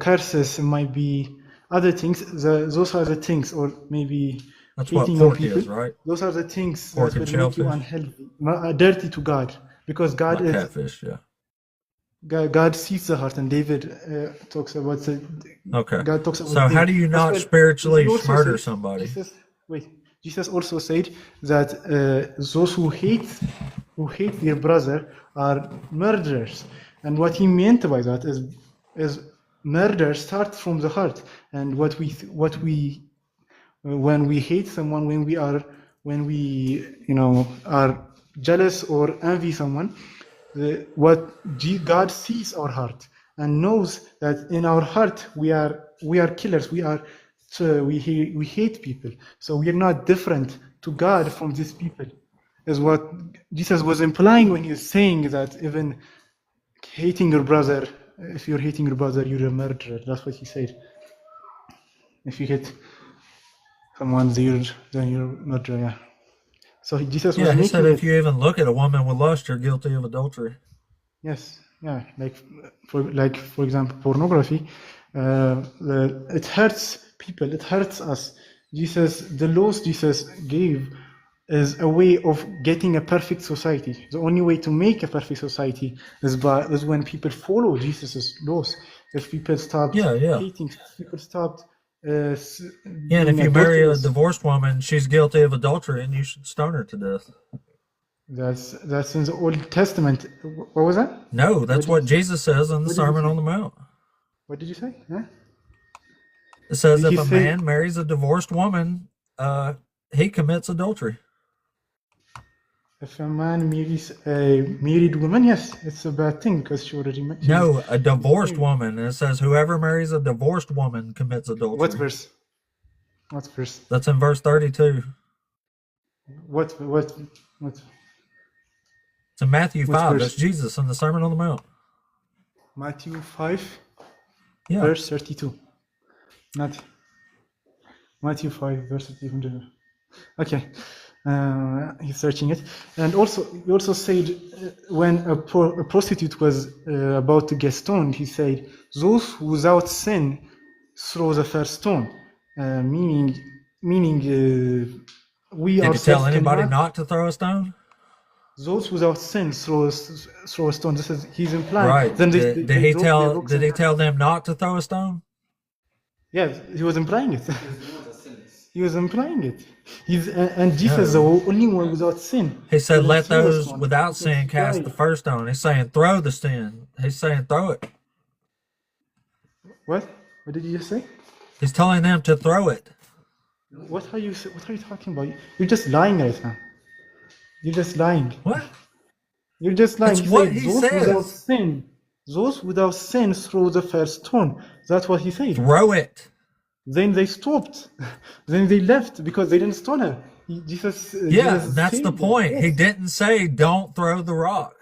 curses, might be other things. Those are the things, or maybe That's what hating on pork people. is, right? Those are the things Pork that and will make you shellfish? unhealthy, dirty to God, because God Like is. catfish, yeah. God sees the heart, and David talks about the. Okay. God talks about. So how do you That's not why spiritually Jesus also murder said- somebody? Jesus also said that those who hate their brother are murderers, and what he meant by that is murder starts from the heart, and when we hate someone, when we are jealous or envy someone, God sees our heart and knows that in our heart we are killers. We hate people. So we are not different to God from these people. Is what Jesus was implying when he was saying that even hating your brother, if you're hating your brother, you're a murderer. That's what he said. If you hate someone, then you're a murderer. Yeah. So Jesus was Yeah, he making said it. if you even look at a woman with lust, you're guilty of adultery. Yes, yeah, for example, pornography. It hurts people. It hurts us. The laws Jesus gave is a way of getting a perfect society. The only way to make a perfect society is when people follow Jesus' laws. If people stopped Yeah. hating, people stopped. Yeah, and if you marry a divorced woman, she's guilty of adultery, and you should stone her to death. That's in the Old Testament. What was that? No, that's what Jesus says in the what did you Sermon say? on the Mount. What did you say? Huh? It says Did if he a say- man marries a divorced woman, he commits adultery. If a man marries a married woman, yes, it's a bad thing because she already met. No, a divorced woman. And it says whoever marries a divorced woman commits adultery. What verse? What verse? That's in verse 32. What? It's in Matthew Which 5. verse? That's Jesus in the Sermon on the Mount. Matthew 5, Yeah. verse 32. Not Matthew 5, verse 32. Okay. He's searching it. And also, he also said when a prostitute was about to get stoned, he said, those without sin throw the first stone. Meaning, we Did he tell ourselves anybody cannot. not to throw a stone? Those without sin throw a stone. This is he's implying. Right. Then Did he tell them not to throw a stone? Yeah, he was implying it. He was implying it. And Jesus is the only one without sin. He said, He let didn't throw the those stone. without sin cast the first stone. He's saying, throw the sin. He's saying, throw it. What? What did you just say? He's telling them to throw it. What are you talking about? You're just lying right now. You're just lying. What? You're just lying. That's You what said, he those without says. sin. Those without sin throw the first stone. That's what he said. Throw it. Then they stopped. Then they left because they didn't stone her. Jesus. Yeah, Jesus that's said the that. point. He Yes. didn't say, don't throw the rock.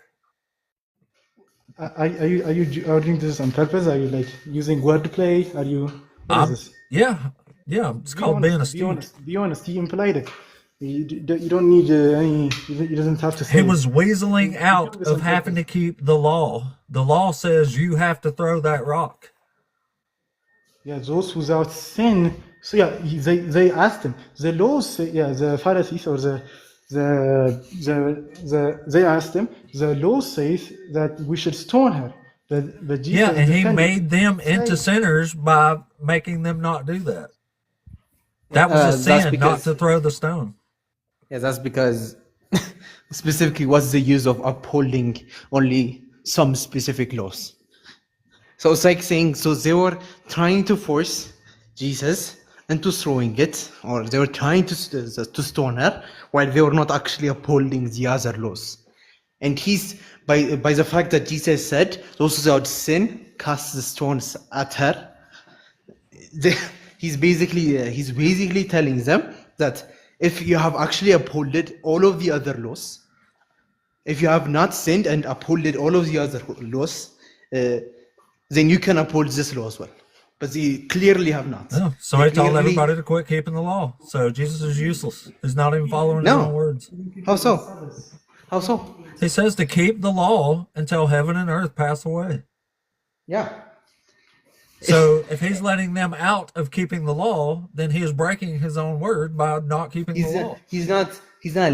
Are you doing this on purpose? Are you like using wordplay? Are you? What is this? Yeah. It's called being astute. Be honest. He implied it. You don't need any. You doesn't have to say. He was weaseling out this on of having to purpose. keep the law. The law says you have to throw that rock. Yeah, those without sin. So yeah, they asked him. The laws say, yeah, the Pharisees or they asked him. The law says that we should stone her. But Jesus Yeah, and he defended. made them into sinners by making them not do that. That was a That's sin, not because- to throw the stone. Yeah, that's because specifically what's the use of upholding only some specific laws? So it's like saying, so they were trying to force Jesus into throwing it, or they were trying to stone her, while they were not actually upholding the other laws. And he's by the fact that Jesus said, "Those without sin cast the stones at her." He's basically telling them that if you have actually upholded all of the other laws, if you have not sinned and upholded all of the other laws, then you can uphold this law as well. But they clearly have not. Yeah, so They he told clearly- everybody to quit keeping the law. So Jesus is useless. He's not even following his No. own words. How so? How so? He says to keep the law until heaven and earth pass away. Yeah. So if he's letting them out of keeping the law, then he is breaking his own word by not keeping the law. He's not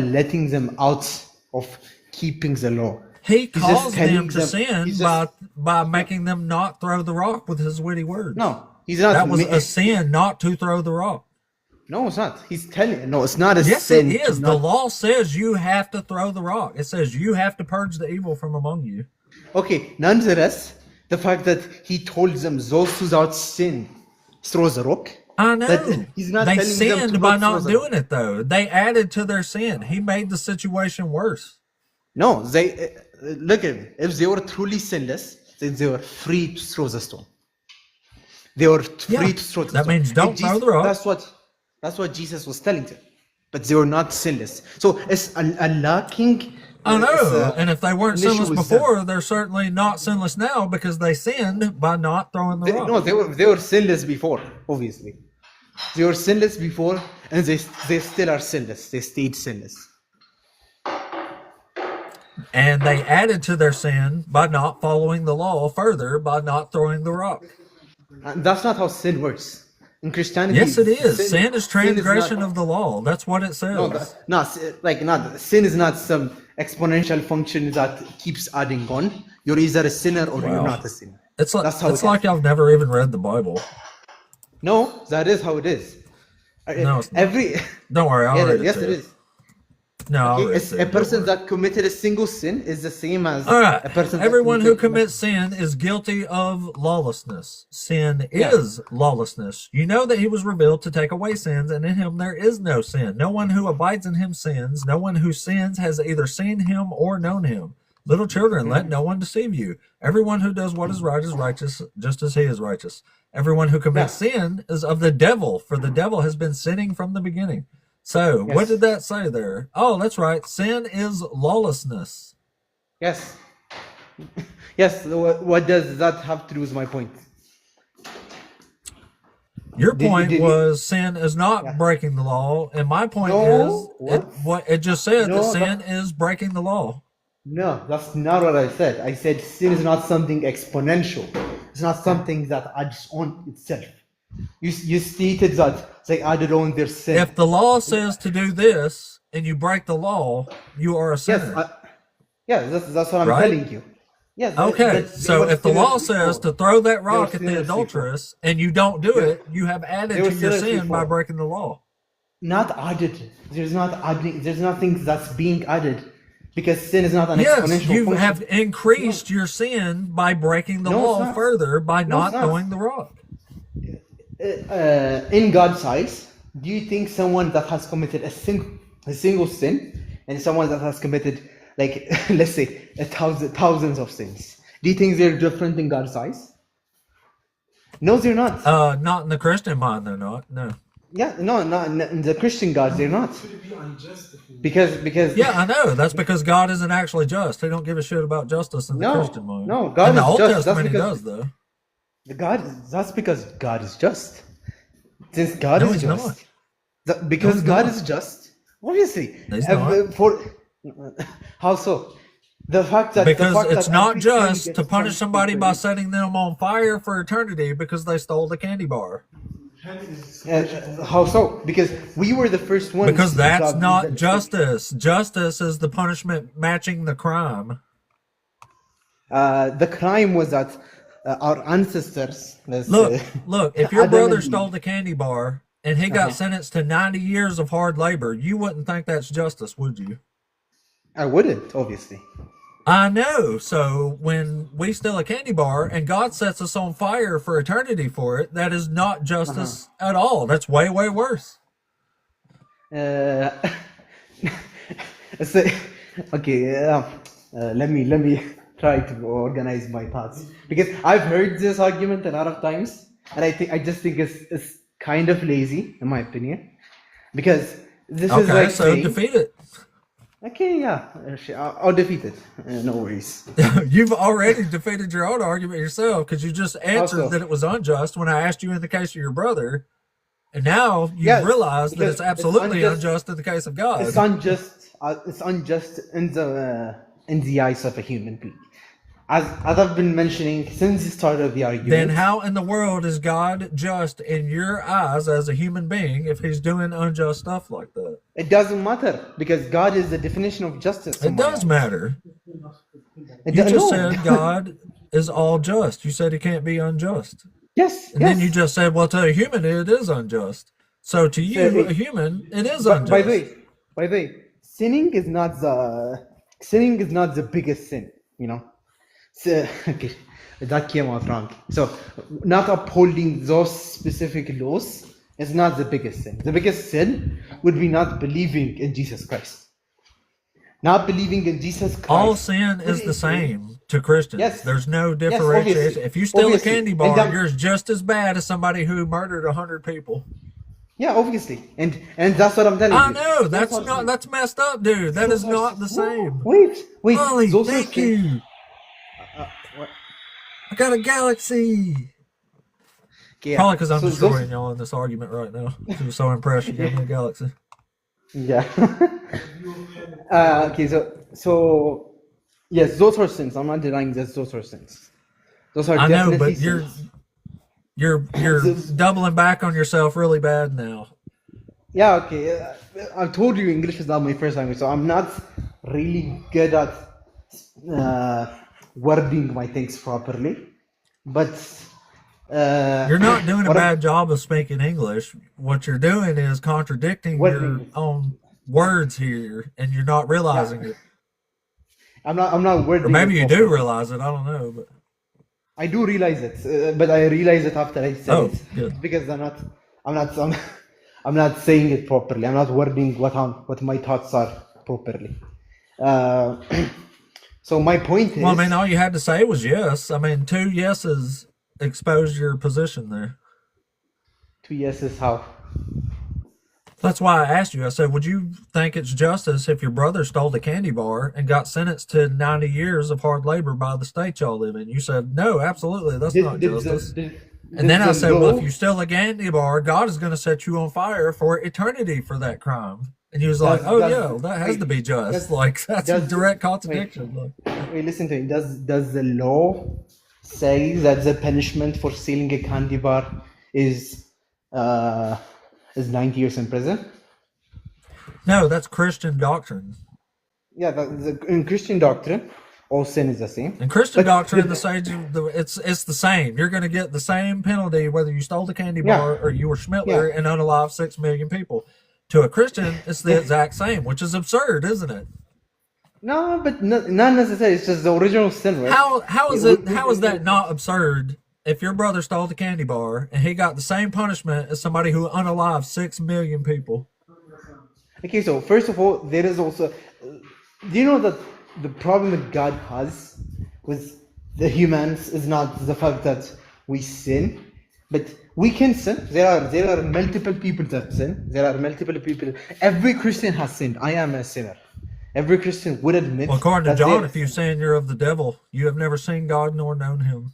letting them out of keeping the law. He just caused telling them to them- sin he's just- by making them not throw the rock with his witty words. No, he's not. That was a sin not to throw the rock. No, it's not. He's telling. No, it's not a Yes, sin. it to is. The not- law says you have to throw the rock. It says you have to purge the evil from among you. Okay, nonetheless, the fact that he told them those without sin throws a rock. I know. That he's not They telling them to sinned by not not throw the doing it, though. They added to their sin. He made the situation worse. No, they look at it. If they were truly sinless, then they were free to throw the stone. They were free Yeah, to throw the that stone. means don't And throw the rock. That's what Jesus was telling them. But they were not sinless. So it's a lacking. I know. it's And if they weren't an issue sinless with them. before, they're certainly not sinless now because they sinned by not throwing the rock. No, they were sinless before, obviously. They were sinless before, and they still are sinless. They stayed sinless. And they added to their sin by not following the law further by not throwing the rock. And that's not how sin works. In Christianity, Yes, it is. Sin is transgression not- of the law. That's what it says. Sin is not some exponential function that keeps adding on. You're either a sinner or you're Wow. not a sinner. It's like That's how it's it like is. I've never even read the Bible. No, that is how it is. No, it's not. Every Don't worry, I'll yeah, read it. yes, to it you. is. No, I'll read It's it. a Don't person worry. that committed a single sin is the same as All right. a person. that Everyone who committed- commits sin is guilty of lawlessness. Sin Yeah. is lawlessness. You know that he was revealed to take away sins, and in him there is no sin. No one who abides in him sins. No one who sins has either seen him or known him. Little children, let no one deceive you. Everyone who does what is righteous, just as he is righteous. Everyone who commits sin is of the devil, for the devil has been sinning from the beginning. So, what Yes. did that say there? Oh, that's right. Sin is lawlessness. Yes. Yes. What does that have to do with my point? Your Did you- point did you- was sin is not Yeah. breaking the law, and my point No, is what it just said No, that sin is breaking the law. No, that's not what I said. I said sin is not something exponential. It's not something that adds on itself. You stated that they added on their sin. If the law says to do this and you break the law, you are a Yes, sinner. that's what I'm Right? telling you. Yes. Okay, that's so what if the sinners law before. says to throw that rock were at the sinners before. adulteress and you don't do it, you have added They were to your sinners sin by before. breaking the law. Not added. There's not adding. There's nothing that's being added, because sin is not an Yes, exponential you function. have increased your sin by breaking the No, it's law not. further by No, not it's not. throwing the rock. In God's eyes, do you think someone that has committed a single sin and someone that has committed, like, let's say, thousands of sins, do you think they're different in God's eyes? No, they're not. Not in the Christian mind, they're not. No. Yeah, no, not in the Christian God, they're not. Because Yeah, I know. That's because God isn't actually just. He don't give a shit about justice in the No, Christian mind. no, God in the is Old just. That's Testament, he because- does though. that's because God is just. Since God No, is he's just, not. because he's God not. is just, obviously. He's For how so? The fact that Because the fact it's that not every sin just gets to punish somebody by punished setting them on fire for eternity because they stole the candy bar. how so? Because we were the first ones. Because to that's stop not that- justice. Justice is the punishment matching the crime. The crime was that our ancestors. Look, if your Adam brother and Eve. stole the candy bar and he got Uh-huh. sentenced to 90 years of hard labor, you wouldn't think that's justice, would you? I wouldn't, obviously. I know. So when we steal a candy bar and God sets us on fire for eternity for it, that is not justice at all. That's way, way worse. Uh, so, okay, let me try to organize my thoughts, because I've heard this argument a lot of times, and I just think it's kind of lazy, in my opinion, because this is Okay, like so saying, defeat it. okay, yeah, sure, I'll defeat it. No worries. You've already defeated your own argument yourself because you just answered so? that it was unjust when I asked you in the case of your brother. And now you Yes, realize that because it's absolutely it's unjust in the case of God. It's unjust. It's unjust in the eyes of a human being. As I've been mentioning since the start of the argument. Then how in the world is God just in your eyes as a human being if he's doing unjust stuff like that? It doesn't matter, because God is the definition of justice. in It my does eyes. matter. It You do- just no. said God is all just. You said he can't be unjust. Yes. And yes. then you just said, well, to a human, it is unjust. So to you, So, a human, it is By unjust. the way, sinning is not the biggest sin. You know. So, okay, that came out wrong. So, not upholding those specific laws is not the biggest sin. The biggest sin would be not believing in Jesus Christ. Not believing in Jesus Christ. All sin is the same to Christians. Yes. There's no obviously. differentiation. If you steal Obviously. a candy And bar, that- you're just as bad as somebody who murdered 100 people. Yeah, obviously, and that's what I'm telling I you. know that's what- not that's messed up, dude. That is not the same. Wait. Ollie, those are thank sin- you. what? I got a galaxy. Okay, yeah. Probably because I'm So destroying those- y'all in this argument right now. I'm so impressed you gave me a galaxy. Yeah. Okay, so yes, those are sins. I'm not denying that those are sins. Those are I know, definitely but you're sins. you're doubling back on yourself really bad now. Yeah, okay. I told you English is not my first language, so I'm not really good at wording my things properly. But You're not doing a what I- bad job of speaking English. What you're doing is contradicting What your English? own words here, and you're not realizing it. I'm not wording. Or maybe it you do properly. realize it. I don't know, but I do realize it, but I realize it after I said Oh, it, good. because I'm not saying it properly. I'm not wording what my thoughts are properly. So my point is, well, I mean, all you had to say was yes. I mean, 2 yeses exposed your position there. 2 yeses how? That's why I asked you. I said, would you think it's justice if your brother stole the candy bar and got sentenced to 90 years of hard labor by the state y'all live in? You said, no, absolutely, that's not justice. And then I said, well, if you steal a candy bar, God is going to set you on fire for eternity for that crime. And he was like, oh, yeah, that has to be just. Like, that's a direct contradiction. Wait, listen to me. Does the law say that the punishment for stealing a candy bar is 90 years in prison? No, that's Christian doctrine. Yeah, in Christian doctrine, all sin is the same. In Christian doctrine, it's the same. You're going to get the same penalty whether you stole the candy bar or you were Schmittler and unalive 6 million people. To a Christian, it's the exact same, which is absurd, isn't it? No, but not necessarily. It's just the original sin, right? How is that not absurd? If your brother stole the candy bar and he got the same punishment as somebody who unalived 6 million people. Okay, so first of all, there is also. Do you know that the problem that God has with the humans is not the fact that we sin, but we can sin. There are multiple people that sin. There are multiple people. Every Christian has sinned. I am a sinner. Every Christian would admit. Well, according to John, if you sin, you're of the devil. You have never seen God nor known Him.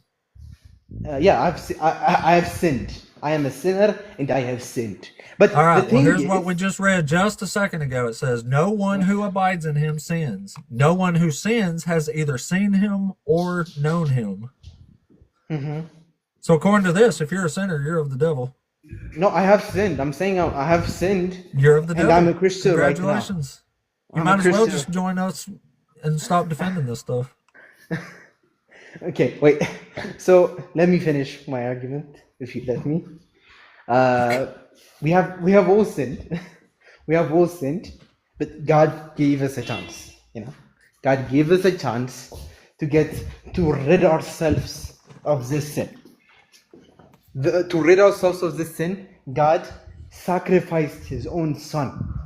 Yeah, I have sinned. I am a sinner and I have sinned. But all right, the thing here's is, what we just read just a second ago. It says, no one who abides in him sins. No one who sins has either seen him or known him. Mm-hmm. So according to this, if you're a sinner, you're of the devil. No, I have sinned. I'm saying I have sinned. You're of the devil. And I'm a Christian right now. Congratulations. You might as well just join us and stop defending this stuff. Okay, wait. So let me finish my argument, if you let me. We have all sinned. We have all sinned, but God gave us a chance. God gave us a chance to rid ourselves of this sin. To rid ourselves of this sin, God sacrificed His own Son.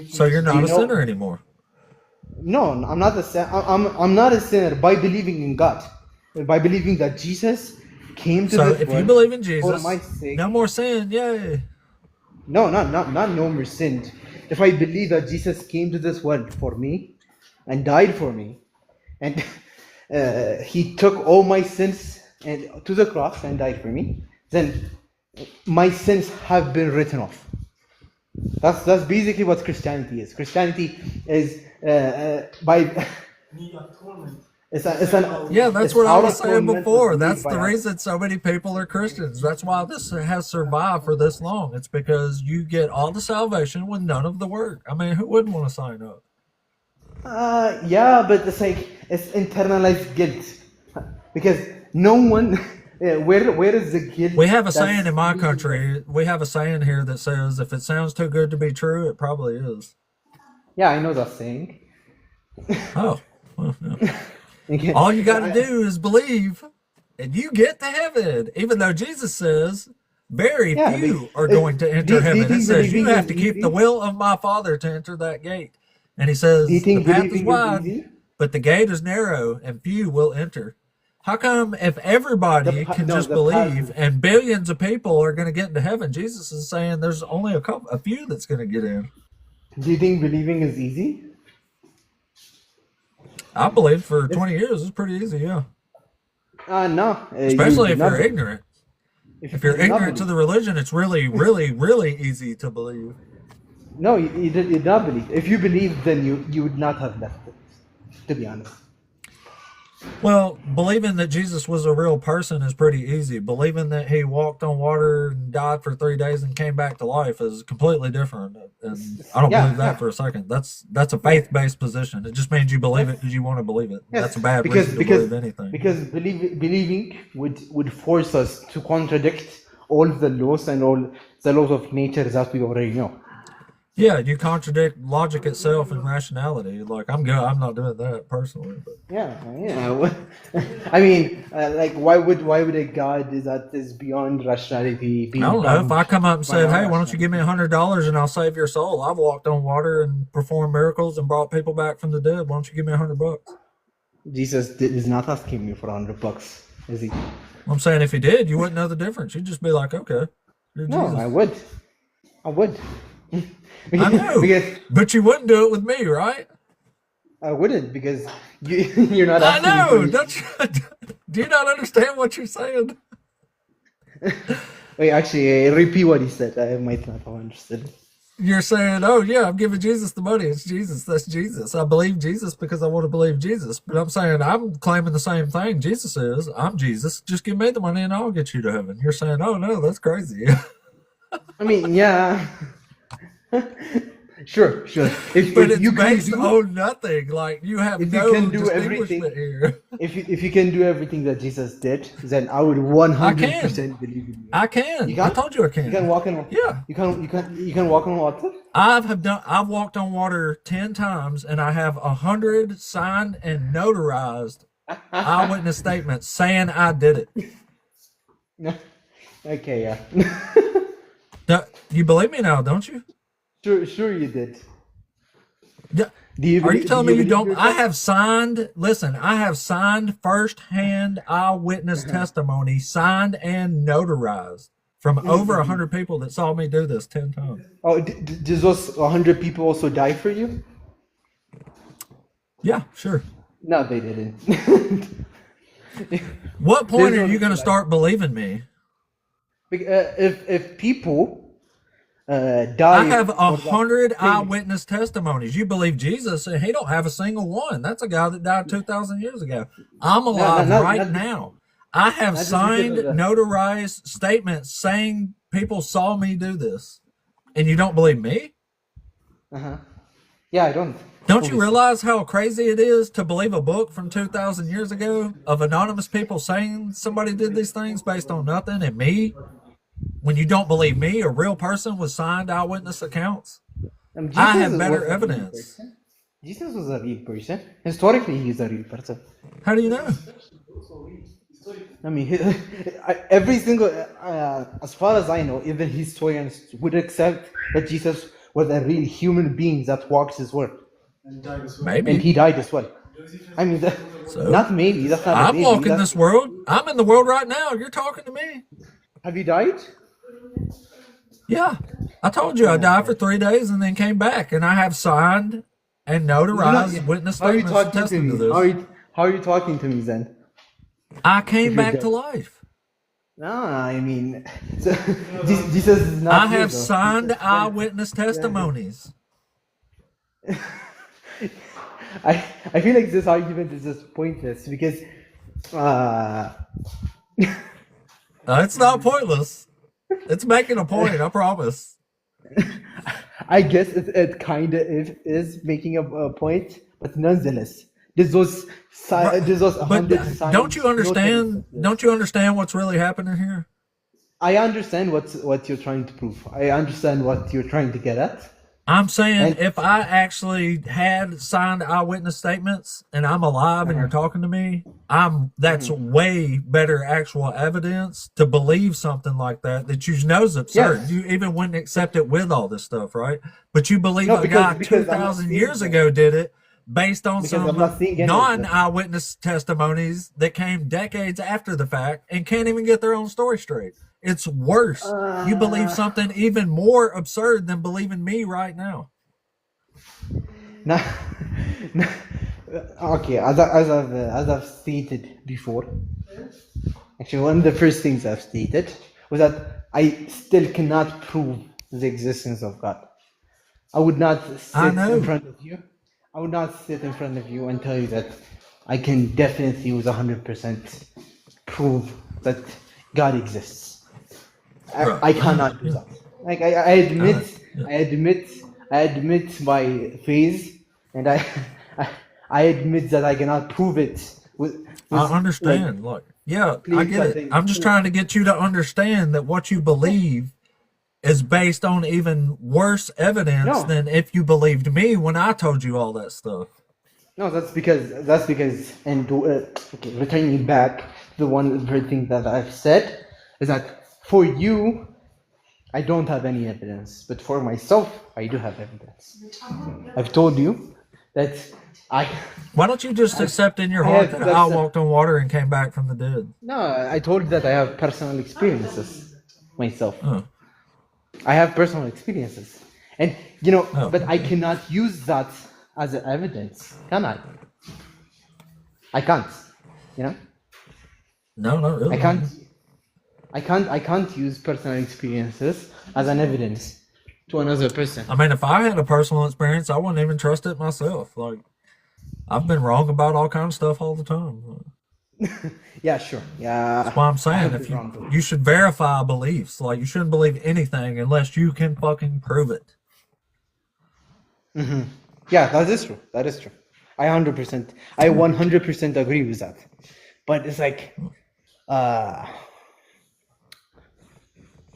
So you're not a sinner anymore. No, I'm not a sinner. I'm not a sinner by believing in God, by believing that Jesus came to this world. So if you believe in Jesus, for my sake, no more sin, yay! No, not no more sin. If I believe that Jesus came to this world for me and died for me, and He took all my sins and to the cross and died for me, then my sins have been written off. That's basically what Christianity is. Christianity is by. That's what I was saying before. That's the reason so many people are Christians. That's why this has survived for this long. It's because you get all the salvation with none of the work. I mean, who wouldn't want to sign up? Yeah, but it's like it's internalized guilt because no one. Where is the guilt? We have a saying in my country. We have a saying here that says, "If it sounds too good to be true, it probably is." Yeah, I know that saying. Oh, well, yeah. All you got to do is believe, and you get to heaven. Even though Jesus says, "Very few are going to enter heaven." It says you have to keep the will of my Father to enter that gate. And He says the path is wide, but the gate is narrow, and few will enter. How come if everybody can just believe and billions of people are going to get into heaven, Jesus is saying there's only a few that's going to get in? Do you think believing is easy? I believe for 20 years it's pretty easy, yeah. No. Especially if you're ignorant. If you're ignorant to the religion, it's really, really, really easy to believe. No, you don't believe. If you believe, then you would not have left it, to be honest. Well, believing that Jesus was a real person is pretty easy. Believing that He walked on water and died for 3 days and came back to life is completely different. And I don't believe that for a second. That's a faith-based position. It just means you believe it because you want to believe it. Yes. That's a bad reason to believe anything. Because believing would force us to contradict all the laws and all the laws of nature that we already know. Yeah, you contradict logic itself and rationality. Like I'm not doing that personally. But. Yeah. I mean, why would a God that is beyond rationality be? I don't know. If I come up and said, "Hey, why don't you give me $100 and I'll save your soul?" I've walked on water and performed miracles and brought people back from the dead. Why don't you give me $100? Jesus is not asking you for $100, is He? I'm saying if He did, you wouldn't know the difference. You'd just be like, "Okay." No, I would. I know, Because but you wouldn't do it with me, right? I wouldn't, because you're not I asking me know. permission. That's. Do you not understand what you're saying? Wait, actually, repeat what he said. I might not have understood. You're saying, "Oh yeah, I'm giving Jesus the money. It's Jesus. That's Jesus. I believe Jesus because I want to believe Jesus." But I'm saying I'm claiming the same thing. Jesus is. I'm Jesus. Just give me the money and I'll get you to heaven. You're saying, "Oh no, that's crazy." I mean, yeah. Sure. But If it's you can based do on nothing. Like you have if you no can do distinguishment everything here. if you can do everything that Jesus did, then I would I can. 100% believe in you. I can. You I can? told you I You can can. walk on Yeah. you can walk on water? I've walked on water 10 times and I have 100 signed and notarized eyewitness statements saying I did it. Okay, yeah. You believe me now, don't you? Sure you did. Yeah. Are you telling me you don't? I have signed, listen, I have signed first-hand eyewitness testimony, signed and notarized from over 100 people that saw me do this 10 times. Oh, did those 100 people also die for you? Yeah, sure. No, they didn't. What point There's are no you going to like- start believing me? If people die, I have for that 100 thing- eyewitness testimonies. You believe Jesus, and he don't have a single one. That's a guy that died 2,000 years ago. I'm alive right not- now. I have not just signed, because of that. notarized statements saying people saw me do this, and you don't believe me? Uh-huh. Yeah, I don't. Don't you realize how crazy it is to believe a book from 2,000 years ago of anonymous people saying somebody did these things based on nothing and me? When you don't believe me, a real person with signed eyewitness accounts? Jesus I have was better a real evidence. person. Jesus was a real person. Historically, he's a real person. How do you know? I mean, every single, as far as I know, even historians would accept that Jesus was a real human being that walked his world. And Maybe. he died as well. I mean, So? not maybe. That's not a I'm maybe. walking That's- this world. I'm in the world right now. You're talking to me. Have you died? Yeah. I told you I died for 3 days and then came back, and I have signed and notarized witness How are you statements talking to attesting to me? this. How are you talking to me then? I came you're back dead? to life. No, I mean, so, Jesus is not. I here, have though. signed eyewitness testimonies. I feel like this argument is just pointless because It's not pointless. It's making a point, I promise. I guess it kind of is making a point, but nonetheless, there's those there's those But 100 signs. don't you understand? notables. Don't you understand what's really happening here? I understand what you're trying to prove. I understand what you're trying to get at. I'm saying And- if I actually had signed eyewitness statements and I'm alive and you're talking to me, that's way better actual evidence to believe something like that you know is absurd. Yes. You even wouldn't accept it with all this stuff, right? But you believe No, a because- guy because I'm not 2,000 seeing years that. ago did it based on Because I'm some not seeing any of that. non-eyewitness testimonies that came decades after the fact and can't even get their own story straight. It's worse. You believe something even more absurd than believing me right now. Now, okay, as I've stated before, actually one of the first things I've stated was that I still cannot prove the existence of God. I would not sit know. in front of you. I would not sit in front of you and tell you that I can definitely with 100% prove that God exists. Right. I cannot do that. Like I admit my phase, and I admit that I cannot prove it. With I understand. Look, yeah, I please, get I it. think- I'm just trying to get you to understand that what you believe is based on even worse evidence No. than if you believed me when I told you all that stuff. No, that's because, and okay, returning back, the one thing that I've said is that for you, I don't have any evidence, but for myself, I do have evidence. I've told you that Why don't you just accept in your I heart have- that that's I a- walked on water and came back from the dead? no, I told you that I have personal experiences myself. Oh. I have personal experiences, And Oh. but I cannot use that as an evidence, can I? I can't. No, not really. I can't use personal experiences as an evidence to another person. I mean, if I had a personal experience, I wouldn't even trust it myself. Like, I've been wrong about all kinds of stuff all the time. Yeah, sure. Yeah. That's why I'm I saying have if been wrong too. you should verify beliefs. Like, you shouldn't believe anything unless you can fucking prove it. Yeah, that is true. That is true. I 100% agree with that. But it's like,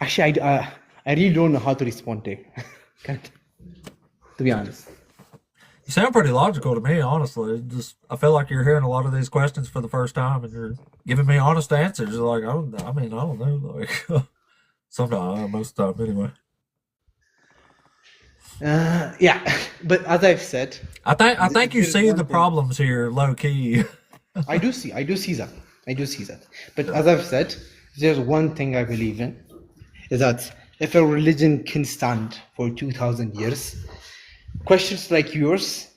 actually, I really don't know how to respond to it. To be honest. You sound pretty logical to me, honestly. I feel like you're hearing a lot of these questions for the first time, and you're giving me honest answers. You're like, I don't know. Like, sometimes, most of the time, anyway. Yeah, but as I've said, I think you there's see one the thing- problems here, low key. I do see that. But as I've said, there's one thing I believe in, is that if a religion can stand for 2,000 years, questions like yours,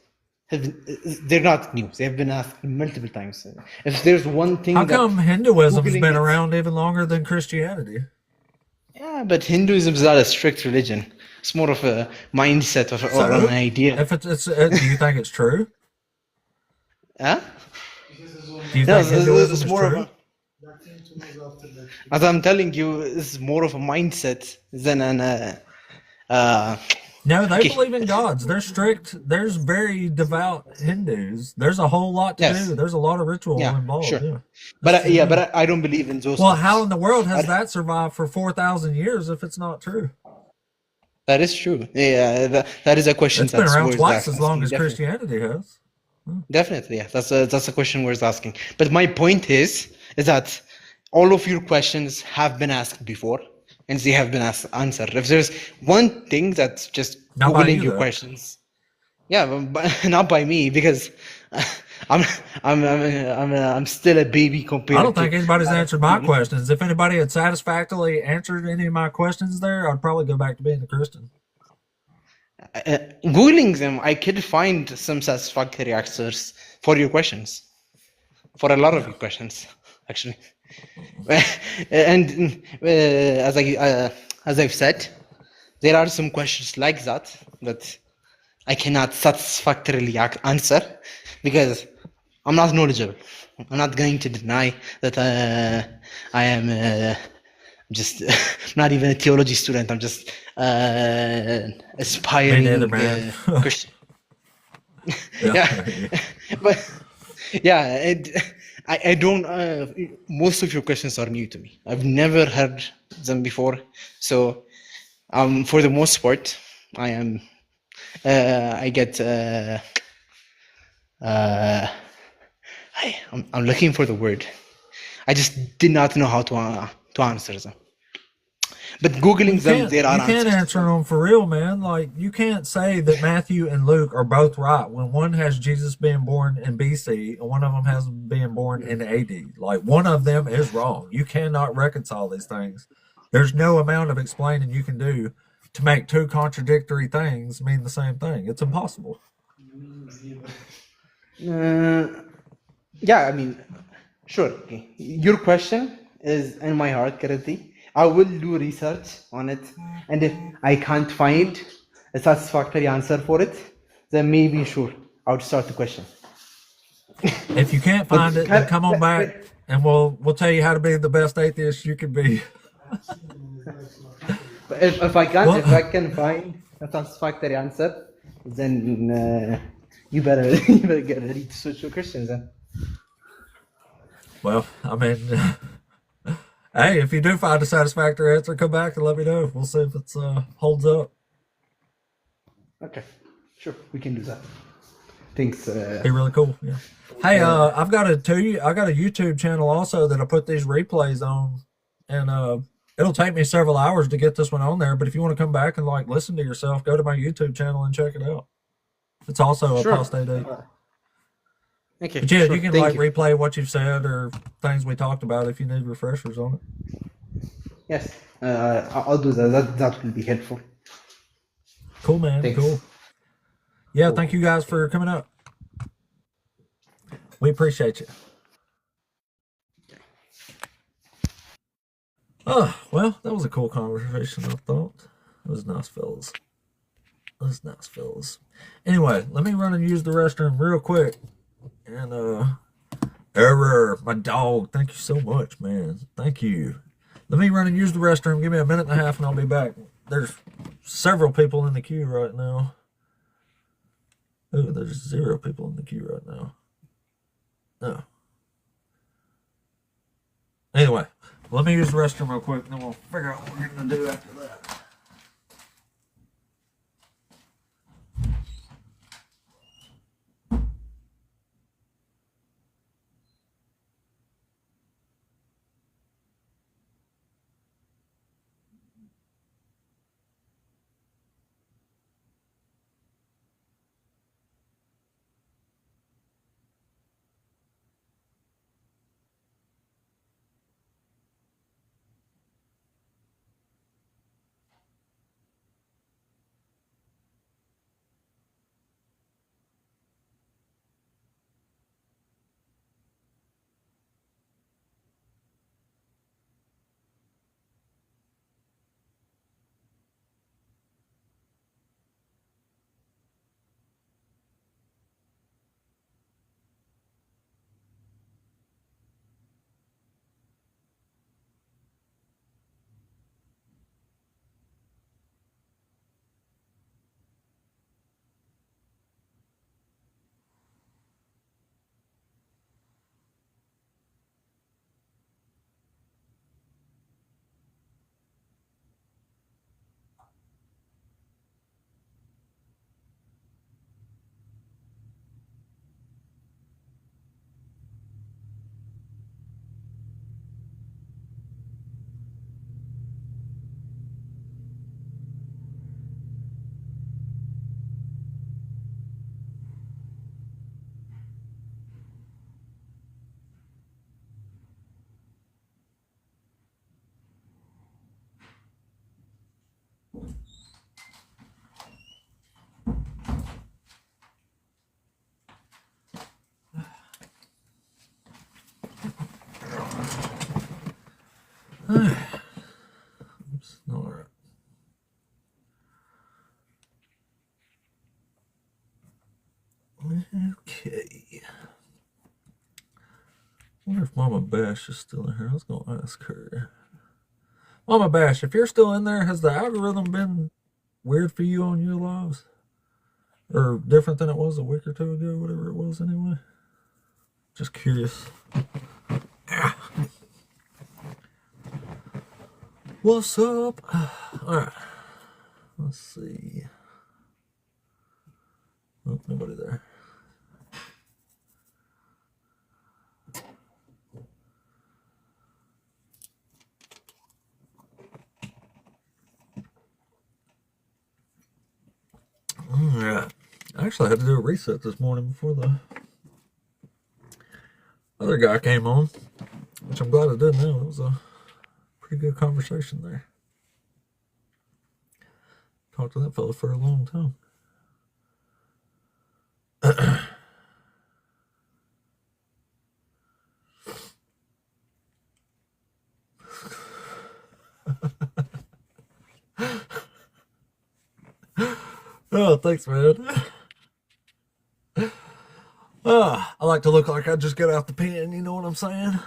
they're not new. They've been asked multiple times. If there's one thing How that come Hinduism's Googling been it- around even longer than Christianity? Yeah, but Hinduism is not a strict religion. It's more of a mindset or an idea. If do you think it's true? Huh? Do you No, think Hinduism it's is more true? of a, as I'm telling you, it's more of a mindset than an No, they Okay. believe in gods. They're strict. There's very devout Hindus. There's a whole lot to Yes. do. There's a lot of ritual Yeah, involved. sure. Yeah. but I don't believe in those. Well, things. how in the world has that survived for 4,000 years if it's not true? That is true. Yeah, that is a question It's been that's around worth twice as asking, long as definitely. Christianity has. Definitely, yeah. That's a question worth asking. But my point is that all of your questions have been asked before, and they have been answered. If there's one thing that's just Not by googling you, your though. questions, yeah, but not by me because I'm still a baby compared. I don't think to anybody's answered my questions. If anybody had satisfactorily answered any of my questions there, I'd probably go back to being a Christian. Googling them, I could find some satisfactory answers for your questions, for a lot of your questions, actually. And as I've said, there are some questions like that I cannot satisfactorily answer because I'm not knowledgeable. I'm not going to deny that I am just not even a theology student. I'm just aspiring Me neither, man. Christian. Yeah, but yeah, and I don't. Most of your questions are new to me. I've never heard them before. So, for the most part, I am. I get. I'm looking for the word. I just did not know how to answer them. But googling them, there are You can't answers. answer them for real, man. Like, you can't say that Matthew and Luke are both right when one has Jesus being born in BC and one of them has him being born in AD. Like, one of them is wrong. You cannot reconcile these things. There's no amount of explaining you can do to make two contradictory things mean the same thing. It's impossible. Yeah, I mean, sure. Okay. Your question is in my heart currently. I will do research on it, and if I can't find a satisfactory answer for it, then maybe sure I'll start the question. If you can't find it, then come on back and we'll tell you how to be the best atheist you can be. But if I can't, Well- if I can find a satisfactory answer, then you better get ready to switch to Christians then. Well, I mean, hey, if you do find a satisfactory answer, come back and let me know. We'll see if it's holds up. Okay, sure, we can do that. Thanks. Be really cool. Yeah. Hey, I've got a YouTube channel also that I put these replays on, and it'll take me several hours to get this one on there. But if you want to come back and like listen to yourself, go to my YouTube channel and check it out. It's also Sure. Apostate 8. Okay, But yeah, sure, you can thank like you. replay what you've said or things we talked about if you need refreshers on it. Yes, I'll do that. That will be helpful. Cool, man. Thanks. Cool. Yeah, Cool. thank you guys for coming up. We appreciate you. Oh, well, that was a cool conversation, I thought. It was nice, fellas. It was nice, fellas. Anyway, let me run and use the restroom real quick. And, Error, my dog, thank you so much, man. Thank you. Let me run and use the restroom. Give me a minute and a half and I'll be back. There's several people in the queue right now. Ooh, there's 0 people in the queue right now. No. Anyway, let me use the restroom real quick and then we'll figure out what we're going to do after that. Oops, all right. Okay. I wonder if Mama Bash is still in here. I was going to ask her. Mama Bash, if you're still in there, has the algorithm been weird for you on your lives? Or different than it was a week or two ago, whatever it was anyway? Just curious. What's up? Alright. Let's see. Oh, nobody there. Alright. I actually had to do a reset this morning before the other guy came on, which I'm glad I did now. It was a pretty good conversation there. Talked to that fella for a long time. Oh, thanks, man. I like to look like I just got out the pen, you know what I'm saying?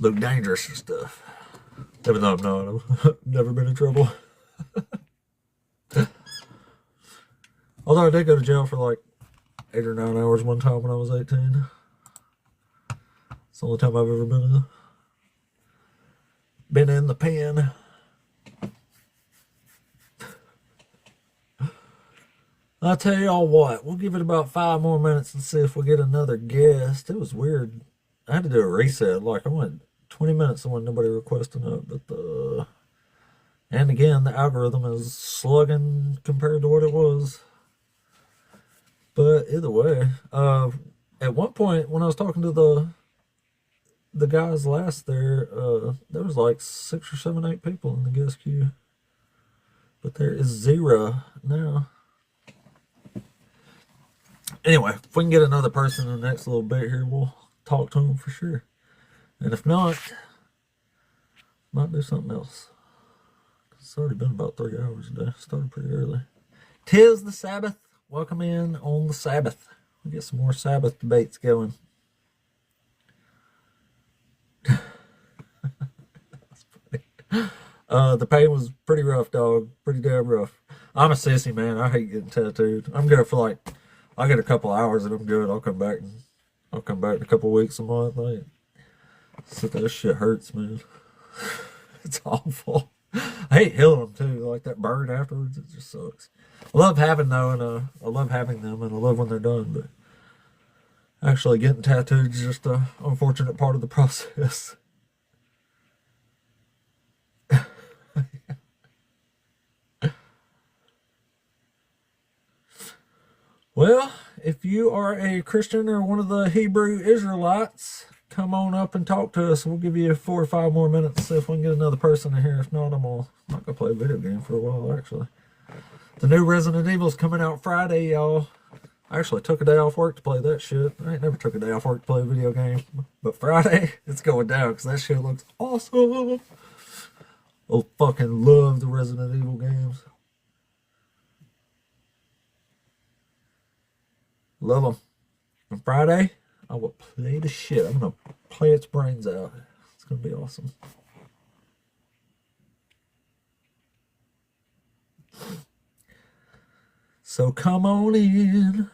Look dangerous and stuff. Even though I'm not, I've never been in trouble. Although I did go to jail for like 8 or 9 hours one time when I was 18. It's the only time I've ever been in the pen. I'll tell y'all what, we'll give it about 5 more minutes and see if we get another guest. It was weird. I had to do a reset. Like, I went 20 minutes and nobody requesting it. But, and again, the algorithm is slugging compared to what it was. But either way, at one point when I was talking to the guys last there was like 6 or 7, 8 people in the guest queue. But there is zero now. Anyway, if we can get another person in the next little bit here, we'll talk to them for sure. And if not, might do something else. It's already been about 3 hours today. Started pretty early. 'Tis the Sabbath. Welcome in on the Sabbath. We'll get some more Sabbath debates going. The pain was pretty rough, dog. Pretty damn rough. I'm a sissy, man. I hate getting tattooed. I'm good for like, I get a couple hours and I'm good. I'll come back in a couple weeks, a month. Like, so that shit hurts, man. It's awful. I hate healing them too. Like that burn afterwards, it just sucks. I love having though, and I love having them, and I love when they're done. But actually, getting tattooed is just an unfortunate part of the process. Well, if you are a Christian or one of the Hebrew Israelites, come on up and talk to us. We'll give you 4 or 5 more minutes, see if we can get another person in here. If not, I'm not gonna play a video game for a while. Actually, the new Resident Evil's coming out Friday, y'all. I actually took a day off work to play that shit. I ain't never took a day off work to play a video game, but Friday it's going down because that shit looks awesome. I fucking love the Resident Evil games. Love them. On Friday, I will play the shit. I'm going to play its brains out. It's going to be awesome. So come on in.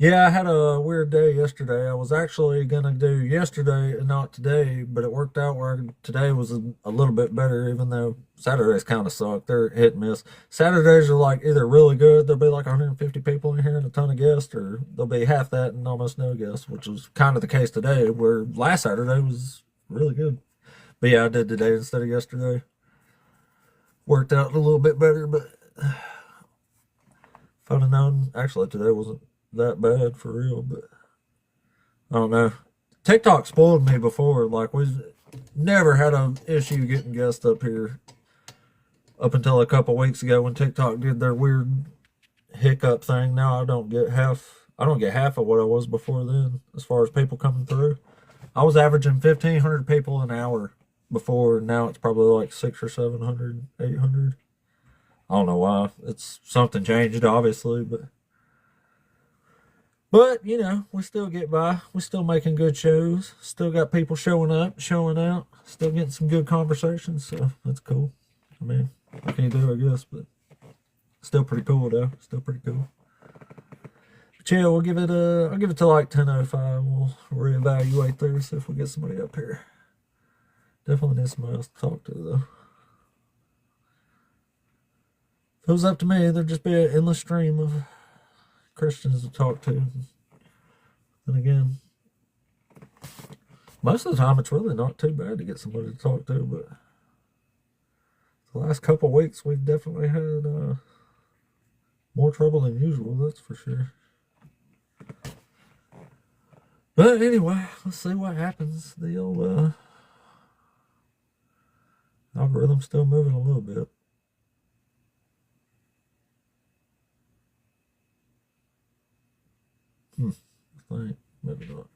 Yeah, I had a weird day yesterday. I was actually going to do yesterday and not today, but it worked out where today was a little bit better, even though Saturdays kind of suck. They're hit and miss. Saturdays are like either really good, there'll be like 150 people in here and a ton of guests, or there'll be half that and almost no guests, which was kind of the case today, where last Saturday was really good. But yeah, I did today instead of yesterday. Worked out a little bit better, but if I'd have known, actually today wasn't that bad for real, but I don't know. TikTok spoiled me before. Like, we've never had an issue getting guests up here up until a couple weeks ago when TikTok did their weird hiccup thing. Now I don't get half of what I was before then as far as people coming through. I was averaging 1,500 people an hour before. Now it's probably like 600 or 700, 800. I don't know why. It's something changed, obviously, but, you know, we still get by. We're still making good shows. Still got people showing up, showing out. Still getting some good conversations, so that's cool. I mean, what can you do, I guess, but still pretty cool, though. Still pretty cool. But yeah, I'll give it to like 10:05. We'll reevaluate there, see if we get somebody up here. Definitely need somebody else to talk to, though. If it was up to me, there'd just be an endless stream of Christians to talk to. And again, most of the time it's really not too bad to get somebody to talk to, but the last couple of weeks we've definitely had more trouble than usual, that's for sure. But anyway, let's see what happens. The old algorithm's still moving a little bit. I think maybe not.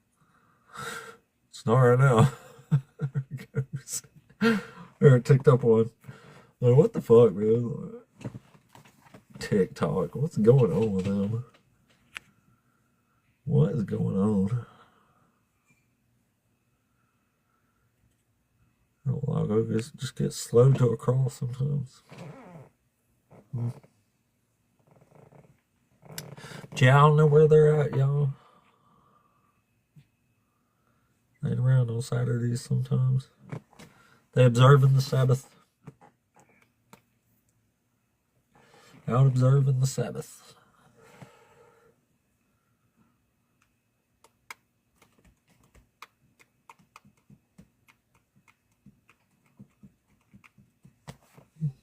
It's not right now. There it goes. There, it ticked up one. Like, what the fuck, man? TikTok. What's going on with them? What is going on? Oh, logo just gets slow to a crawl sometimes. Yeah, I don't know where they're at, y'all. Ain't around on Saturdays sometimes. They observing the Sabbath. Out observing the Sabbath.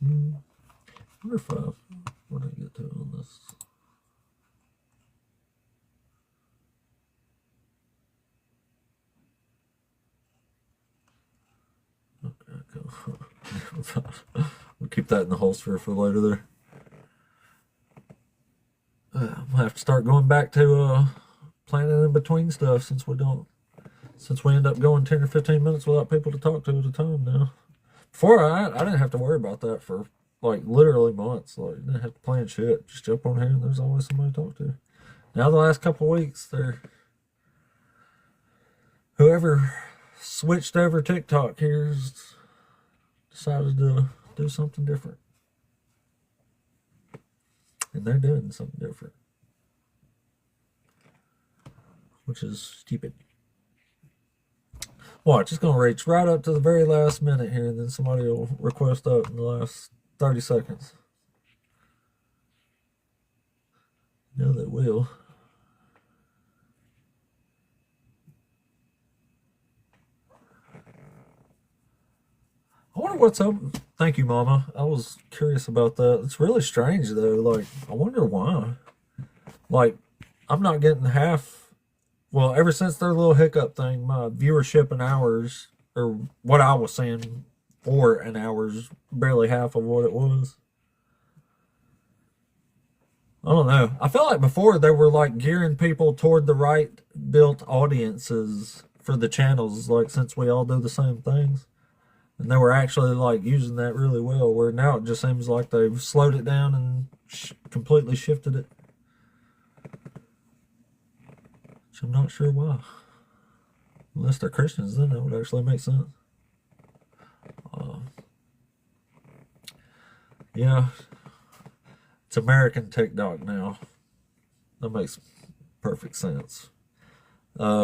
I wonder if what did I get to on this? Okay, cool. We'll keep that in the holster for later there. We'll have to start going back to planning in between stuff since we end up going 10 or 15 minutes without people to talk to at a time now. Before I didn't have to worry about that for like literally months. Like, you didn't have to plan shit. Just jump on here and there's always somebody to talk to. Now the last couple of weeks, whoever switched over TikTok here's decided to do something different. And they're doing something different, which is stupid. Watch, it's going to reach right up to the very last minute here, and then somebody will request up in the last 30 seconds. No, they will. I wonder what's up. Thank you, Mama. I was curious about that. It's really strange, though. Like, I wonder why. Like, I'm not getting half. Well, ever since their little hiccup thing, my viewership in hours, or what I was saying for an hour's barely half of what it was. I don't know. I felt like before they were like gearing people toward the right built audiences for the channels, like since we all do the same things. And they were actually like using that really well, where now it just seems like they've slowed it down and completely shifted it. Which I'm not sure why. Unless they're Christians, then that would actually make sense. Yeah. It's American TikTok now. That makes perfect sense.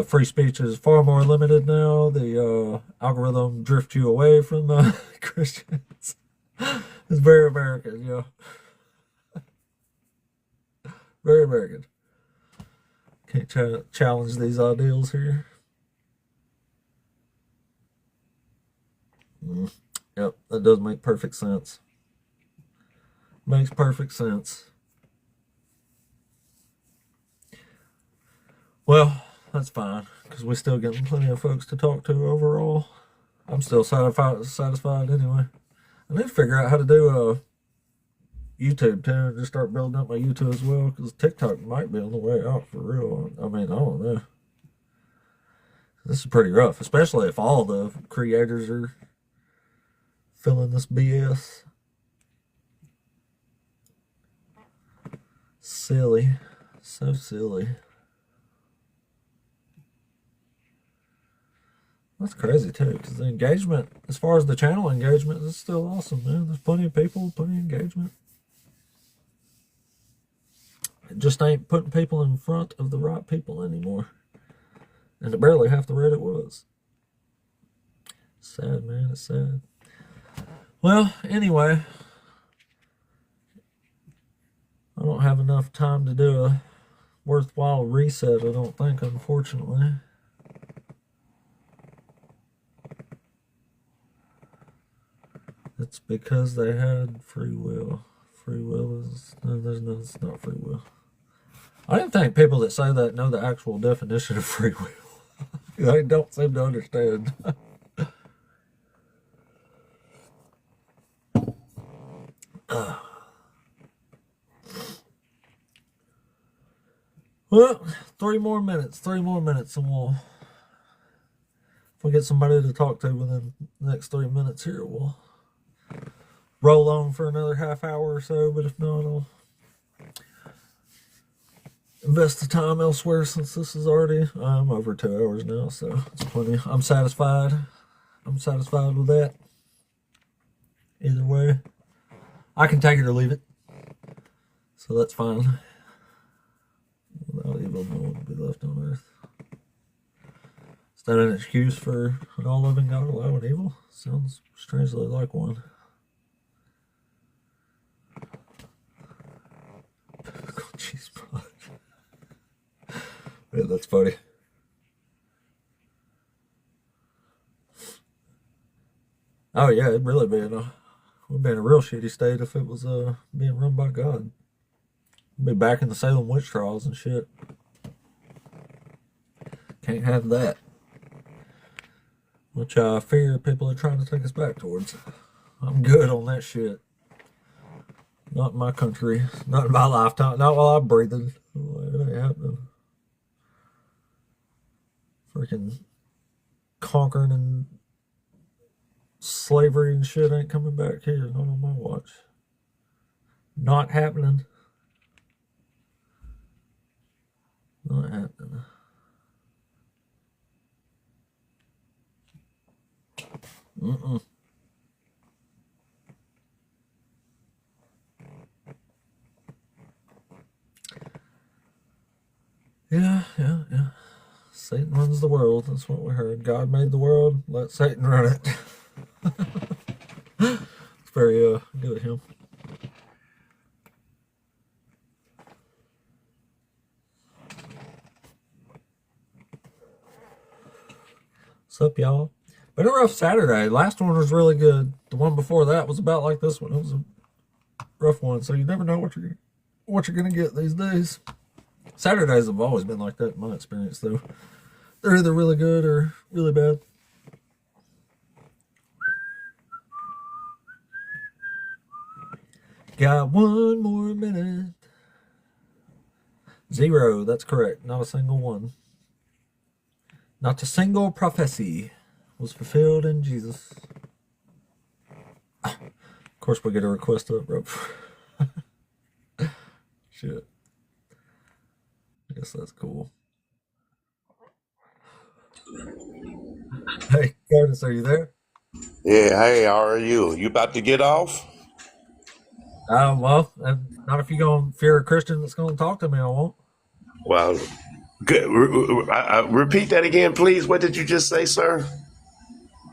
Free speech is far more limited now. The algorithm drifts you away from Christians. It's very American, yeah. Very American. Can't challenge these ideals here. Yep, that does make perfect sense. Makes perfect sense. Well, that's fine, because we're still getting plenty of folks to talk to overall. I'm still satisfied anyway. I need to figure out how to do YouTube too, and just start building up my YouTube as well, because TikTok might be on the way out for real. I mean, I don't know. This is pretty rough, especially if all the creators are filling this BS. Silly. So silly. That's crazy too, because the engagement, as far as the channel engagement, is still awesome, man. There's plenty of people, plenty of engagement. It just ain't putting people in front of the right people anymore. And it barely half the rate it was. Sad, man. It's sad. Well, anyway, I don't have enough time to do a worthwhile reset, I don't think, unfortunately. It's because they had free will. Free will is... No, it's not free will. I didn't think people that say that know the actual definition of free will. They don't seem to understand. Well, 3 more minutes, and we'll... If we get somebody to talk to within the next 3 minutes here, we'll roll on for another half hour or so, but if not, I'll invest the time elsewhere, since this is already... I'm over 2 hours now, so it's plenty. I'm satisfied. I'm satisfied with that. Either way. I can take it or leave it. So that's fine. Without evil, no one will be left on earth. Is that an excuse for an all-loving God allowing evil? Sounds strangely like one. Cheese pot. Yeah, that's funny. Oh yeah, it'd really be would be in a real shitty state if it was being run by God. Be back in the Salem witch trials and shit. Can't have that. Which I fear people are trying to take us back towards. I'm good on that shit. Not in my country. Not in my lifetime. Not while I'm breathing. It ain't happening. Freaking conquering and slavery and shit ain't coming back here. Not on my watch. Not happening. Not happening. Mm-mm. Yeah. Satan runs the world. That's what we heard. God made the world. Let Satan run it. It's very good of him. What's up, y'all? Been a rough Saturday. Last one was really good. The one before that was about like this one. It was a rough one. So you never know what you're gonna get these days. Saturdays have always been like that in my experience, though. They're either really good or really bad. Got one more minute. 0, that's correct. Not a single one. Not a single prophecy was fulfilled in Jesus. Of course, we get a request up, bro. Shit. I guess that's cool. Hey, Curtis, are you there? Yeah, hey, how are you? You about to get off? Well, not if you're going to fear a Christian that's going to talk to me, I won't. Well, good. Repeat that again, please. What did you just say, sir?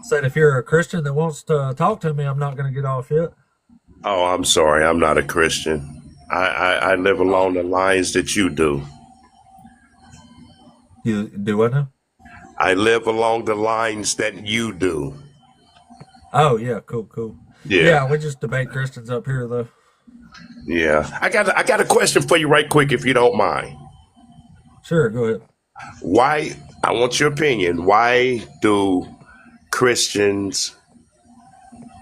Said if you're a Christian that wants to talk to me, I'm not going to get off yet. Oh, I'm sorry. I'm not a Christian. I live along the lines that you do. You do what now? I live along the lines that you do. Oh, yeah, cool. Yeah, we just debate Christians up here, though. Yeah. I got a question for you right quick, if you don't mind. Sure, go ahead. Why, I want your opinion, why do Christians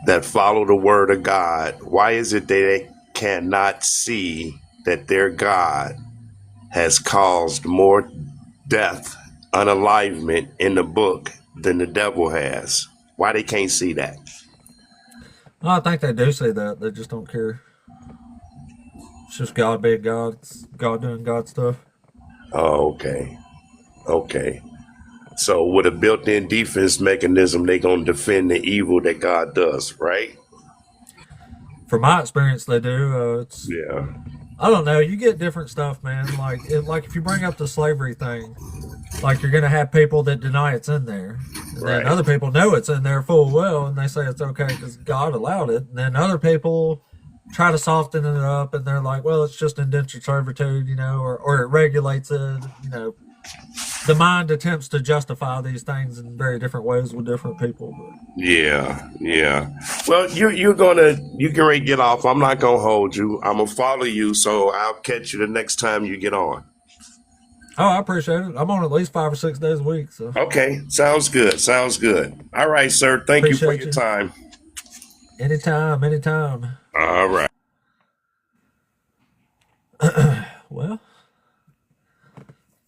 that follow the word of God, why is it they cannot see that their God has caused more death, unalivement in the book than the devil has? Why they can't see that? Well, I think they do say that. They just don't care. It's just God being God. It's God doing God stuff. Oh, okay. So with a built-in defense mechanism, they gonna defend the evil that God does, right? From my experience, they do. Yeah. I don't know. You get different stuff, man. Like if you bring up the slavery thing, like you're gonna have people that deny it's in there, and then Right. other people know it's in there full well, and they say it's okay because God allowed it. And then other people try to soften it up, and they're like, well, it's just indentured servitude, or it regulates it. The mind attempts to justify these things in very different ways with different people. But Yeah. Well, you're gonna you can ready to get off. I'm not gonna hold you. I'm gonna follow you, so I'll catch you the next time you get on. I appreciate it. I'm on at least 5 or 6 days a week, so Okay, sounds good. All right, sir. Thank you for appreciate your you. time. Anytime. All right. Well,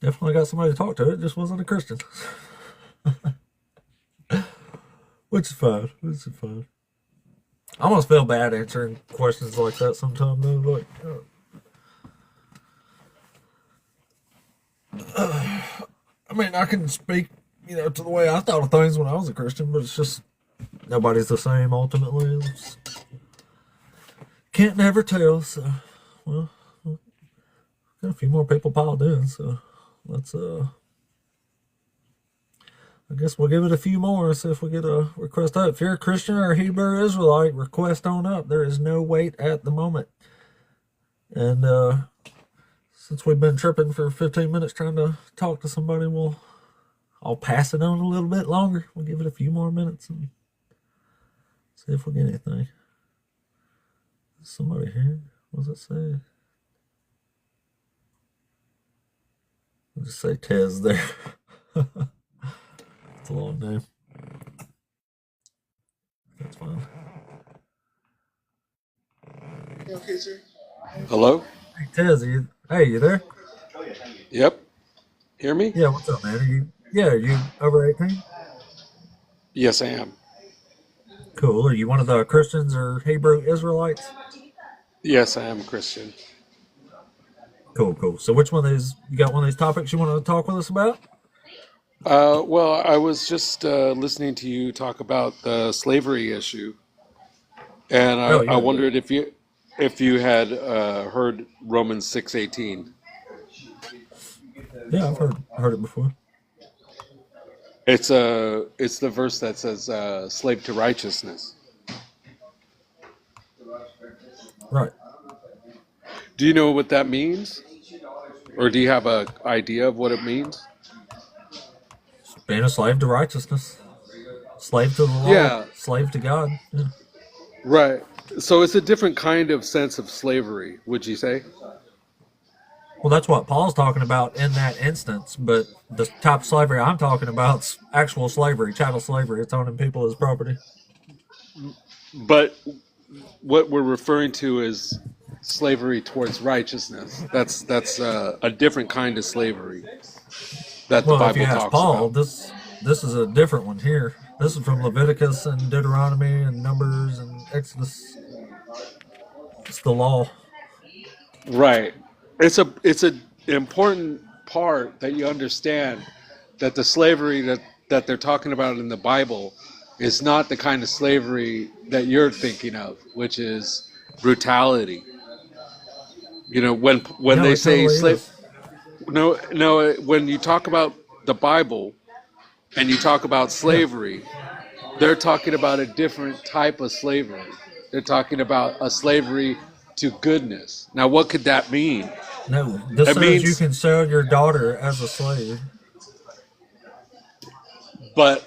definitely got somebody to talk to. It just wasn't a Christian. Which is fine. I almost feel bad answering questions like that sometimes, though. I mean, I can speak, to the way I thought of things when I was a Christian, but it's just nobody's the same ultimately. Can't never tell. So, well, got a few more people piled in, so let's I guess we'll give it a few more, see if we get a request up. If you're a Christian or a Hebrew Israelite, request on up. There is no wait at the moment. And since we've been tripping for 15 minutes trying to talk to somebody, I'll pass it on a little bit longer. We'll give it a few more minutes and see if we get anything. Somebody here? What does it say? I'll just say Tez there. It's a long name. That's fine. Hello? Hey, Tez, you there? Yep. Hear me? Yeah, what's up, man? Are you over 18? Yes, I am. Cool. Are you one of the Christians or Hebrew Israelites? Yes, I am a Christian. Cool, cool. So which one of these, you got one of these topics you want to talk with us about? Well, I was just listening to you talk about the slavery issue, and Oh, I yeah. wondered if you had heard Romans 6:18. Yeah, I've heard it before. It's the verse that says slave to righteousness. Right. Do you know what that means? Or do you have an idea of what it means? Being a slave to righteousness. Slave to the law. Yeah, Slave to God. Yeah. right. So it's a different kind of sense of slavery, would you say? Well, that's what Paul's talking about in that instance, but the type of slavery I'm talking about is actual slavery, chattel slavery. It's owning people as property. But what we're referring to is slavery towards righteousness. That's a different kind of slavery that the Well, if you Bible ask talks Paul, about. this is a different one here. This is from Leviticus and Deuteronomy and Numbers and Exodus. It's the law. Right. It's a important part that you understand that the slavery that they're talking about in the Bible is not the kind of slavery that you're thinking of, which is brutality. You know, when No, they it say totally slave, is. no, when you talk about the Bible and you talk about Yeah. slavery, they're talking about a different type of slavery. They're talking about a slavery to goodness. Now, what could that mean? No, this It says you means, can sell your daughter as a slave. but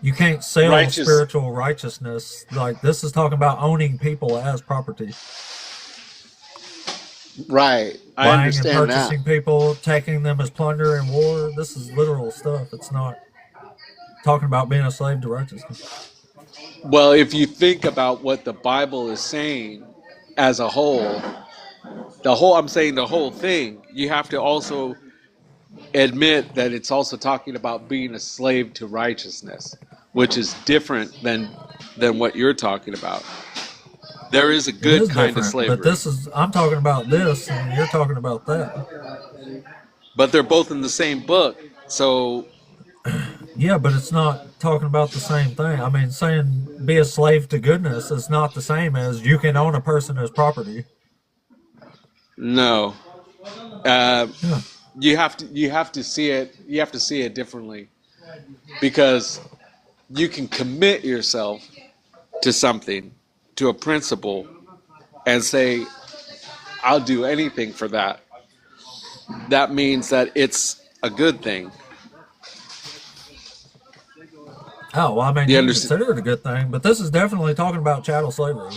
You can't sell righteous, spiritual righteousness. Like, this is talking about owning people as property. right. I Buying and understand that. purchasing people, taking them as plunder in war. This is literal stuff. It's not talking about being a slave to righteousness. Well, if you think about what the Bible is saying as a whole, I'm saying the whole thing, you have to also admit that it's also talking about being a slave to righteousness, which is different than what you're talking about. There is a It good is kind of different, but slavery, I'm talking about this and you're talking about that. but they're both in the same book. So, Yeah, but it's not talking about the same thing. I mean, saying be a slave to goodness is not the same as you can own a person as property. no. Uh, Yeah. you have to see it differently, because you can commit yourself to something, to a principle, and say, I'll do anything for that. That means that it's a good thing. Oh, well, I mean, You you can understand? consider it a good thing, but this is definitely talking about chattel slavery.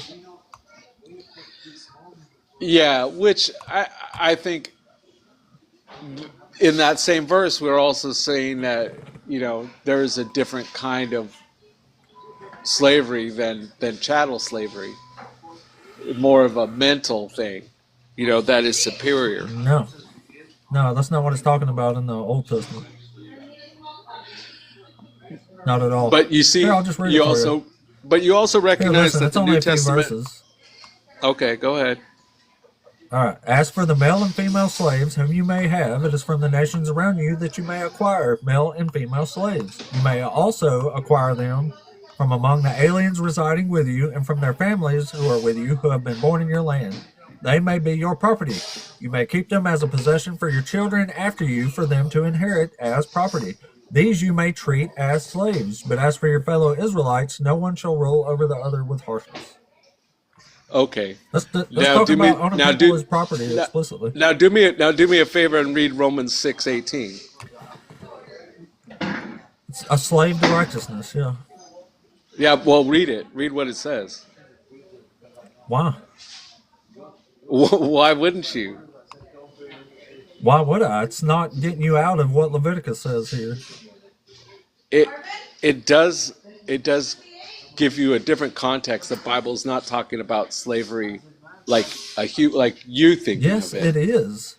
Yeah, which I think in that same verse we're also saying that, there is a different kind of slavery than chattel slavery, more of a mental thing, that is superior. No, no, that's not what it's talking about in the Old Testament. Not at all. But you Here, see, I'll just read it for you. you also Here, recognize listen, that it's the only New a few Testament. verses. Okay, go ahead. All right. As for the male and female slaves whom you may have, it is from the nations around you that you may acquire male and female slaves. You may also acquire them from among the aliens residing with you and from their families who are with you who have been born in your land. They may be your property. You may keep them as a possession for your children after you for them to inherit as property. These you may treat as slaves, but as for your fellow Israelites, no one shall rule over the other with harshness. Okay. Let's Now talk do me about owning now people do as property now, explicitly. now do me a favor and read Romans 6:18. It's a slave to righteousness, yeah. Yeah, well, read it. Read what it says. Why? Why wouldn't you? Why would I? It's not getting you out of what Leviticus says here. It it does give you a different context. The Bible's not talking about slavery like like you thinking Yes, of it it. is.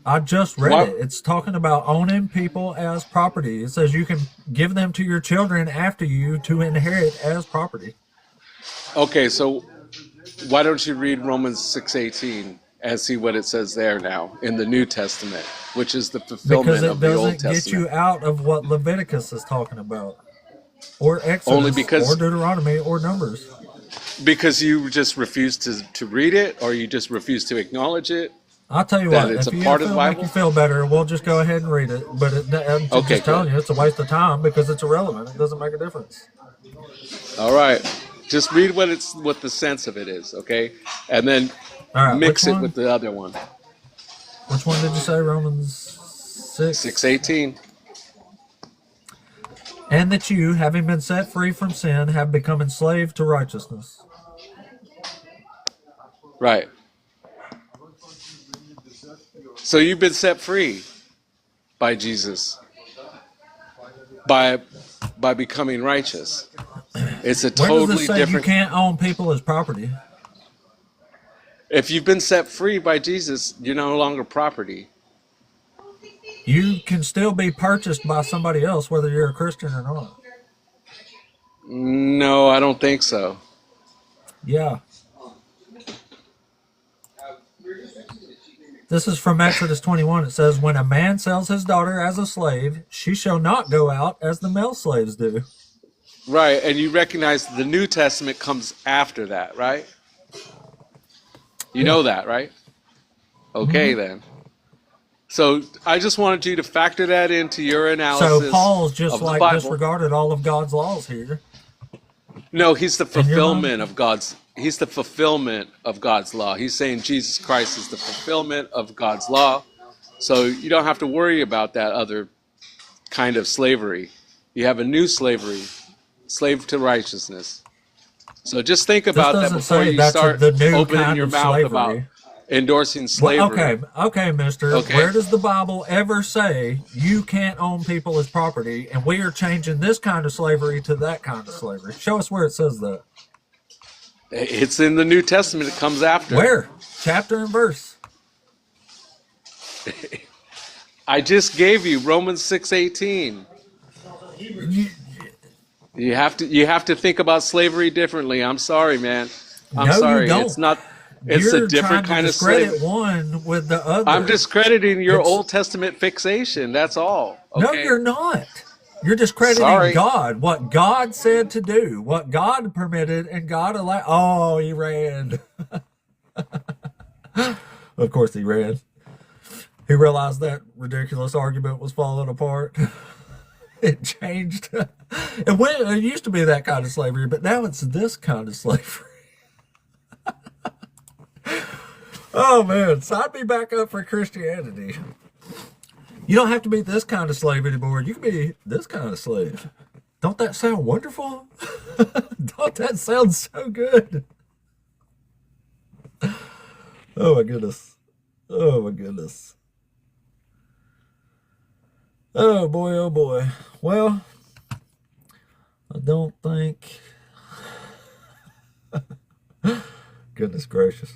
I just read Why? it. It's talking about owning people as property. It says you can give them to your children after you to inherit as property. Okay, so why don't you read Romans 6:18 and see what it says there now in the New Testament, which is the Because fulfillment it of the Old doesn't get you Testament? out of what Leviticus is talking about, or Only Exodus, or because Deuteronomy, or Numbers. you just refuse to read it, or you just refuse to acknowledge it, I'll tell you that what, it's if a you part of the feel make you Bible? feel better, we'll just go ahead and read it. But I'm Okay, just telling good. you, it's a waste of time because it's irrelevant. It doesn't make a difference. All right. Just read what the sense of it is, okay? And then All right, which mix it with one? the other one. Which one did you say? Romans 6? 6:18. And that you, having been set free from sin, have become enslaved to righteousness. Right. So you've been set free by Jesus by becoming righteous. It's a Where does this totally say you different. can't own people as property? If you've been set free by Jesus, you're no longer property. You can still be purchased by somebody else, whether you're a Christian or not. No, I don't think so. Yeah. This is from Exodus 21. It says, when a man sells his daughter as a slave, she shall not go out as the male slaves do. Right, and you recognize the New Testament comes after that, right? You Yeah. know that, right? Okay, then. So I just wanted you to factor that into your So analysis Paul's just of the like Bible. disregarded all of God's laws here. No, he's the In your mind? fulfillment of God's. He's the fulfillment of God's law. He's saying Jesus Christ is the fulfillment of God's law. So you don't have to worry about that other kind of slavery. You have a new slavery, slave to righteousness. So just think This about that doesn't before say you that's start the new opening kind your of mouth about slavery. endorsing Well, slavery. okay, mister. Okay. Where does the Bible ever say you can't own people as property, and we are changing this kind of slavery to that kind of slavery? Show us where it says that. It's in the New Testament. It comes after. Where? Chapter and verse. I just gave you Romans 6:18. You, You have to think about slavery differently. I'm sorry, man. I'm no, you sorry. don't. It's not. It's You're a different trying kind to of discredit slavery. one with the other. I'm discrediting your It's Old Testament fixation. That's all. no, Okay. you're not. You're discrediting Sorry. God, what God said to do, what God permitted, and God allowed. Oh, he ran. Of course, he ran. He realized that ridiculous argument was falling apart. It changed. It used to be that kind of slavery, but now it's this kind of slavery. Oh man, sign me back up for Christianity. You don't have to be this kind of slave anymore. You can be this kind of slave. Don't that sound wonderful? Don't that sound so good? Oh my goodness. Oh my goodness. Oh boy, oh boy. Well, I don't think. Goodness gracious.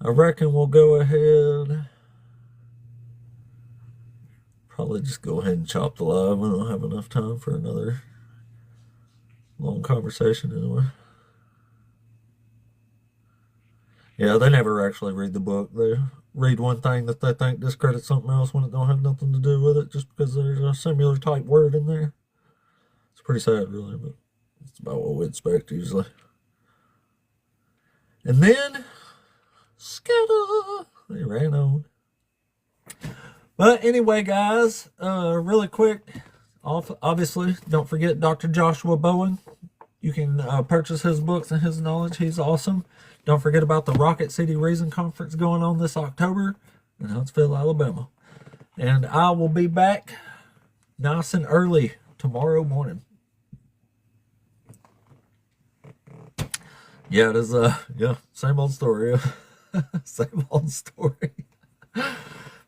I reckon we'll go ahead. Probably just go ahead and chop the live. We don't have enough time for another long conversation anyway. Yeah, they never actually read the book. They read one thing that they think discredits something else when it don't have nothing to do with it, just because there's a similar type word in there. It's pretty sad, really, but it's about what we expect usually. And then, scatter, they ran on. But anyway, guys, really quick, obviously, don't forget Dr. Joshua Bowen. You can purchase his books and his knowledge. He's awesome. Don't forget about the Rocket City Reason Conference going on this October in Huntsville, Alabama. And I will be back nice and early tomorrow morning. Yeah, it is, yeah, same old story. Same old story.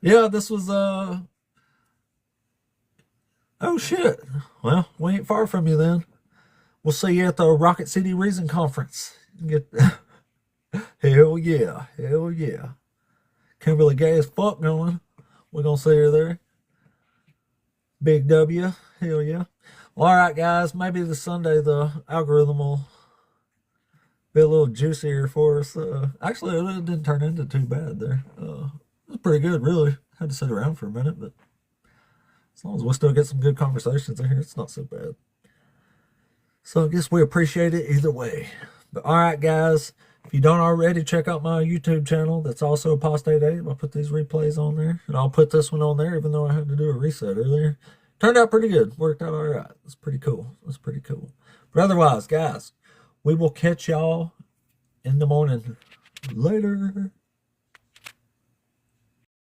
Yeah, this was, oh shit. Well, we ain't far from you then. We'll see you at the Rocket City Reason Conference. Get hell yeah, hell yeah. Kimberly Gay as fuck going. We're gonna see her there. Big W, hell yeah. Well, all right, guys. Maybe this Sunday the algorithm will be a little juicier for us. Actually, it didn't turn into too bad there. It was pretty good, really. Had to sit around for a minute, but as long as we still get some good conversations in here, it's not so bad. So I guess we appreciate it either way. But all right, guys, if you don't already, check out my YouTube channel. That's also Apostate 8. I'll put these replays on there, and I'll put this one on there, even though I had to do a reset earlier. Turned out pretty good. Worked out all right. It's pretty cool. It's pretty cool. But otherwise, guys, we will catch y'all in the morning. Later.